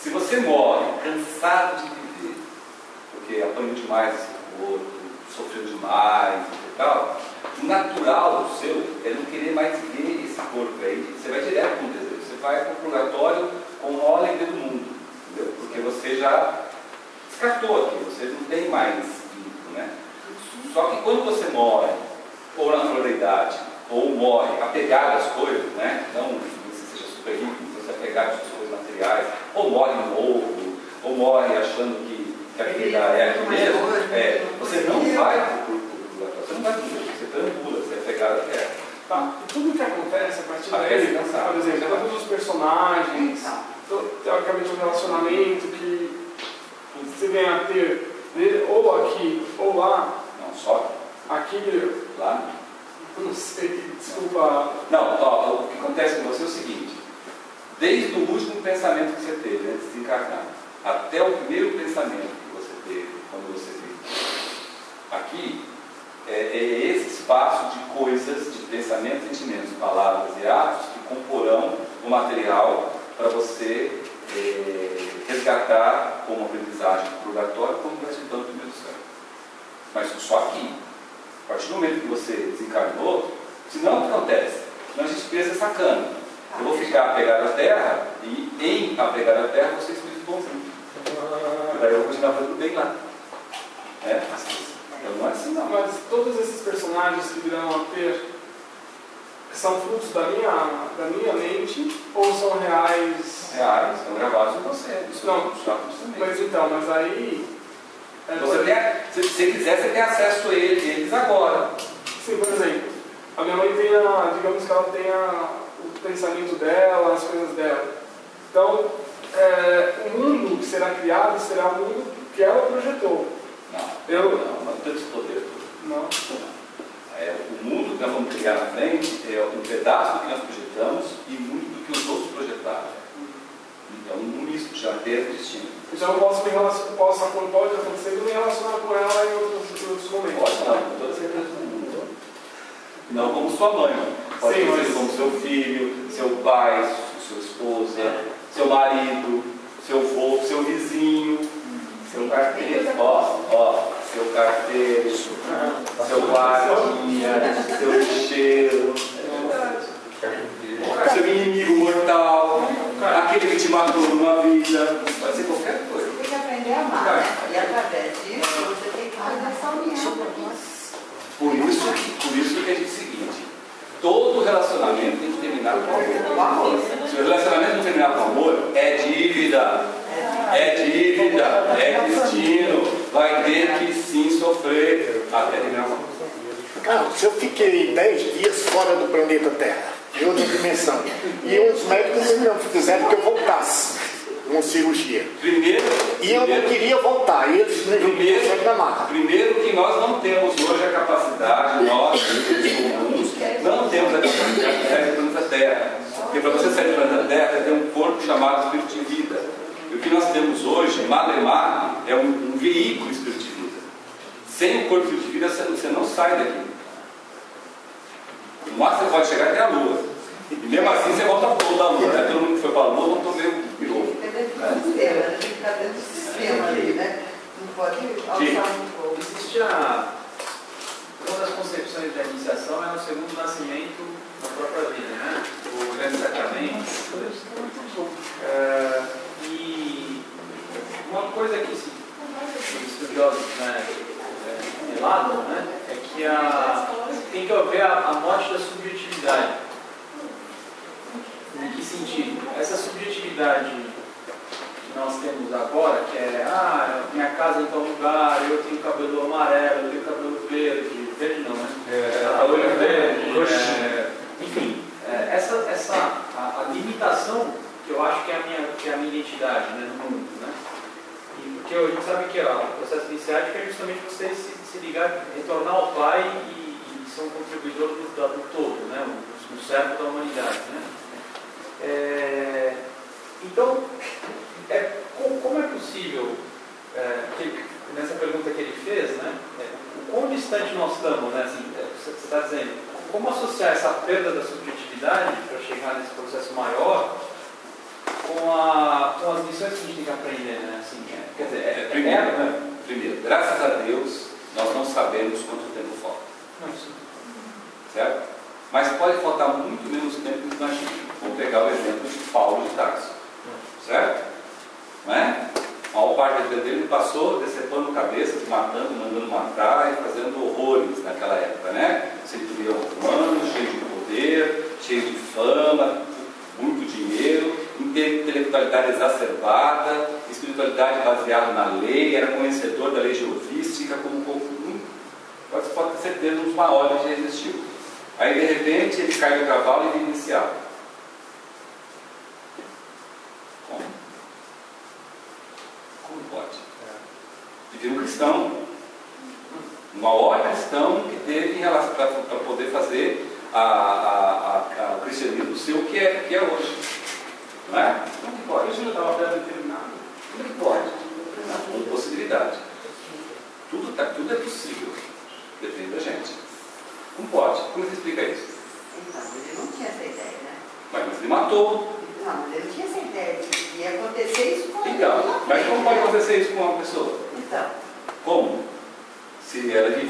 Se você morre cansado de viver, porque apanhou demais esse corpo, sofreu demais e tal, o natural seu é não querer mais ver esse corpo aí, você vai direto com o desejo, você vai para o purgatório com a maior alegria do mundo, entendeu? Porque você já descartou aqui, você não tem mais vínculo, né? Só que quando você morre ou na flor da idade, ou morre apegado às coisas, né? Não que você seja super rico, você é apegado às coisas materiais, ou morre novo, ou morre achando que a vida é aqui mesmo, você não vai você não vai por você perambula, você é apegado à terra. Tá. E tudo que acontece a partir daí, por exemplo, todos os personagens, teoricamente um relacionamento que você vem a ter ou aqui ou lá. Não, só aqui, lá. Não sei, desculpa. Não, o que acontece com você é o seguinte: desde o último pensamento que você teve antes de desencarnar, até o primeiro pensamento que você teve quando você veio aqui, é esse espaço de coisas, de pensamentos, sentimentos, palavras e atos que comporão o material para você resgatar como aprendizagem do purgatório, como gratidão do primeiro céu. Mas só aqui. A partir do momento que você desencarnou, senão o que acontece? Senão a gente pensa sacana. Eu vou ficar apegado à terra e em apegar à terra você espírito bonzinho. E daí eu vou continuar fazendo bem lá. Então não é assim não. Mas todos esses personagens que virão a ter são frutos da minha mente ou são reais? Reais, estão gravados em você. Isso não, mas aí... Se você quiser, você tem acesso a eles agora. Sim, por exemplo, a minha mãe tem digamos que ela tem o pensamento dela, as coisas dela. Então, o mundo que será criado será o mundo que ela projetou. Não tem esse poder. Não. O mundo que nós vamos criar na frente é um pedaço do que nós projetamos e muito do que os outros projetaram. Então, um misto já teve destino. Então, pode acontecer de me relacionar com ela em outros momentos. Pode não, com toda certeza do mundo. Não como sua mãe. Pode ser como seu filho, seu pai, sua esposa, seu marido, seu avô, seu vizinho, seu carteiro, seu carteiro, seu guardia, seu lixeiro, seu inimigo mortal, aquele que te matou numa vida, pode ser qualquer coisa. Você tem que aprender a amar, e através disso você tem que fazer essa união. Por isso que a gente é o seguinte: todo relacionamento tem que terminar com amor. Se o relacionamento não terminar com amor, é dívida, é destino, vai ter que sim sofrer até terminar com amor. Carlos, se eu fiquei 10 dias fora do planeta Terra, em outra dimensão, e os médicos não fizeram que eu voltasse numa cirurgia. E eu não queria voltar, e eles me jogaram na marra. Primeiro que nós não temos hoje a capacidade, nós, seres comuns, não temos a capacidade de sair do planeta Terra. Porque para você sair do planeta Terra, tem um corpo chamado espírito de vida. E o que nós temos hoje, Madremar, é um veículo espírito de vida. Sem o corpo espírito de vida, você não sai daqui. No máximo você pode chegar até a Lua. E mesmo assim você volta todo da Lua, né? Todo mundo que foi para a Lua voltou meio piroco. Tem que ficar dentro do sistema ali, né? Não pode alçar muito pouco. Existe uma das concepções da iniciação é o segundo nascimento da própria vida, né? O grande sacramento. E uma coisa que os estudiosos relatam, né, é que tem que haver a morte da subjetividade. Em que sentido? Essa subjetividade que nós temos agora, que é minha casa em tal lugar, eu tenho cabelo amarelo, eu tenho cabelo verde não, né? Cabelo verde, enfim, a limitação que eu acho que é a minha identidade, né, no mundo, né? Porque a gente sabe que o processo iniciático é justamente você se ligar, retornar ao Pai e ser um contribuidor do todo, né? Um servo da humanidade, né? Então, como é possível, nessa pergunta que ele fez, né? O quão distante nós estamos, né? Assim, você está dizendo, como associar essa perda da subjetividade para chegar nesse processo maior com as lições que a gente tem que aprender, né? Assim, quer dizer, primeiro, graças a Deus, nós não sabemos quanto tempo falta. Certo? Mas pode faltar muito menos tempo do que nós imaginamos. Vamos pegar o exemplo de Paulo de Tarso. Certo? Não é? A maior parte da vida dele passou decepando cabeças, matando, mandando matar e fazendo horrores naquela época, né? centurião romano, cheio de poder, cheio de fama, muito dinheiro, intelectualidade exacerbada, espiritualidade baseada na lei, era conhecedor da lei geofísica, pode ter certeza, um dos maiores que já existiu. Aí de repente ele cai do cavalo e vira iniciado. Como pode? E vira um cristão, o maior cristão que teve para poder fazer o cristianismo ser o que é hoje. Não é? Como que pode? Hoje não estava pré-determinado. Como que pode? Com possibilidade. Tudo é possível. Depende da gente. Como pode? Como você explica isso? Então, ele não tinha essa ideia, né? Mas ele matou. Não, mas ele não tinha essa ideia de ia acontecer isso com ele. Então, mas como pode acontecer isso com uma pessoa? Então. Como? Se ela ele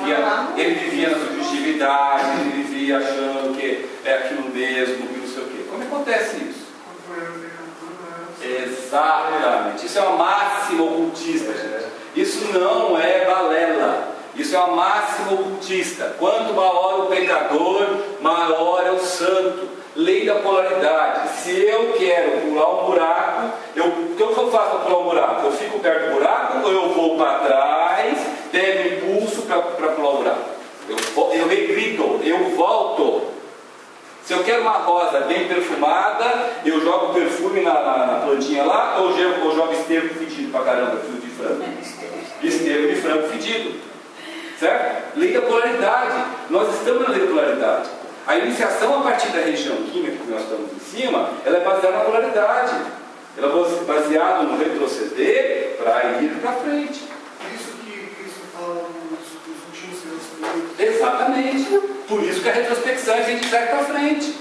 vivia na subjetividade, ele vivia achando que é aquilo mesmo, que não sei o quê. Como acontece isso? Exatamente. Isso é uma máxima ocultista, gente. Isso não é balela. Isso é uma máxima ocultista. Quanto maior o pecador, maior é o santo. Lei da polaridade. Se eu quero pular um buraco, o que eu faço para pular um buraco? Eu fico perto do buraco ou eu vou para trás, pego impulso para pular o buraco? Eu regrido, eu volto. Se eu quero uma rosa bem perfumada, eu jogo perfume na plantinha lá, ou eu jogo esterco fedido pra caramba, fio de frango. Esterco de frango fedido. Certo? Lei da polaridade. Nós estamos na lei da polaridade. A iniciação a partir da região química que nós estamos em cima, ela é baseada na polaridade. Ela é baseada no retroceder para ir para frente. Isso que Cristo fala nos últimos anos. Exatamente. Por isso que a retrospecção é feita de trás para frente.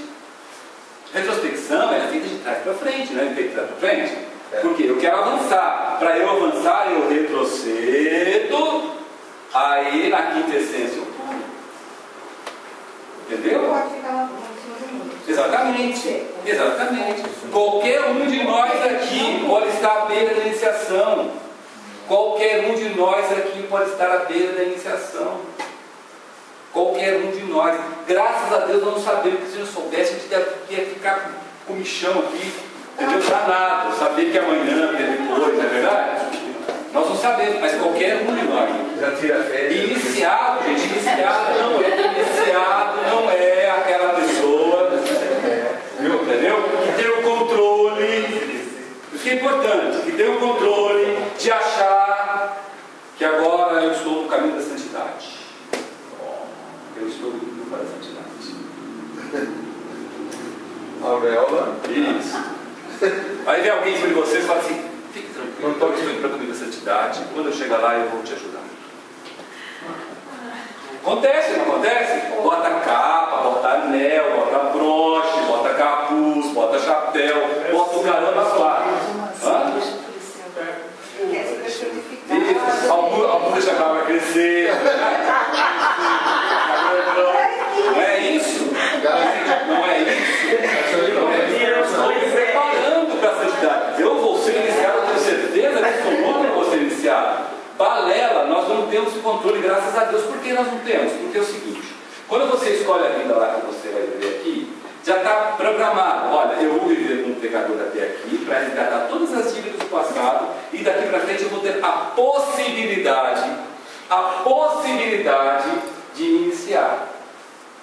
Retrospecção é feita de trás para frente, não é feita de trás para frente. Porque eu quero avançar. Para eu avançar, eu retrocedo. Aí na quinta essência eu pulo. Entendeu? Pode ficar lá em cima do mundo. Exatamente. Exatamente. Qualquer um de nós aqui pode estar à beira da iniciação. Qualquer um de nós aqui pode estar à beira da iniciação. Qualquer um de nós. Graças a Deus nós não sabemos, porque se eu soubesse, a gente ia ficar com michão aqui, entendeu? Danado, saber que amanhã, que depois, não é verdade? Nós não sabemos, mas qualquer um de nós. Já tira férias. Iniciado, gente, iniciado não é aquela pessoa, viu? Entendeu? Que tem o controle, isso que é importante, que tem o controle de achar que agora eu estou no caminho da santidade. Eu estou indo para a santidade. Auréola. Isso. Aí vem alguém sobre vocês e fala assim: fique tranquilo, não estou indo para o caminho da santidade. Quando eu chegar lá, eu vou te ajudar. Acontece, não acontece? Bota capa, bota anel, bota broche, bota capuz, bota chapéu, bota o caramba quatro. Hã? Isso, algum deixa a barba crescer. Não é isso? Não é isso? Eu estou me preparando para a santidade. Eu vou ser iniciado, eu tenho certeza absoluta que eu vou ser iniciado. Balela, nós não temos controle, graças a Deus. Por que nós não temos? Porque é o seguinte: quando você escolhe a vida lá que você vai viver aqui, já está programado. Olha, eu vou viver como pecador até aqui para resgatar todas as dívidas do passado, e daqui para frente eu vou ter a possibilidade de me iniciar.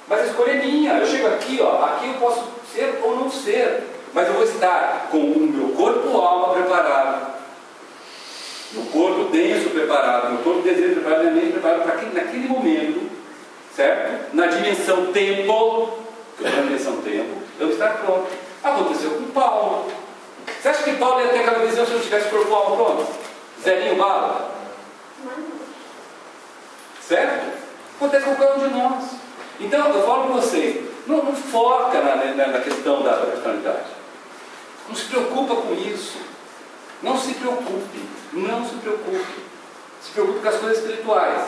Mas a escolha é minha. Eu chego aqui, ó, aqui eu posso ser ou não ser, mas eu vou estar com o meu corpo e alma preparado, meu corpo denso preparado, meu corpo desejo preparado, minha mente preparada para naquele momento, certo? Na dimensão tempo, que eu estou na dimensão tempo, eu vou estar pronto. Aconteceu com Paulo. Você acha que Paulo ia ter aquela visão se não tivesse o corpo alma pronto? Zerinho bala? Certo? Acontece com cada um de nós. Então, eu falo para vocês, não foca na questão da personalidade. Não se preocupa com isso. Não se preocupe. Não se preocupe. Se preocupe com as coisas espirituais.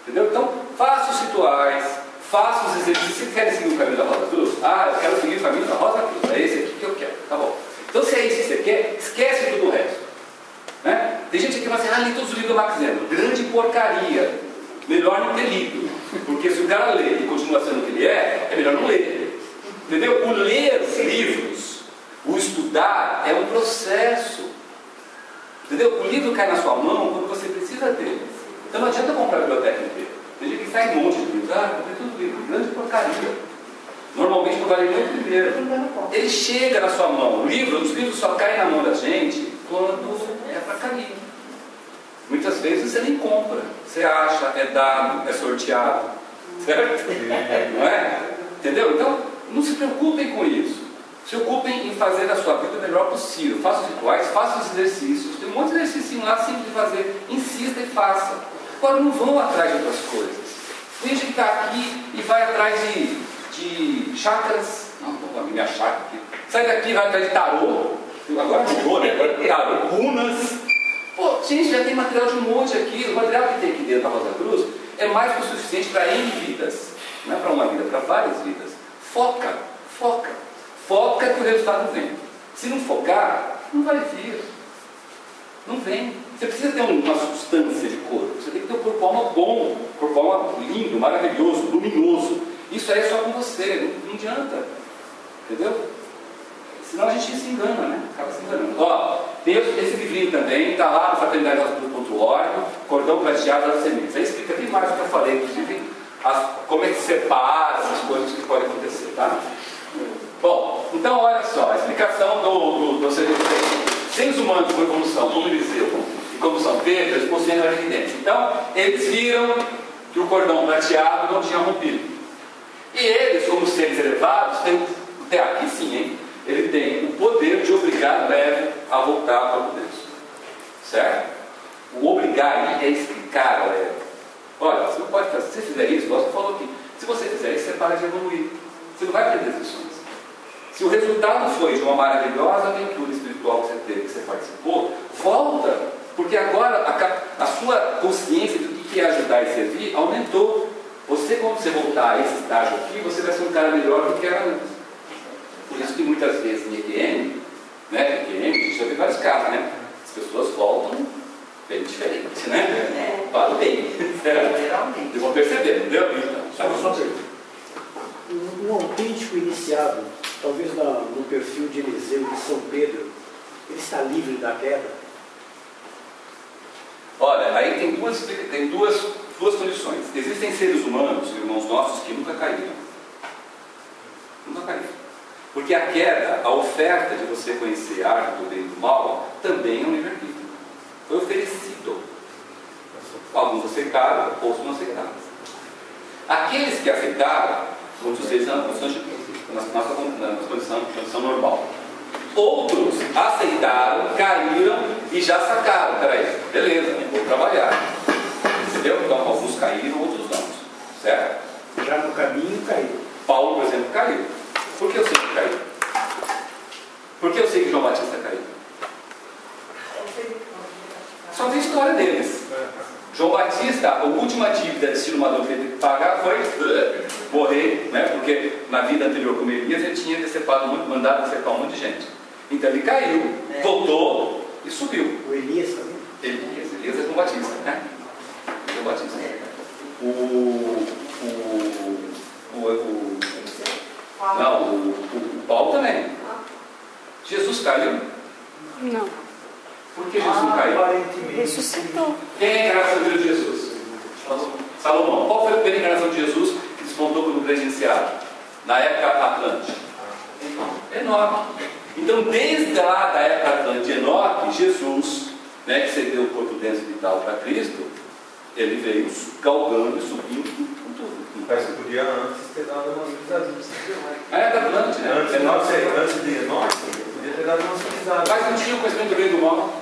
Entendeu? Então, faça os rituais, faça os exercícios. Se querem seguir o caminho da Rosa Cruz, eu quero seguir o caminho da Rosa Cruz. É esse aqui que eu quero. Tá bom. Então, se é isso que você quer, esquece tudo o resto. Né? Tem gente aqui que fala assim: li todos os livros do Max Weber. Grande porcaria. melhor não ter lido. Porque se o cara lê e continua sendo o que ele é melhor não ler. Entendeu? O ler os livros, o estudar, é um processo. Entendeu? O livro cai na sua mão quando você precisa dele. Então não adianta comprar a biblioteca inteira. Tem gente que sai um monte de livros. Ah, comprei tudo livro. Grande porcaria. Normalmente não vale nem o primeiro. Ele chega na sua mão. Os livros só caem na mão da gente quando é para cair. Muitas vezes você nem compra. Você acha, é dado, é sorteado. Certo? Não é? Entendeu? Então, não se preocupem com isso. Se ocupem em fazer a sua vida o melhor possível. Faça os rituais, faça os exercícios. Tem um monte de exercício lá simples de fazer. Insista e faça. Agora, não vão atrás de outras coisas. Tem gente que está aqui e vai atrás de chakras. Não, vou minha chácara aqui. Sai daqui e vai atrás de tarô. Agora mudou, né? Agora tarô, runas. Pô, gente, já tem material de um monte aqui. O material que tem aqui dentro da Rosa Cruz é mais que o suficiente para N vidas. Não é para uma vida, é para várias vidas. Foca, foca. Foca que o resultado vem. Se não focar, não vai vir. Não vem. Você precisa ter uma substância de corpo. Você tem que ter um corpo-alma bom, corpo-alma lindo, maravilhoso, luminoso. Isso aí é só com você, não adianta. Entendeu? Senão a gente se engana, né? Acaba se enganando. Ó, tem esse livrinho também, está lá no fraternidade.org, Cordão Prateado das Sementes. Aí explica bem mais do que eu falei, inclusive como é que se separa essas coisas que podem acontecer, tá? Bom, então olha só, a explicação do seres humanos com evolução, como Eliseu e como São Pedro, eles possuem a evidência. Então, eles viram que o cordão prateado não tinha rompido. E eles, como seres elevados, têm aqui sim, hein? Ele tem o poder de obrigar o Eve a voltar para o Deus. Certo? O obrigar aí é explicar ao Eve. Olha, você não pode fazer. Se você fizer isso, você falou aqui. Se você fizer isso, você para de evoluir. Você não vai perder as lições. Se o resultado foi de uma maravilhosa aventura espiritual que você teve, que você participou, volta. Porque agora a sua consciência do que é ajudar e servir aumentou. Você, quando você voltar a esse estágio aqui, você vai ser um cara melhor do que era antes. Por isso que muitas vezes em EQM, né? EQM, a gente já vê vários casos, né? As pessoas voltam bem diferentes, né? Para bem. Literalmente. Vocês vão perceber, entendeu? Então, um autêntico iniciado, talvez no perfil de Eliseu e de São Pedro, ele está livre da queda? Olha, aí tem duas condições. Existem seres humanos, irmãos nossos, que nunca caíram. Nunca caíram. Porque a queda, a oferta de você conhecer a arte do bem e do mal, também é um livre-arbítrio. Foi oferecido. Alguns aceitaram, outros não aceitaram. Aqueles que aceitaram, muitos deles na condição normal. Outros aceitaram, caíram e já sacaram. Peraí, beleza, vou trabalhar. Entendeu? Então alguns caíram, outros não. Certo? Já no caminho caiu. Paulo, por exemplo, caiu. Por que eu sei que caiu? Por que eu sei que João Batista caiu? Só tem história deles. João Batista, a última dívida de estilo Maduro que ele teve que pagar foi morrer, né? Porque na vida anterior, como Elias, ele tinha mandado decepar um monte de gente. Então ele caiu, voltou e subiu. O Elias também? Elias é João Batista, né? João Batista. O Paulo também. Jesus caiu? Não. Por que Jesus não caiu? Ressuscitou. Quem é a encarnação de Jesus? Salomão. Qual foi a primeira encarnação de Jesus que despontou como grande iniciado? Na época Atlântica? Enoque. Então, desde lá da época Atlântica de Enoque, Jesus, né, que cedeu o corpo denso e vital para Cristo, ele veio galgando e subindo com tudo. Mas você podia antes ter dado umas pisadas. Na época Atlântica, né? Antes de Enoque, podia ter dado umas pisadas. Mas não tinha o conhecimento do bem e do mal.